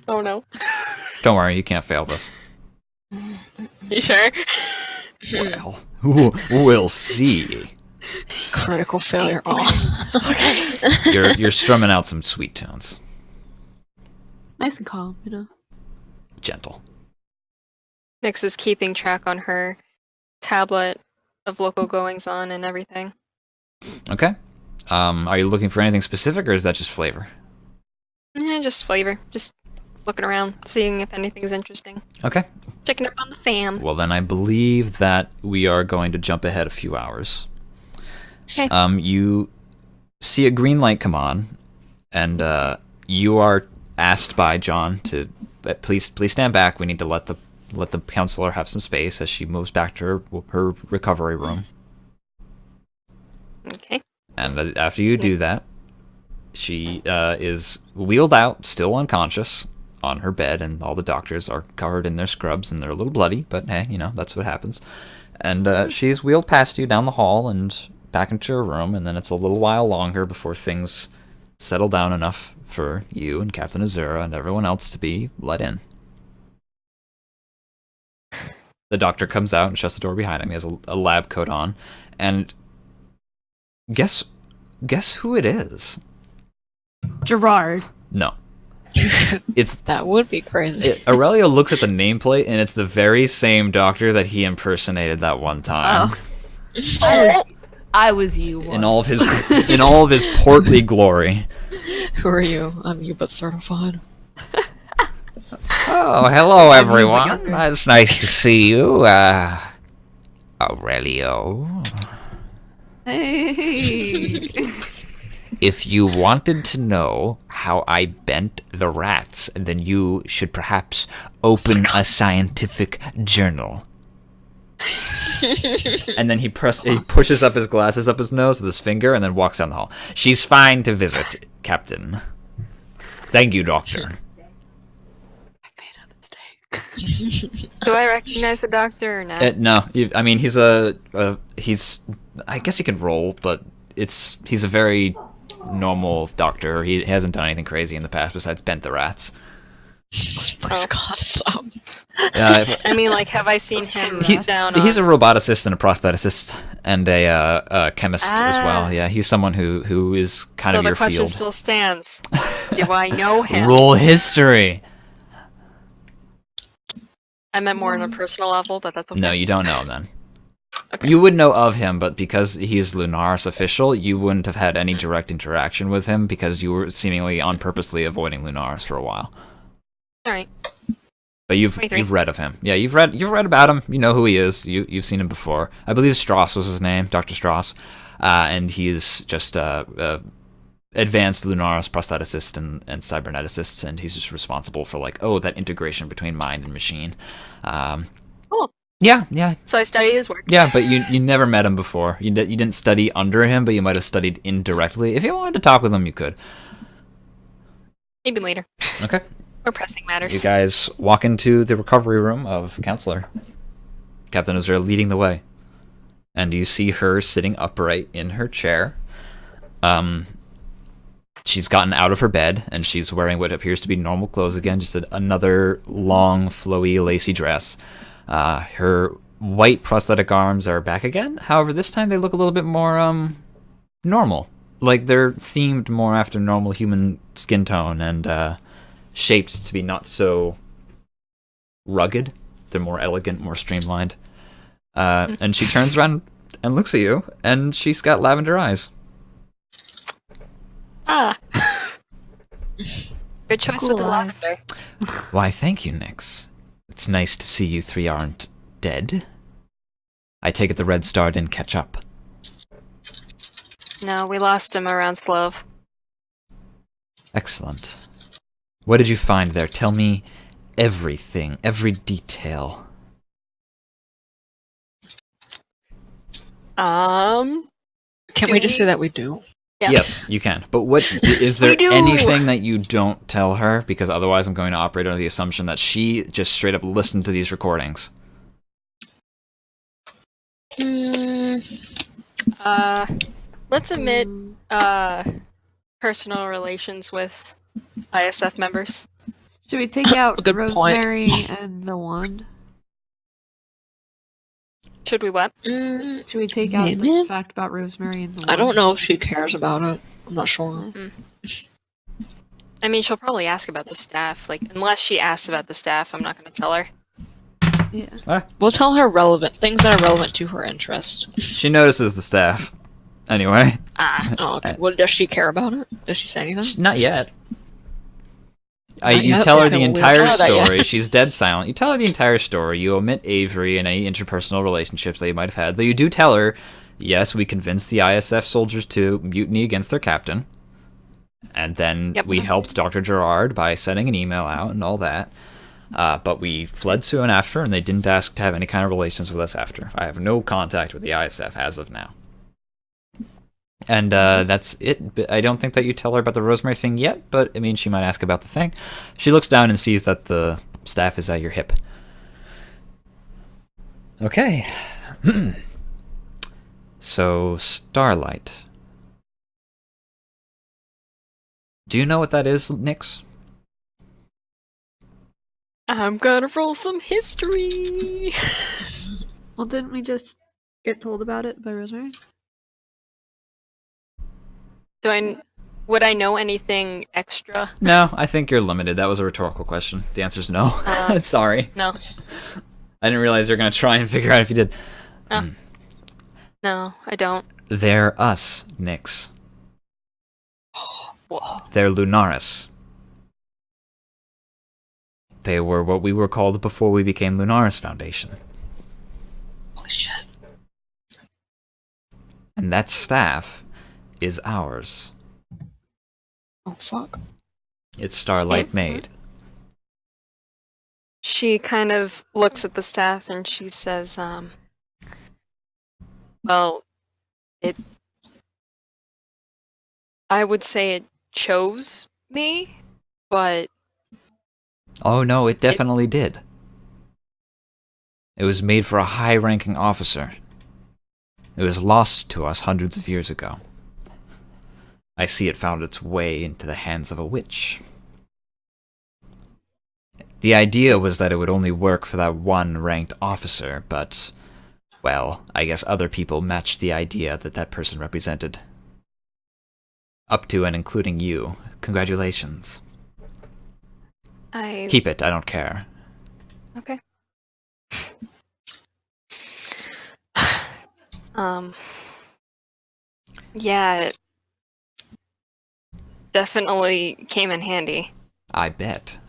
Oh no. Don't worry, you can't fail this. You sure? Well, we'll see. Critical failure. Oh. Okay. You're strumming out some sweet tones. Nice and calm, you know. Gentle. Nyx is keeping track on her tablet of local goings on and everything. Okay. Are you looking for anything specific, or is that just flavor? Yeah, just flavor. Just looking around, seeing if anything's interesting. Okay. Checking up on the fam. Well, then I believe that we are going to jump ahead a few hours. Okay. You see a green light come on, and you are asked by John to please stand back. We need to let the counselor have some space as she moves back to her recovery room. Okay. And after you do that, she is wheeled out, still unconscious, on her bed, and all the doctors are covered in their scrubs, and they're a little bloody, but hey, that's what happens. And she's wheeled past you down the hall and back into her room, and then it's a little while longer before things settle down enough for you and Captain Azura and everyone else to be let in. The doctor comes out and shuts the door behind him. He has a lab coat on, and guess who it is? Gerard. No. It's That would be crazy. Aurelio looks at the nameplate, and it's the very same doctor that he impersonated that one time. Oh. I was you once. In all of his portly glory. Who are you? I'm you but certified. Oh, hello everyone. younger. It's nice to see you, Aurelio. Hey. If you wanted to know how I bent the rats, then you should perhaps open a scientific journal. And then he pushes up his glasses up his nose with his finger and then walks down the hall. She's fine to visit, Captain. Thank you, Doctor. I made a mistake. Do I recognize the doctor or not? No, he's I guess he could roll, but he's a very normal doctor. He hasn't done anything crazy in the past besides bent the rats. Please God, stop. I mean, like, have I seen him down he's a on... roboticist and a prostheticist and a chemist as well. Yeah, he's someone who is kind So of the your question field. still stands. Do I know him? Roll history. I meant more on a personal level, but that's okay. No, you don't know him then. Okay. You would know of him, but because he's Lunaris official, you wouldn't have had any direct interaction with him because you were seemingly unpurposely avoiding Lunaris for a while. All right. But you've read of him. Yeah, you've read about him. You know who he is. You've seen him before. I believe Strauss was his name, Dr. Strauss, and he's just advanced Lunaris prostheticist and cyberneticist, and he's just responsible for that integration between mind and machine. Cool. Yeah. So I studied his work. Yeah, but you never met him before. You didn't study under him, but you might have studied indirectly. If you wanted to talk with him, you could. Maybe later. Okay. More pressing matters. You guys walk into the recovery room of Counselor. Captain Ezra leading the way. And you see her sitting upright in her chair. She's gotten out of her bed, and she's wearing what appears to be normal clothes again, just another long, flowy, lacy dress. Her white prosthetic arms are back again. However, this time they look a little bit more normal. Like they're themed more after normal human skin tone and shaped to be not so rugged. They're more elegant, more streamlined. And she turns around and looks at you, and she's got lavender eyes. Ah. Good choice Cool with the eyes. lavender. Why, thank you, Nyx. It's nice to see you three aren't dead. I take it the Red Star didn't catch up. No, we lost him around Slove. Excellent. What did you find there? Tell me everything, every detail. Can Do we just we- say that we do? Yeah. Yes, you can. But is there We do! anything that you don't tell her? Because otherwise I'm going to operate under the assumption that she just straight up listened to these recordings. Let's admit personal relations with ISF members. Should we take out Good point. Rosemary and the wand? Should we what? Should we take out Maybe. the fact about Rosemary and the wand? I don't know if she cares about it. I'm not sure. I mean, she'll probably ask about the staff. Like, unless she asks about the staff, I'm not going to tell her. Yeah. We'll tell her relevant things that are relevant to her interest. She notices the staff. Anyway. Ah. Oh, okay. Well, does she care about it? Does she say anything? Not yet. Not You yet? tell her Okay, the well, we entire don't know that yet. story. She's dead silent. You tell her the entire story. You omit Avery and any interpersonal relationships that you might have had. Though you do tell her, yes, we convinced the ISF soldiers to mutiny against their captain. And then Yep. we helped Dr. Gerard by sending an email out and all that. But we fled soon after, and they didn't ask to have any kind of relations with us after. I have no contact with the ISF as of now. And that's it. But I don't think that you tell her about the Rosemary thing yet, but I mean, she might ask about the thing. She looks down and sees that the staff is at your hip. Okay. So, Starlight. Do you know what that is, Nyx? I'm gonna roll some history. Well, didn't we just get told about it by Rosemary? Would I know anything extra? No, I think you're limited. That was a rhetorical question. The answer's no. Sorry. No. I didn't realize you were going to try and figure out if you did. No, I don't. They're us, Nyx. Whoa. They're Lunaris. They were what we were called before we became Lunaris Foundation. Holy shit. And that staff is ours. Oh, fuck. It's Starlight made. She kind of looks at the staff and she says, well, I would say it chose me, but Oh no, it definitely did. It was made for a high-ranking officer. It was lost to us hundreds of years ago. I see it found its way into the hands of a witch. The idea was that it would only work for that one ranked officer, but, well, I guess other people matched the idea that that person represented. Up to and including you. Congratulations. Keep it, I don't care. Okay. Yeah, it definitely came in handy. I bet.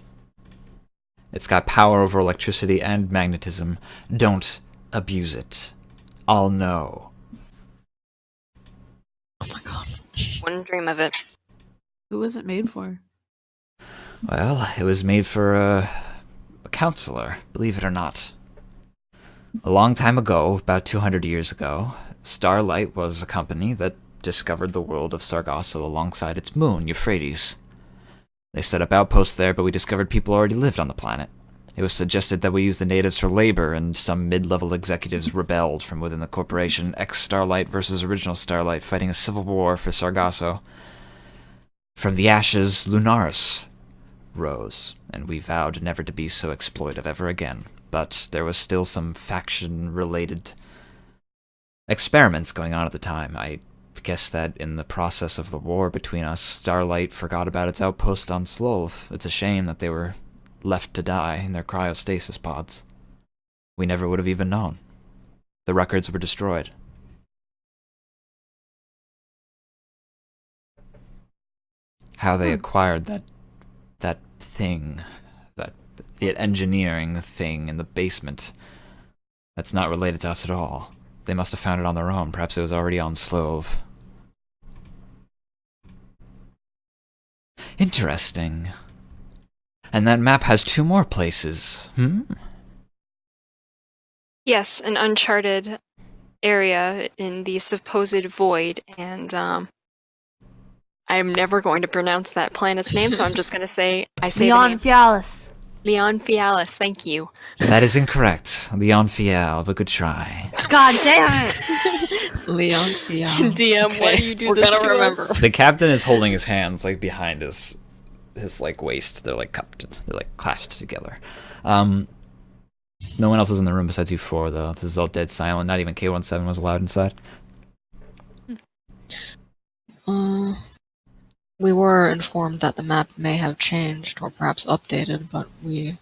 It's got power over electricity and magnetism. Don't abuse it. I'll know. Oh my god. Wouldn't dream of it. Who was it made for? Well, it was made for a counselor, believe it or not. A long time ago, about 200 years ago, Starlight was a company that discovered the world of Sargasso alongside its moon, Euphrates. They set up outposts there, but we discovered people already lived on the planet. It was suggested that we use the natives for labor, and some mid-level executives rebelled from within the corporation, ex-Starlight versus original Starlight, fighting a civil war for Sargasso. From the ashes, Lunaris rose, and we vowed never to be so exploitive ever again. But there was still some faction-related experiments going on at the time. I guess that in the process of the war between us, Starlight forgot about its outpost on Slove. It's a shame that they were left to die in their cryostasis pods. We never would have even known. The records were destroyed. How they acquired that thing, the engineering thing in the basement, that's not related to us at all. They must have found it on their own. Perhaps it was already on Slove. Interesting. And that map has 2 more places. Yes, an uncharted area in the supposed void, and I'm never going to pronounce that planet's name, so I'm just going to say Leon Fialis. Leon Fialis, thank you. That is incorrect. Leon Fial, but good try. God damn it! Leon, yeah. DM, why do you do We're this gonna to remember. us? The captain is holding his hands like behind his like waist. They're like cupped. They're like clasped together. No one else is in the room besides you 4, though. This is all dead silent. Not even K17 was allowed inside. We were informed that the map may have changed or perhaps updated, but we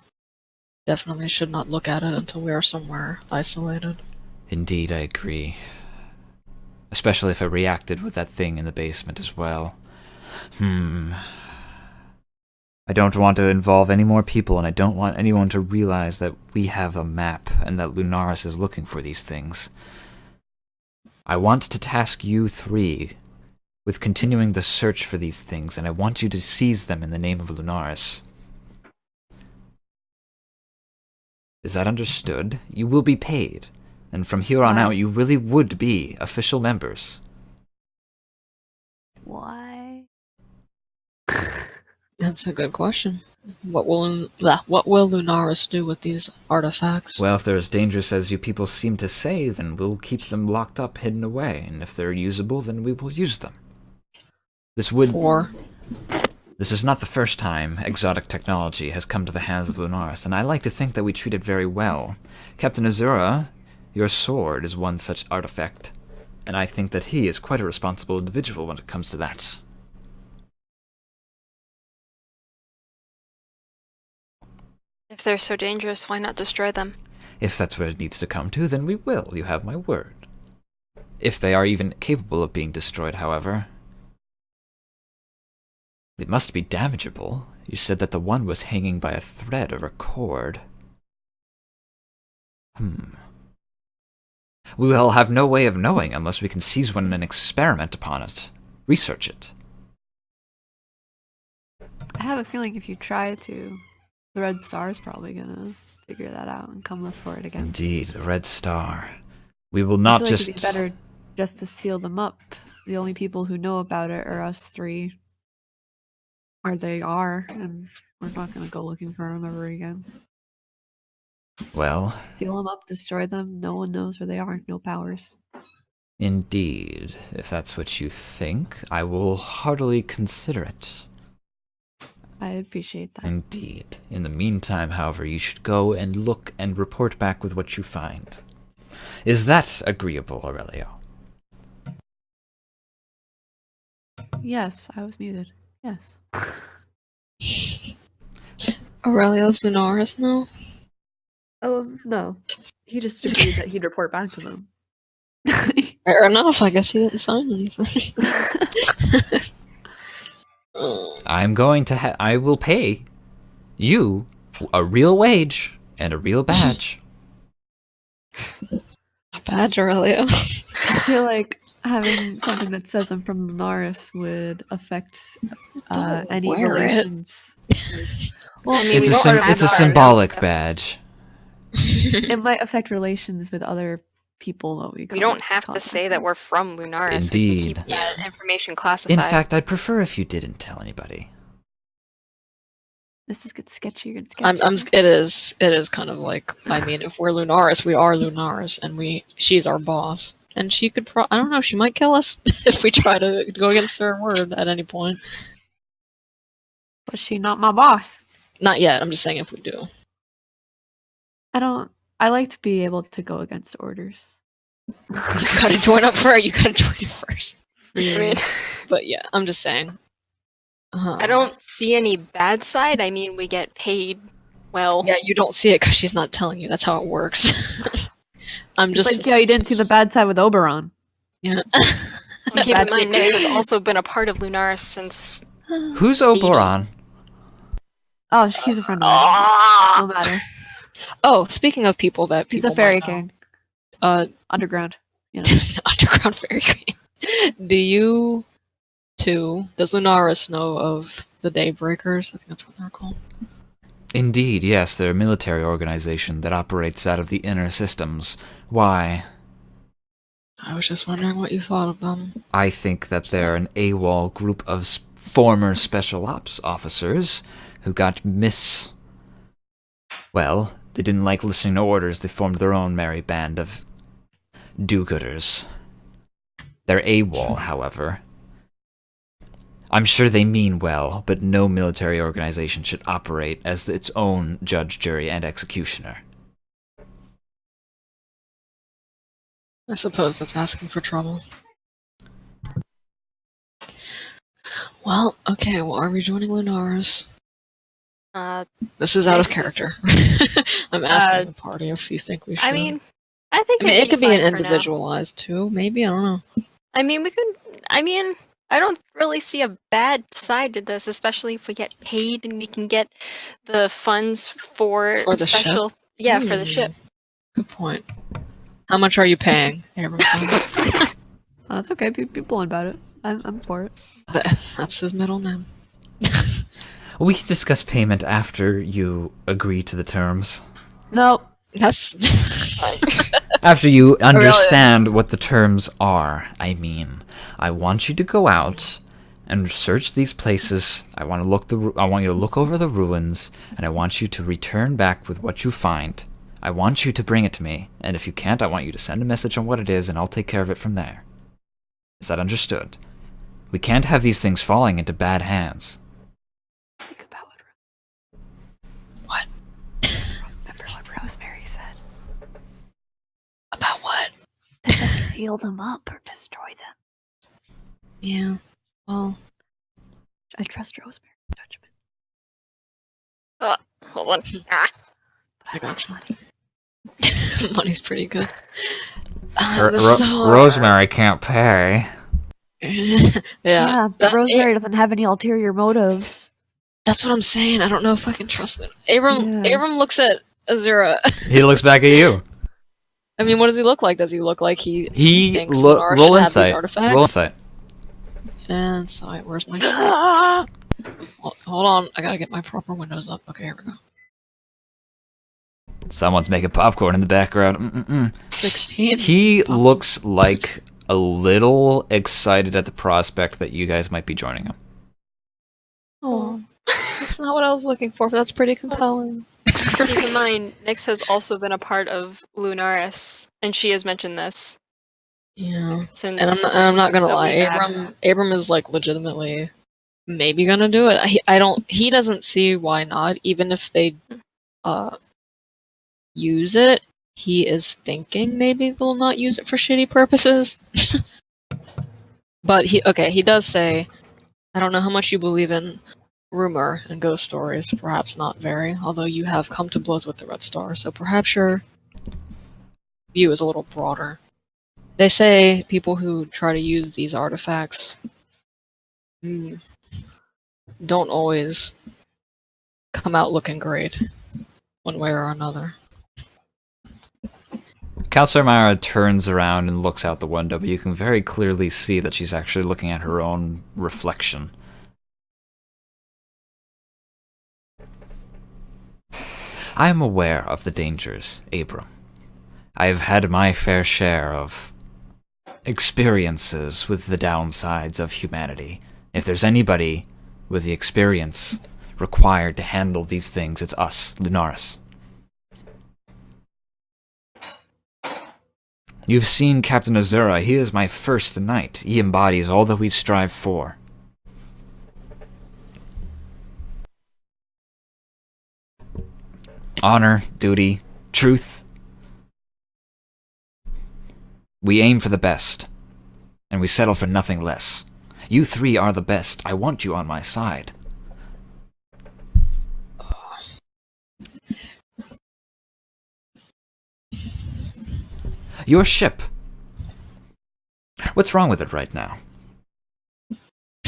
definitely should not look at it until we are somewhere isolated. Indeed, I agree. Especially if it reacted with that thing in the basement as well. I don't want to involve any more people, and I don't want anyone to realize that we have a map and that Lunaris is looking for these things. I want to task you 3 with continuing the search for these things, and I want you to seize them in the name of Lunaris. Is that understood? You will be paid, and from here on out, you really would be official members. Why? That's a good question. What will Lunaris do with these artifacts? Well, if they're as dangerous as you people seem to say, then we'll keep them locked up, hidden away, and if they're usable, then we will use them. This is not the first time exotic technology has come to the hands of Lunaris, and I like to think that we treat it very well. Captain Azura, your sword is one such artifact, and I think that he is quite a responsible individual when it comes to that. If they're so dangerous, why not destroy them? If that's what it needs to come to, then we will, you have my word. If they are even capable of being destroyed, however. They must be damageable. You said that the one was hanging by a thread or a cord. We will have no way of knowing unless we can seize one and experiment upon it. Research it. I have a feeling if you try to, the Red Star is probably gonna figure that out and come look for it again. Indeed, the Red Star. We will not I feel just... like it'd be better just to seal them up. The only people who know about it are us 3. Where they are, and we're not gonna go looking for them ever again. Well... Seal them up, destroy them, no one knows where they are, no powers. Indeed. If that's what you think, I will heartily consider it. I appreciate that. Indeed. In the meantime, however, you should go and look and report back with what you find. Is that agreeable, Aurelio? Yes, I was muted. Yes. Aurelio's Lunaris now? Oh, no. He just agreed that he'd report back to them. Fair enough, I guess he didn't sign anything. I will pay you a real wage and a real badge. A badge, Aurelio. I feel like having something that says I'm from Lunaris would affect Don't any wear it. relations. Well, I mean, It's a symbolic badge. It might affect relations with other people that we. We don't have to say that we're from Lunaris. Indeed. We can keep that information classified. In fact, I'd prefer if you didn't tell anybody. This is getting sketchier and sketchier. It is kind of like, I mean, if we're Lunaris, we are Lunaris, and she's our boss. And she could I don't know, she might kill us if we try to go against her word at any point. But she's not my boss. Not yet, I'm just saying if we do. I like to be able to go against orders. You gotta join up for it, you gotta join it first. Really? But yeah, I'm just saying. I don't see any bad side. I mean, we get paid well. Yeah, you don't see it because she's not telling you. That's how it works. I'm just like, yeah, you didn't see the bad side with Oberon. Yeah. Keep in mind, Nick has also been a part of Lunaris since. Who's Oberon? Oh, he's a friend of mine. No matter. Oh, speaking of people that he's people a fairy might know, king. Underground. You know. Underground fairy king. Does Lunaris know of the Daybreakers? I think that's what they're called. Indeed, yes, they're a military organization that operates out of the inner systems. Why? I was just wondering what you thought of them. I think that they're an AWOL group of former special ops officers who got Well, they didn't like listening to orders. They formed their own merry band of do-gooders. They're AWOL, however. I'm sure they mean well, but no military organization should operate as its own judge, jury, and executioner. I suppose that's asking for trouble. Well, okay, well, are we joining Lunaris? This is out of character. I'm asking the party if you think we should. I mean, I think it could be an individualized too. Maybe, I don't know. I mean, I don't really see a bad side to this, especially if we get paid and we can get the funds for the special. Ship? Yeah, for the ship. Good point. How much are you paying? That's okay. Be blunt about it. I'm for it. That's his middle name. We can discuss payment after you agree to the terms. No. That's After you understand what the terms are. I mean, I want you to go out and search these places. I want you to look over the ruins, and I want you to return back with what you find. I want you to bring it to me, and if you can't, I want you to send a message on what it is, and I'll take care of it from there. Is that understood? We can't have these things falling into bad hands. Think about what? Remember what Rosemary said? About what? To just seal them up or destroy them. Yeah. Well, I trust Rosemary's Oh, judgment. hold on. I got you. Money's pretty good. Rosemary can't pay. Yeah, but Rosemary doesn't have any ulterior motives. That's what I'm saying. I don't know if I can trust them. Abram looks at Azura. He looks back at you. I mean, what does he look like? Does he look like he thinks roll insight. Roll insight. Insight. Where's my shit? Hold on. I gotta get my proper windows up. Okay, here we go. Someone's making popcorn in the background. 16. He looks like a little excited at the prospect that you guys might be joining him. Oh, that's not what I was looking for, but that's pretty compelling. Keep in mind, Nyx has also been a part of Lunaris, and she has mentioned this. Yeah. Since And I'm not gonna lie, Abram is like legitimately maybe gonna do it. He doesn't see why not, even if they use it. He is thinking maybe they'll not use it for shitty purposes. But he does say, I don't know how much you believe in rumor and ghost stories, perhaps not very, although you have come to blows with the Red Star, so perhaps your view is a little broader. They say people who try to use these artifacts don't always come out looking great, one way or another. Councilor Mira turns around and looks out the window, but you can very clearly see that she's actually looking at her own reflection. I am aware of the dangers, Abram. I have had my fair share of experiences with the downsides of humanity. If there's anybody with the experience required to handle these things, it's us, Lunaris. You've seen Captain Azura. He is my first knight. He embodies all that we strive for. Honor, duty, truth. We aim for the best, and we settle for nothing less. You three are the best. I want you on my side. Your ship. What's wrong with it right now?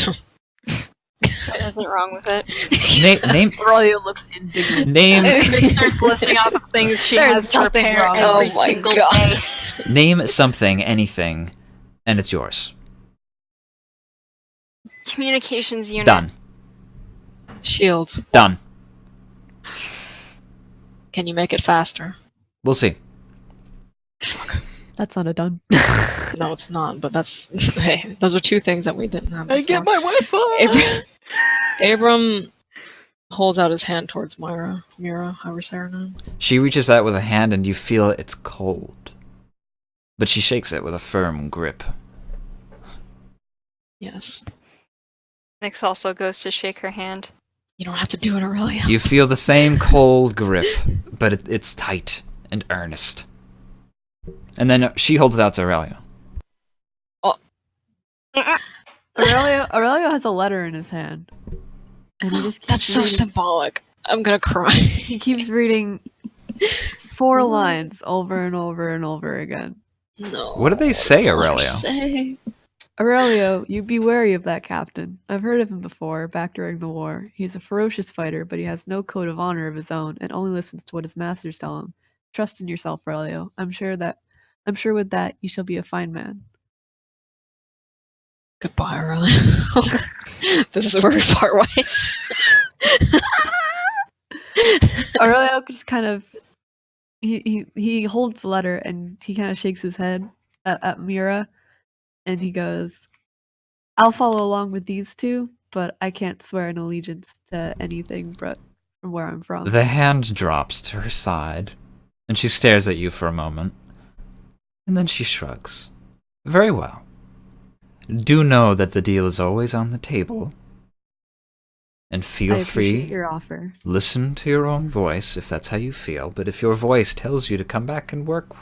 What isn't wrong with it? Name. Aurelio looks indignant. Name. She starts listing off of things she There's has to nothing repair wrong. every Oh my single God. day. Name something, anything, and it's yours. Communications unit. Done. Shields. Done. Can you make it faster? We'll see. That's not a done. No, it's not, but that's... Hey, those are two things that we didn't have before. my Wi-Fi! Abram holds out his hand towards Mira, however say her name. She reaches out with a hand and you feel it's cold. But she shakes it with a firm grip. Yes. Nyx also goes to shake her hand. You don't have to do it, Aurelio. You feel the same cold grip, but it's tight and earnest. And then she holds it out to Aurelio. Aurelio has a letter in his hand. And he just keeps That's so reading. symbolic. I'm gonna cry. He keeps reading 4 lines over and over and over again. No. What do they say, Aurelio? Say? Aurelio, you be wary of that captain. I've heard of him before, back during the war. He's a ferocious fighter, but he has no code of honor of his own and only listens to what his masters tell him. Trust in yourself, Aurelio. I'm sure with that you shall be a fine man. Goodbye, Aurelio. This is very far away. Aurelio just kind of he holds the letter and he kind of shakes his head at Mira, and he goes, "I'll follow along with these two, but I can't swear an allegiance to anything but from where I'm from." The hand drops to her side, and she stares at you for a moment. And then she shrugs. Very well. Do know that the deal is always on the table. And feel I appreciate free. your offer. Listen to your own voice if that's how you feel, but if your voice tells you to come back and work,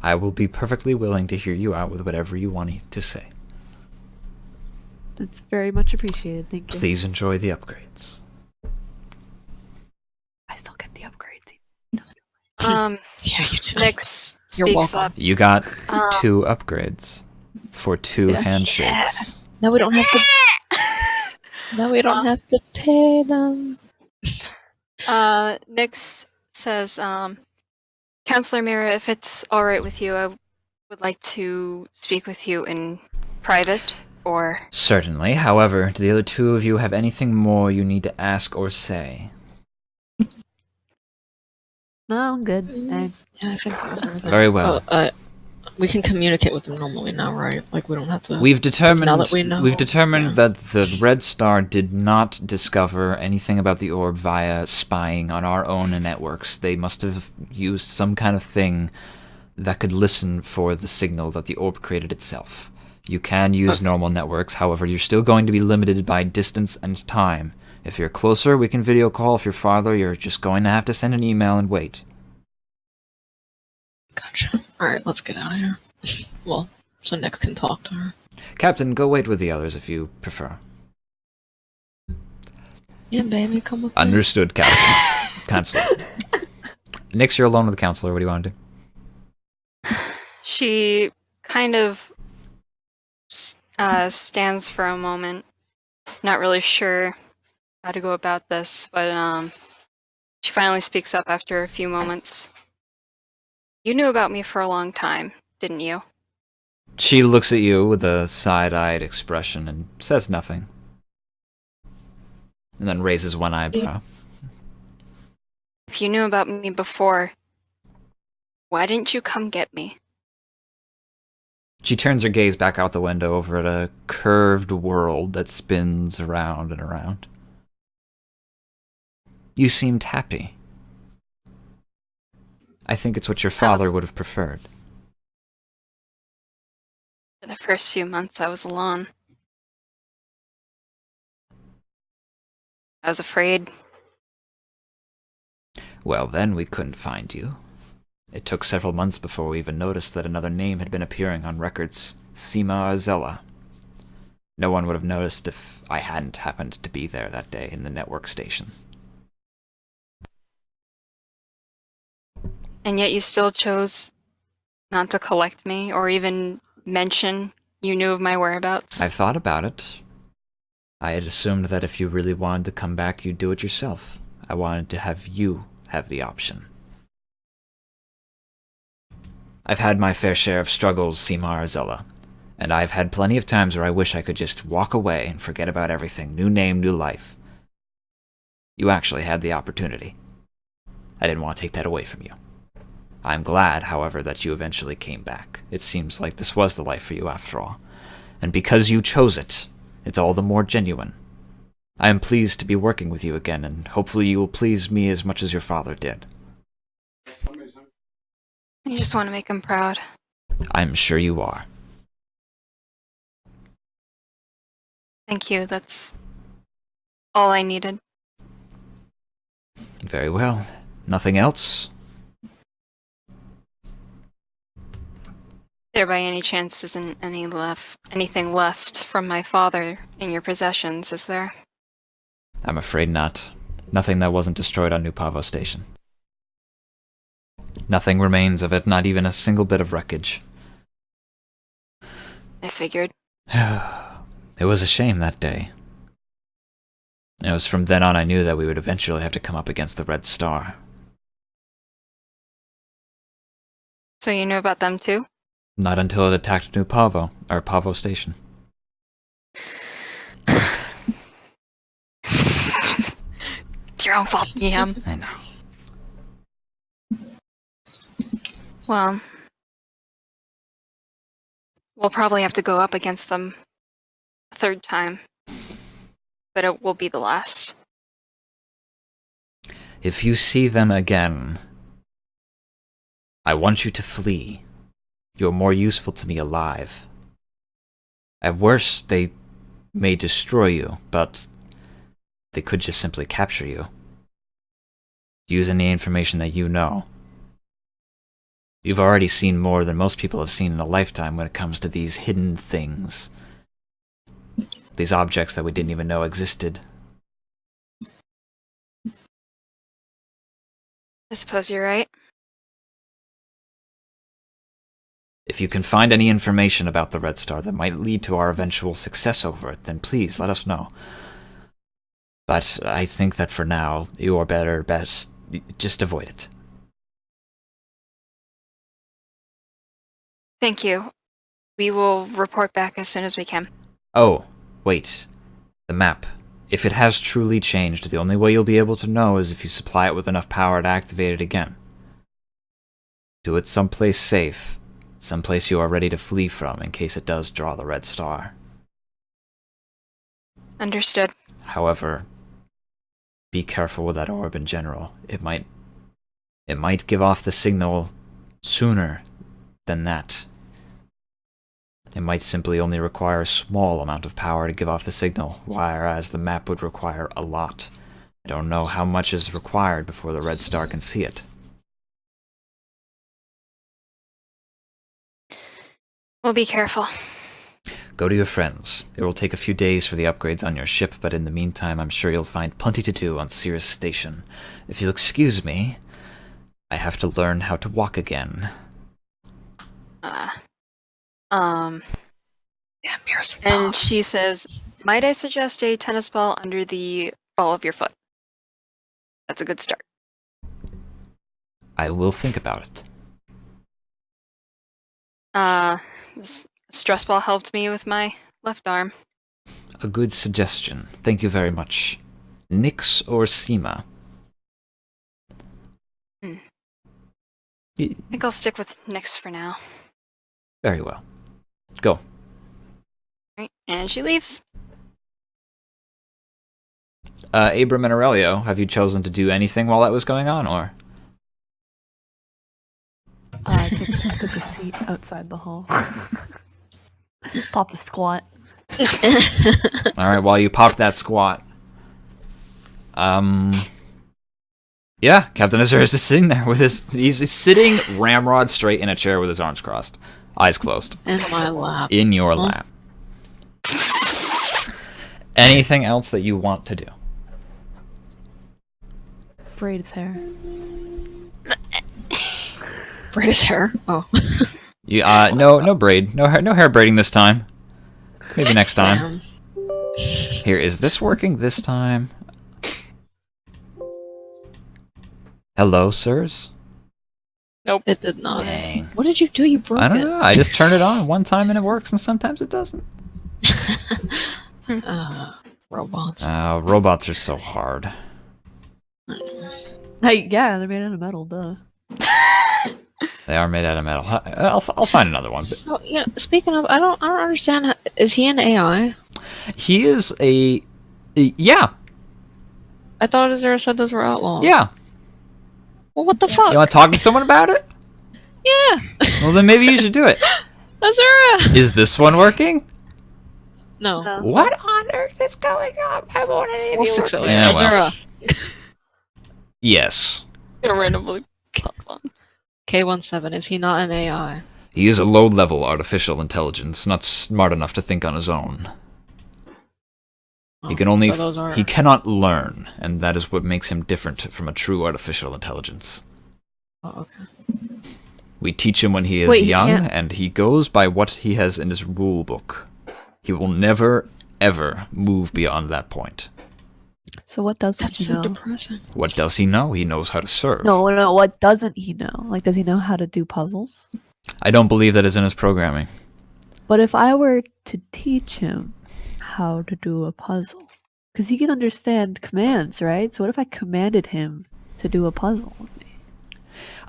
I will be perfectly willing to hear you out with whatever you want to say. It's very much appreciated. Thank you. Please enjoy the upgrades. I still get the upgrades. Yeah, you do. Nyx You're speaks welcome. up. You got 2 upgrades for 2 Yeah. handshakes. Now we don't have to. Now we don't have to pay them. Nyx says, Councilor Mira, if it's alright with you, I would like to speak with you in private, or... Certainly. However, do the other 2 of you have anything more you need to ask or say? No, I'm good. Yeah, I think that's everything. Very well. We can communicate with them normally now, right? Like we don't have to. We've determined now that we know, we've determined yeah. that the Red Star did not discover anything about the orb via spying on our own networks. They must have used some kind of thing that could listen for the signal that the orb created itself. You can use normal networks, however, you're still going to be limited by distance and time. If you're closer, we can video call. If you're farther, you're just going to have to send an email and wait. Gotcha. Alright, let's get out of here. Well, so Nick can talk to her. Captain, go wait with the others if you prefer. Yeah, baby, come with me. Understood, Captain. Counselor. Nix, you're alone with the counselor. What do you want to do? She kind of stands for a moment, not really sure how to go about this, but she finally speaks up after a few moments. You knew about me for a long time, didn't you? She looks at you with a side-eyed expression and says nothing. And then raises one eyebrow. If you knew about me before, why didn't you come get me? She turns her gaze back out the window over at a curved world that spins around and around. You seemed happy. I think it's what your father would have preferred. For the first few months, I was alone. I was afraid. Well, then we couldn't find you. It took several months before we even noticed that another name had been appearing on records. Sima Azella. No one would have noticed if I hadn't happened to be there that day in the network station. And yet you still chose not to collect me or even mention you knew of my whereabouts. I've thought about it. I had assumed that if you really wanted to come back, you'd do it yourself. I wanted to have you have the option. I've had my fair share of struggles, Sima Azella, and I've had plenty of times where I wish I could just walk away and forget about everything. New name, new life. You actually had the opportunity. I didn't want to take that away from you. I'm glad, however, that you eventually came back. It seems like this was the life for you after all. And because you chose it, it's all the more genuine. I am pleased to be working with you again, and hopefully you will please me as much as your father did. You just want to make him proud. I'm sure you are. Thank you, that's all I needed. Very well. Nothing else? There by any chance isn't anything left from my father in your possessions, is there? I'm afraid not. Nothing that wasn't destroyed on New Pavo Station. Nothing remains of it, not even a single bit of wreckage. I figured. It was a shame that day. It was from then on I knew that we would eventually have to come up against the Red Star. So you knew about them too? Not until it attacked New Pavo, or Pavo Station. It's your own fault, Yam. I know. Well, we'll probably have to go up against them a third time, but it will be the last. If you see them again, I want you to flee. You're more useful to me alive. At worst, they may destroy you, but they could just simply capture you. Use any information that you know. You've already seen more than most people have seen in a lifetime when it comes to these hidden things. These objects that we didn't even know existed. I suppose you're right. If you can find any information about the Red Star that might lead to our eventual success over it, then please let us know. But I think that for now, you are best just avoid it. Thank you. We will report back as soon as we can. Oh, wait. The map. If it has truly changed, the only way you'll be able to know is if you supply it with enough power to activate it again. Do it someplace safe. Someplace you are ready to flee from in case it does draw the Red Star. Understood. However, be careful with that orb in general. It might give off the signal sooner than that. It might simply only require a small amount of power to give off the signal, whereas the map would require a lot. I don't know how much is required before the Red Star can see it. We'll be careful. Go to your friends. It will take a few days for the upgrades on your ship, but in the meantime, I'm sure you'll find plenty to do on Cirrus Station. If you'll excuse me, I have to learn how to walk again. Yeah, Mira's And she says, might I suggest a tennis ball under the ball of your foot? That's a good start. I will think about it. This stress ball helped me with my left arm. A good suggestion. Thank you very much. Nyx or Seema? I think I'll stick with Nyx for now. Very well. Go. Right, and she leaves. Abram and Aurelio, have you chosen to do anything while that was going on, or? I took a seat outside the hall. Pop a squat. Alright, while you pop that squat. Yeah, Captain Azurus is sitting there with he's sitting ramrod straight in a chair with his arms crossed. Eyes closed. in my lap. In your lap. Anything else that you want to do? Braid his hair. Braid his hair. Oh. You no braid. No hair braiding this time. Maybe next time. Damn. Here, is this working this time? Hello, sirs? It did not. Dang. What did you do? You broke I don't it. know. I just turn it on one time and it works, and sometimes it doesn't. Robots. Robots are so hard. Hey, yeah, they're made out of metal, duh. They are made out of metal. I'll find another one. So, speaking of, I don't understand. Is he an AI? He is yeah. I thought Azura said those were outlaws. Yeah. Well, what the fuck? You want to talk to someone about it? Yeah. Well, then maybe you should do it. Azura. Is this one working? No. What on earth is going on? I want to We'll fix it later. Yeah, well. Azura. Yes. Gonna randomly pop on. K17, is he not an AI? He is a low-level artificial intelligence, not smart enough to think on his own. He can only so those are... he cannot learn, and that is what makes him different from a true artificial intelligence. Oh, okay. We teach him when he is Wait, he young, can't- and he goes by what he has in his rule book. He will never, ever move beyond that point. So what doesn't That's he so know? depressing. What does he know? He knows how to serve. No, what doesn't he know? Like, does he know how to do puzzles? I don't believe that is in his programming. But if I were to teach him how to do a puzzle, because he can understand commands, right? So what if I commanded him to do a puzzle with me?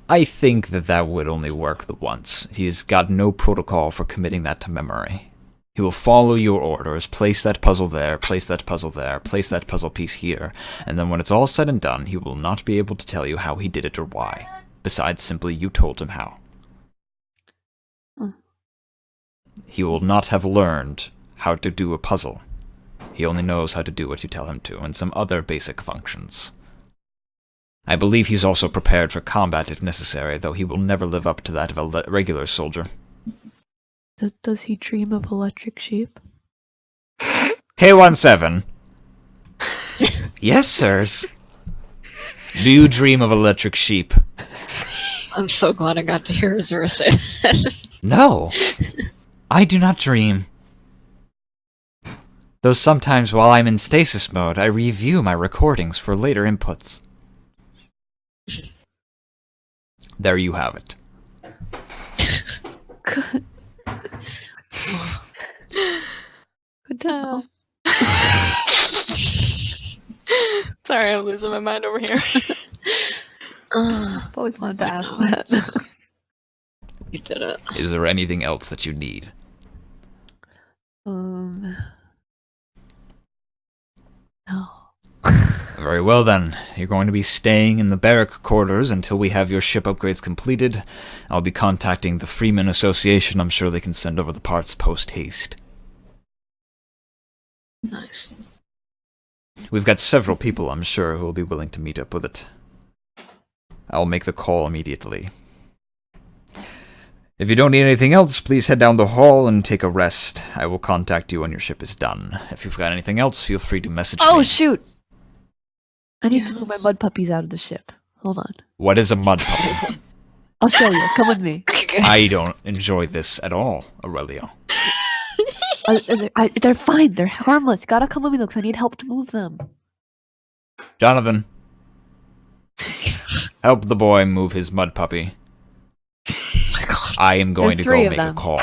I think that would only work the once. He's got no protocol for committing that to memory. He will follow your orders, place that puzzle there, place that puzzle there, place that puzzle piece here, and then when it's all said and done, he will not be able to tell you how he did it or why, besides simply you told him how. Huh. He will not have learned how to do a puzzle. He only knows how to do what you tell him to, and some other basic functions. I believe he's also prepared for combat if necessary, though he will never live up to that of a regular soldier. Does he dream of electric sheep? K17. Yes, sirs. Do you dream of electric sheep? I'm so glad I got to hear Azura say that. No. I do not dream. Though sometimes while I'm in stasis mode, I review my recordings for later inputs. There you have it. Good to know. Sorry, I'm losing my mind over here. I've always wanted to ask that. You did it. Is there anything else that you need? No. Very well then. You're going to be staying in the barrack quarters until we have your ship upgrades completed. I'll be contacting the Freeman Association. I'm sure they can send over the parts post-haste. Nice. We've got several people, I'm sure, who will be willing to meet up with it. I'll make the call immediately. If you don't need anything else, please head down the hall and take a rest. I will contact you when your ship is done. If you've got anything else, feel free to message me. Oh, shoot! I need to move my mud puppies out of the ship. Hold on. What is a mud puppy? I'll show you. Come with me. I don't enjoy this at all, Aurelio. They're fine. They're harmless. Gotta come with me, because I need help to move them. Jonathan. Help the boy move his mud puppy. I am going to go make a call.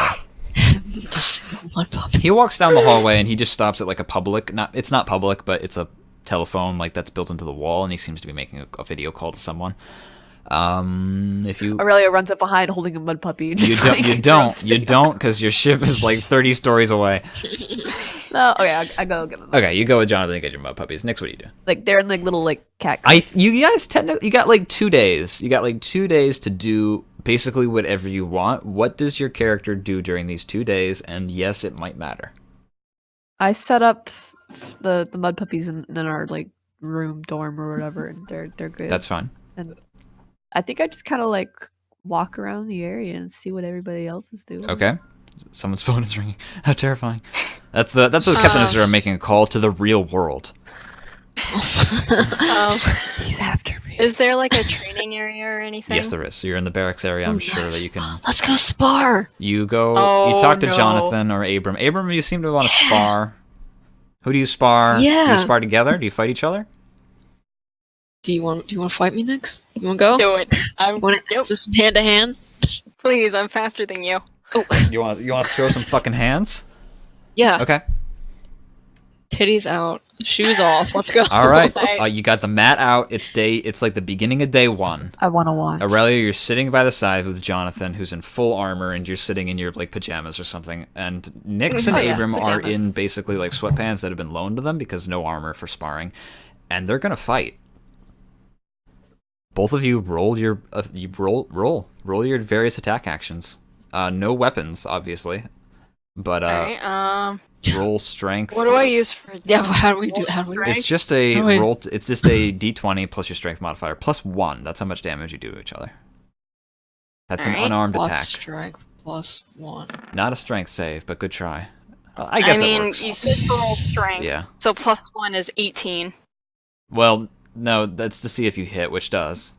He walks down the hallway and he just stops at like a public, it's not public, but it's a telephone like that's built into the wall, and he seems to be making a video call to someone. If you Aurelio runs up behind holding a mud puppy. And you don't, because your ship is like 30 stories away. No, okay, I go get them. Okay, you go with Jonathan and get your mud puppies. Next, what do you do? Like they're in like little like cat. You guys technically you got like 2 days. You got like 2 days to do basically whatever you want. What does your character do during these 2 days? And yes, it might matter. I set up the mud puppies in our like room dorm or whatever, and they're good. That's fine. And I think I just kind of like walk around the area and see what everybody else is doing. Okay. Someone's phone is ringing. How terrifying. That's what Captain Azura making a call to the real world. He's after me. Is there like a training area or anything? Yes, there is. So you're in the barracks area. I'm sure that you can. Let's go spar. You go. Oh, you talk to no. Jonathan or Abram. Abram, you seem to want to spar. Who do you spar? Yeah. Do you spar together? Do you fight each other? Do you want to fight me next? You want to go? Do it. Want to do some hand to hand? Please, I'm faster than you. Oh, You want to throw some fucking hands? yeah. Okay. Titties out, shoes off. Let's go. All right. You got the mat out. It's like the beginning of day 1. I want to watch. Aurelio, you're sitting by the side with Jonathan, who's in full armor, and you're sitting in your like pajamas or something. And Nyx and Oh, yeah, Abram are pajamas. in basically like sweatpants that have been loaned to them because no armor for sparring, and they're gonna fight. Both of you roll your roll your various attack actions. No weapons, obviously, but Alright, roll strength. what do I use for Yeah, how do we do? How do we do? Strength? It's just a Oh, wait. roll. It's just a d20 plus your strength modifier plus 1. That's how much damage you do to each other. That's an Alright. unarmed Plus attack. strength plus 1. Not a strength save, but good try. I guess I that mean, works. you said to roll strength. Yeah. So plus 1 is 18. Well, no, that's to see if you hit, which does.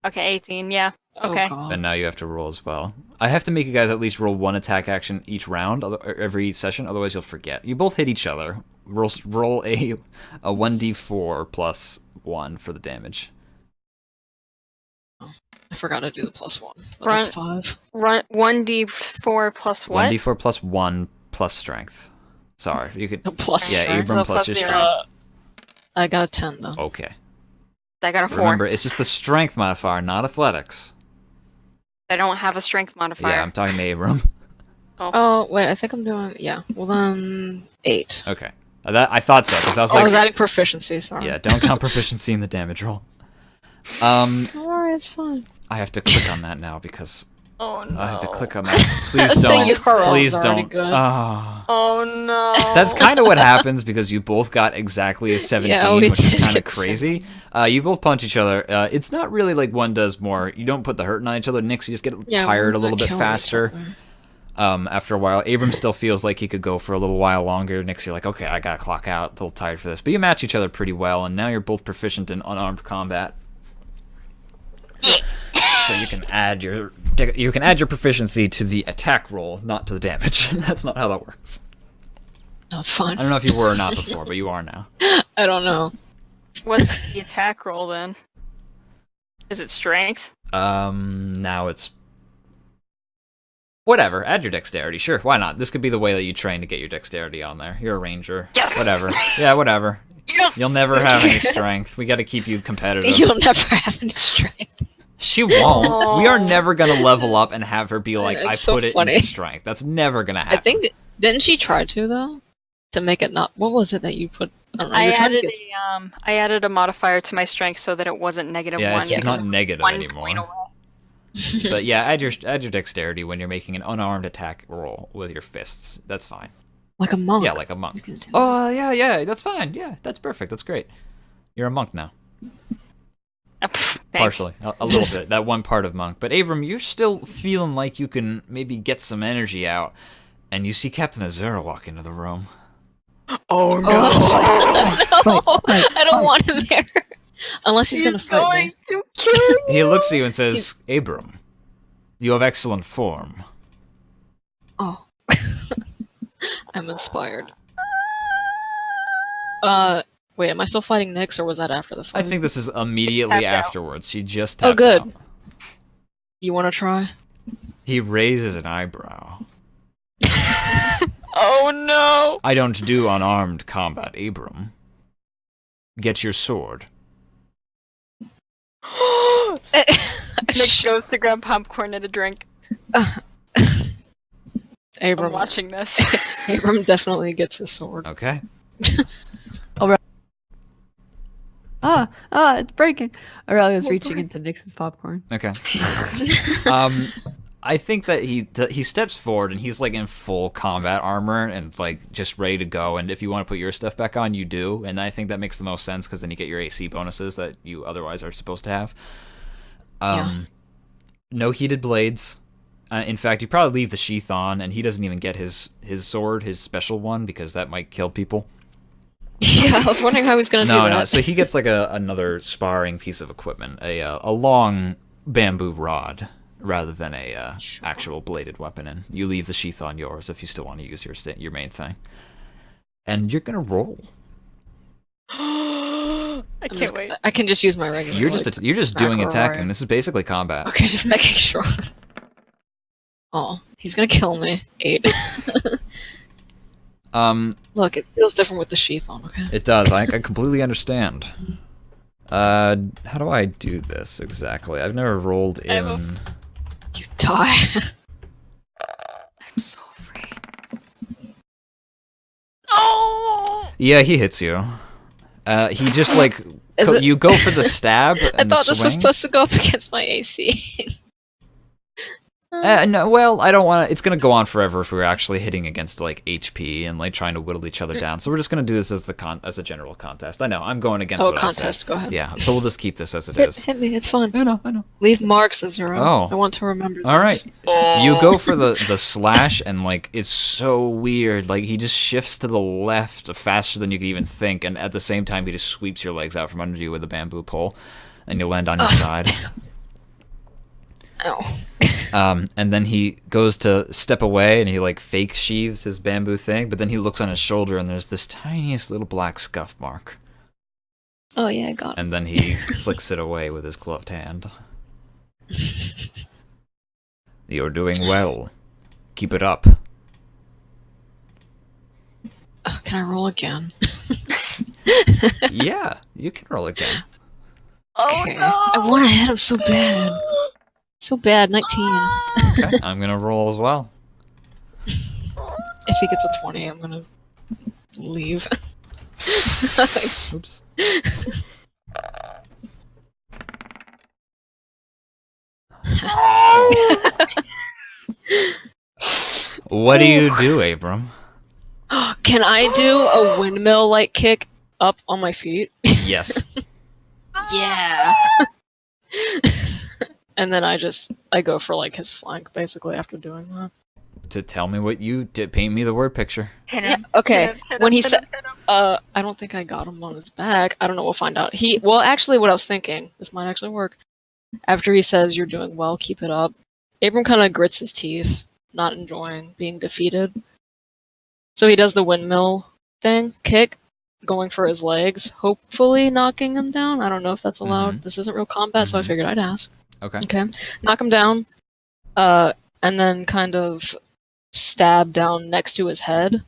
Okay, 18, yeah. Okay. Oh, God. And now you have to roll as well. I have to make you guys at least roll 1 attack action each round, or every session, otherwise you'll forget. You both hit each other. Roll a 1d4 plus 1 for the damage. I forgot to do the plus 1. But Run- that's 5. Run 1d4 plus what? 1d4 plus 1 plus strength. Sorry, you could. No, plus Yeah, strength. Abram So plus plus your 0. strength. I got a 10 though. Okay. I got a 4. Remember, it's just the strength modifier, not athletics. I don't have a strength modifier. Yeah, I'm talking to Abram. Oh, wait, I think I'm doing... Yeah, well then... 8. Okay. I thought so, because I was I like, was adding proficiency, sorry. yeah, don't count proficiency in the damage roll. Alright, it's fine. I have to click on that now because Oh no. I have to click on that. Please The don't. URL is Please already don't. good. Ah. Oh no. That's kind of what happens because you both got exactly a 17, Yeah, we which is did kind of get crazy. You both punch each other. It's not really like one does more. You don't put the hurt on each other. Nyx, you just get Yeah, tired we're a little not bit killing each faster. other. After a while, Abram still feels like he could go for a little while longer. Nyx, you're like, okay, I gotta clock out. A little tired for this. But you match each other pretty well, and now you're both proficient in unarmed combat. So you can add your proficiency to the attack roll, not to the damage. That's not how that works. No, it's fine. I don't know if you were or not before, but you are now. I don't know. What's the attack roll then? Is it strength? Now it's whatever. Add your dexterity, sure. Why not? This could be the way that you train to get your dexterity on there. You're a ranger. Yes! Whatever. Yeah, whatever. Yes! You'll never have any strength. We got to keep you competitive. You'll never have any strength. She won't. Aw. We are never gonna level up and have her be like, It's I so put it funny. into strength. That's never gonna happen. I think... Didn't she try to, though? To make it not... What was it that you put I don't know. I you're trying to added get- I added a modifier to my strength so that it wasn't negative Yeah, 1. it's because not it was negative 1 anymore. point away. But yeah, add your dexterity when you're making an unarmed attack roll with your fists. That's fine. like a monk. Yeah, like a You monk. can do Oh, yeah, that's fine. Yeah, that's perfect. That's great. You're a monk now. Thanks. Partially. A little bit. That one part of monk. But Abram, you're still feeling like you can maybe get some energy out. And you see Captain Azura walk into the room. Oh no! no, I don't want him there. Unless he's gonna fight me. to kill you! He looks at you and says, Abram, you have excellent form. Oh. I'm inspired. Wait, am I still fighting Nyx, or was that after the fight? I think this is immediately Tapped out. afterwards. She just tapped Oh, good. out. You wanna try? He raises an eyebrow. Oh no! I don't do unarmed combat, Abram. Get your sword. Nick goes to grab popcorn and a drink. I'm Abram, watching this. Abram definitely gets his sword. Okay. It's breaking. Aurelio's reaching into Nyx's popcorn. Okay. I think that he steps forward and he's like in full combat armor and like just ready to go. And if you want to put your stuff back on, you do. And I think that makes the most sense because then you get your AC bonuses that you otherwise are supposed to have. No heated blades. In fact, you probably leave the sheath on, and he doesn't even get his sword, his special one, because that might kill people. Yeah, I was wondering how he was gonna do that. No. So he gets like another sparring piece of equipment, a long bamboo rod, rather than a actual bladed weapon. And you leave the sheath on yours if you still want to use your main thing. And you're gonna roll. I can't wait. I can just use my regular. You're just doing macro attacking. warrior. This is basically combat. Okay, just making sure. Oh, he's gonna kill me. 8. Look, it feels different with the sheath on. Okay. It does. I completely understand. How do I do this exactly? I've never rolled in. You die. I'm so afraid. Oh! Yeah, he hits you. He just like you go for the stab I and the thought this was swing. supposed to go up against my AC. No, well, I don't want to. It's gonna go on forever if we're actually hitting against like HP and like trying to whittle each other down. So we're just gonna do this as a general contest. I know I'm going against. Oh, what contest. I said. Go ahead. Yeah, so we'll just keep this as it is. Hit me. It's fun. I know. Leave marks as your own. Oh. I want to remember this. All right. Oh. You go for the slash and like it's so weird. Like he just shifts to the left faster than you could even think, and at the same time he just sweeps your legs out from under you with a bamboo pole, and you land on your side. Ow. And then he goes to step away and he like fake sheathes his bamboo thing, but then he looks on his shoulder and there's this tiniest little black scuff mark. Oh yeah, I got it. And then he flicks it away with his gloved hand. You're doing well. Keep it up. Can I roll again? Yeah, you can roll again. Oh Okay. no! I want to hit him so bad. So bad. 19. Okay, I'm gonna roll as well. If he gets a 20, I'm gonna leave. Oops. What do you do, Abram? Can I do a windmill like kick up on my feet? Yes. Yeah. And then I go for like his flank basically after doing that. To tell me what you did, paint me the word picture. Hit Yeah, him. okay. Hit him, hit When him, he hit said, him, hit him. I don't think I got him on his back. I don't know. We'll find out. Well, actually, what I was thinking, this might actually work. After he says, "You're doing well, keep it up," Abram kind of grits his teeth, not enjoying being defeated. So he does the windmill thing, kick, going for his legs, hopefully knocking him down. I don't know if that's allowed. This isn't real combat, so I Mhm. figured I'd ask. Okay. Okay, knock him down, and then kind of stab down next to his head.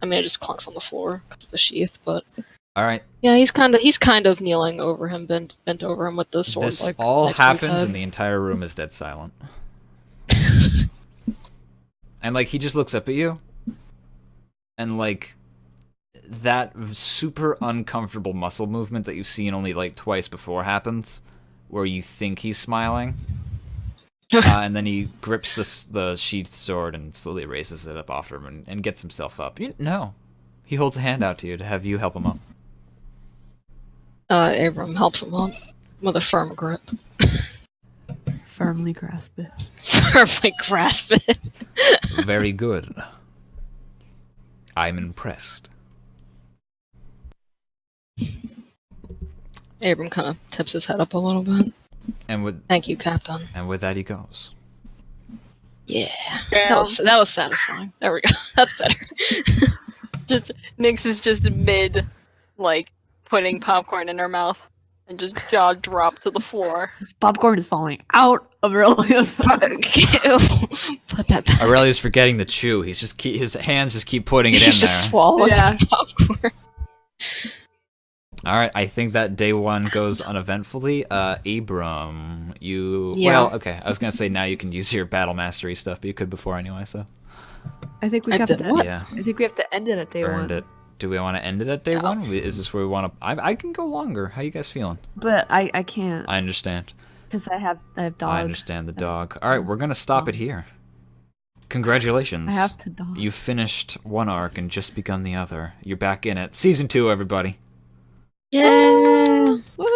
I mean, it just clunks on the floor because of the sheath, but All right. yeah, he's kind of kneeling over him, bent over him with the sword. This like all next to his happens head. and the entire room is dead silent. And like he just looks up at you and like that super uncomfortable muscle movement that you've seen only like twice before happens, where you think he's smiling, and then he grips the sheathed sword and slowly raises it up after him and gets himself up. No, he holds a hand out to you to have you help him up. Abram helps him up with a firm grip. Firmly grasp it. Firmly grasp it. Very good. I'm impressed. Abram kind of tips his head up a little bit. And Thank you, Captain. with that he goes. Yeah. That was satisfying. There we go. That's better. Just Nyx is just mid, like putting popcorn in her mouth, and just jaw drop to the floor. Popcorn is falling out of Aurelio's mouth. Put that back. Aurelio's forgetting the chew. He's just his hands just keep putting it in He's there. just swallowing popcorn. All right, I think that day one goes uneventfully. Abram, you... Yeah. Well, okay, I was going to say now you can use your battle mastery stuff, but you could before anyway, so... I think we I have did to. what? Yeah, I think we have to end it at day earned one. it. Do we want to end it at day one? Is this where we want to... I can go longer. How you guys feeling? But I can't I understand. because I have dog. I understand the dog. All right, we're going to stop it here. Congratulations. I have to dog. You finished one arc and just begun the other. You're back in it. Season 2, everybody. Yeah. Woo!